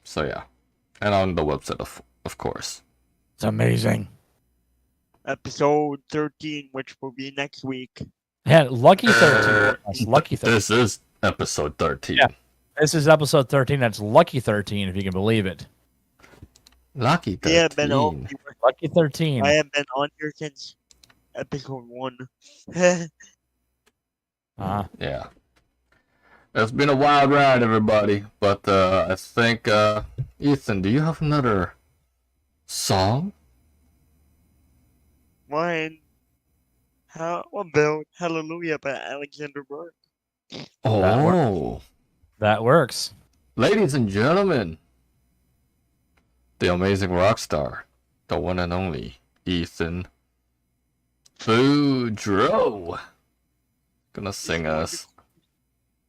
So yeah, and on the website of course. It's amazing. Episode 13, which will be next week. Yeah, lucky 13. That's lucky 13. This is episode 13. Yeah, this is episode 13. That's lucky 13, if you can believe it. Lucky 13. Yeah, been on. Lucky 13. I have been on here since episode 1. Yeah. It's been a wild ride, everybody. But I think, Ethan, do you have another song? Mine. How about Hallelujah by Alexander Burke? Oh. That works. Ladies and gentlemen, the amazing rock star, the one and only Ethan Boudreaux, gonna sing us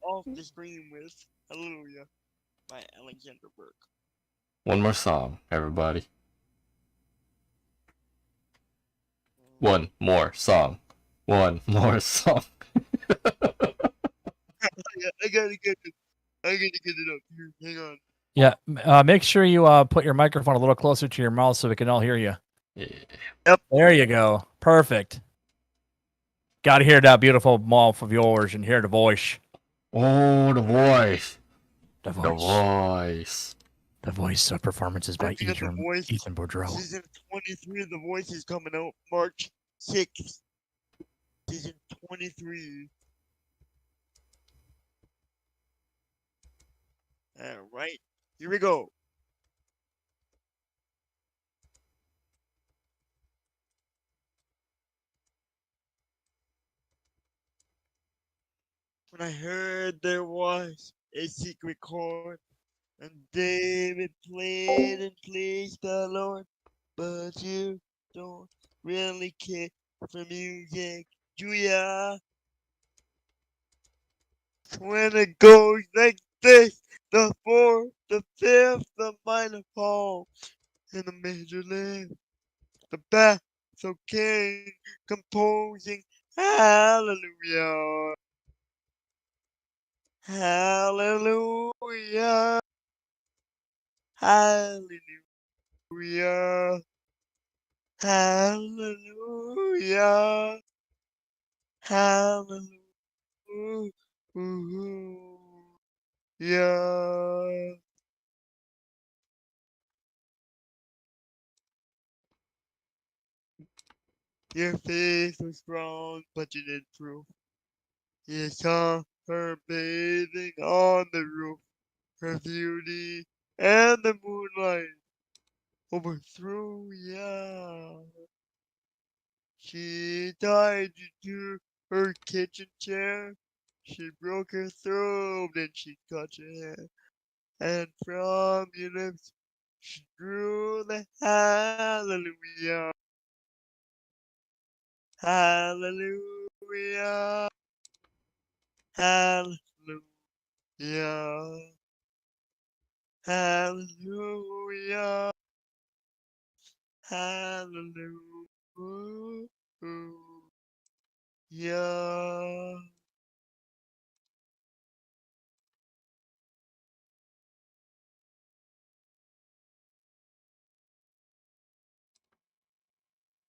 Off the Screen with Hallelujah by Alexander Burke. one more song, everybody. One more song. One more song. I gotta get it up here. Hang on. Yeah, make sure you put your microphone a little closer to your mouth so we can all hear you. Yeah. Yep. There you go. Perfect. Gotta hear that beautiful mouth of yours and hear the voice. Oh, the voice. The The voice. voice. The voice of performances by Speaking of The Voice, Ethan Boudreau. Season 23 of The Voice is coming out March 6th. Season 23. Alright, here we go. When I heard there was a secret chord, and David played and pleased the Lord, but you don't really care for music, do ya? When it goes like this, the fourth, the fifth, the minor fall, and the major lift, the basso king composing hallelujah. Hallelujah. Hallelujah. Hallelujah. Hallelujah. Your face was strong, but you didn't prove. You saw her bathing on the roof. Her beauty and the moonlight overthrew ya. She tied you to her kitchen chair. She broke her throat and she cut your hair. And from your lips she drew the hallelujah. Hallelujah. Hallelujah. Hallelujah. Hallelujah.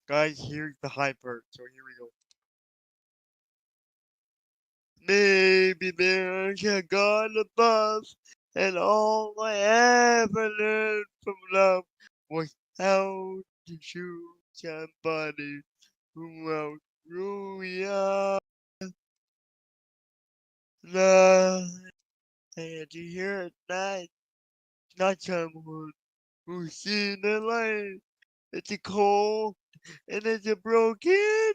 Guys, here's the high part, so here we go. Maybe there's a God above, and all I ever learned from love was how to shoot somebody who outgrew ya. Love, and you hear it night, not someone who's seen the light. It's a cold and it's a broken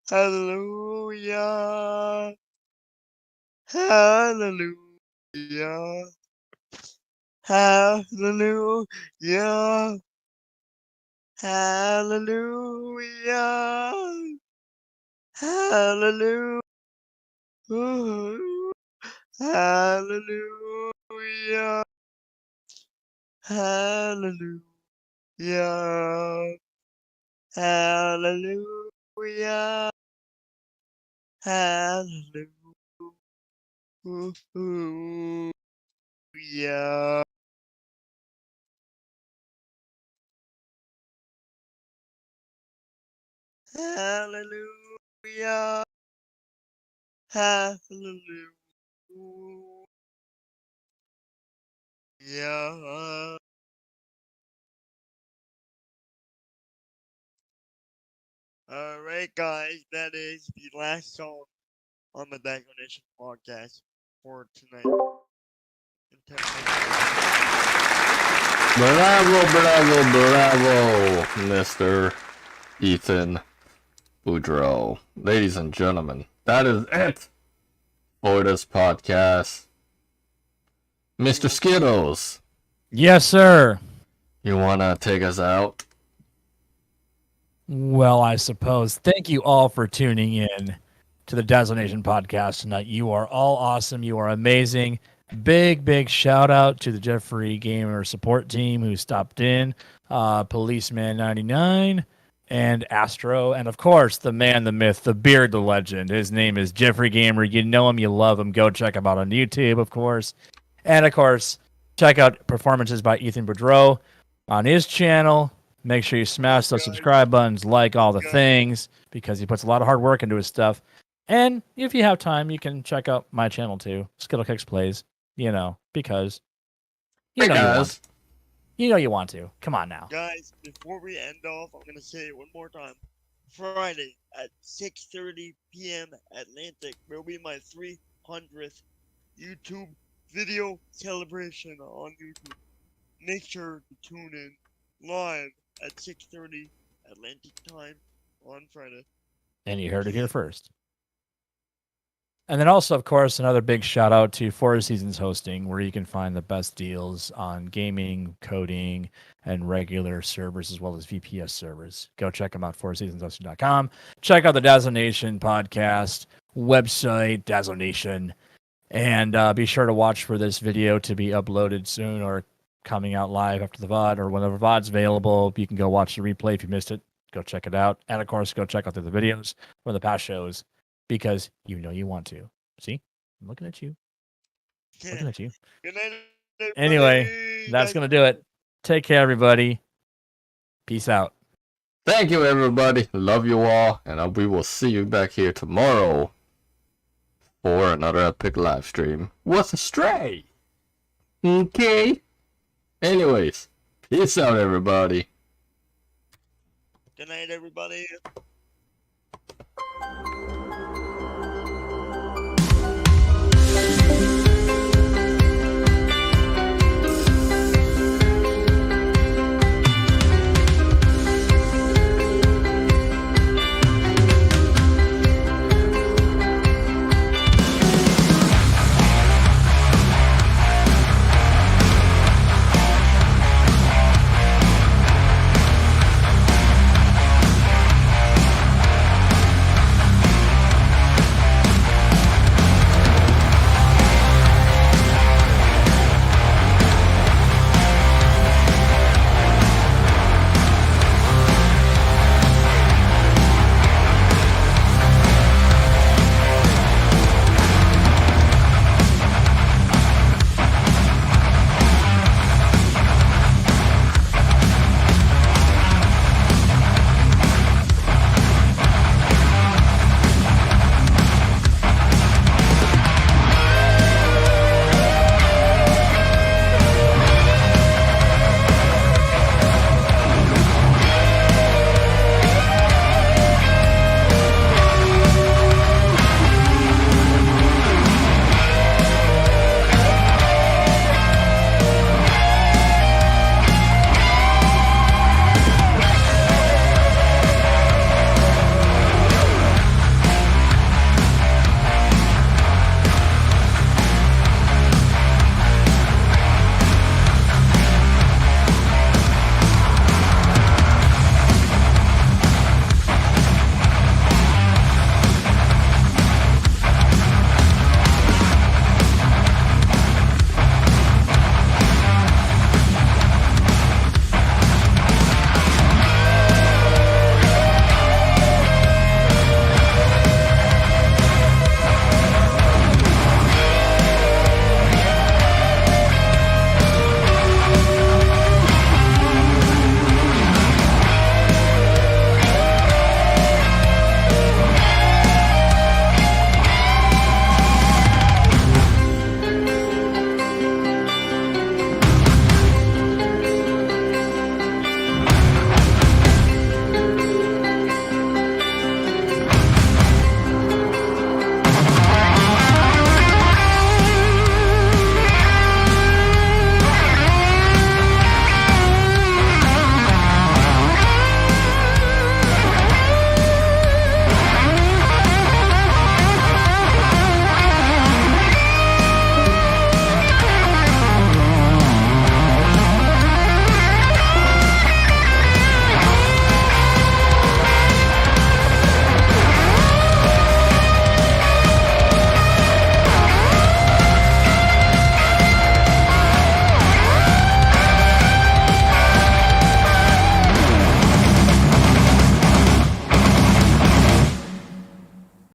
hallelujah. Hallelujah. Hallelujah. Hallelujah. Hallelujah. Hallelujah. Hallelujah. Hallelujah. Hallelujah. Hallelujah. Hallelujah. Alright, guys, that is the last song on the Dazzo Nation podcast for tonight. Bravo, bravo, bravo, Mr. Ethan Boudreau. Ladies and gentlemen, that is it for this podcast. Mr. Skittles, Yes, sir. you want to take us out? Well, I suppose. Thank you all for tuning in to the Dazzo Nation podcast tonight. You are all awesome. You are amazing. Big shout out to the Geoffrey Gamer support team who stopped in, Policeman99 and Astro, and of course the man, the myth, the beard, the legend. His name is Geoffrey Gamer. You know him, you love him. Go check him out on YouTube, of course. And of course, check out performances by Ethan Boudreau on his channel. Make sure you smash those subscribe buttons, like all the things, because he puts a lot of hard work into his stuff. And if you have time, you can check out my channel too, Skittlecakes Plays. Because you know you want to. Come on now, guys. Before we end off, I'm gonna say it one more time. Friday at 6:30 p.m. Atlantic will be my 300th YouTube video celebration on YouTube. Make sure to tune in live at 6:30 Atlantic time on Friday. And you heard it here first. And then also, of course, another big shout out to Four Seasons Hosting, where you can find the best deals on gaming, coding, and regular servers, as well as VPS servers. Go check them out, fourseasonshosting.com. Check out the Dazzo Nation podcast website, Dazzo Nation. And be sure to watch for this video to be uploaded soon or coming out live after the VOD or whenever VOD's available. You can go watch the replay if you missed it. Go check it out. And, of course, go check out the videos from the past shows. Because you know you want to. See? I'm looking at you. Looking at you. Good night, everybody. Anyway, that's going to do it. Take care, everybody. Peace out. Thank you, everybody. Love you all. And we will see you back here tomorrow for another epic live stream with Stray. Okay? Anyways, peace out, everybody. Good night, everybody.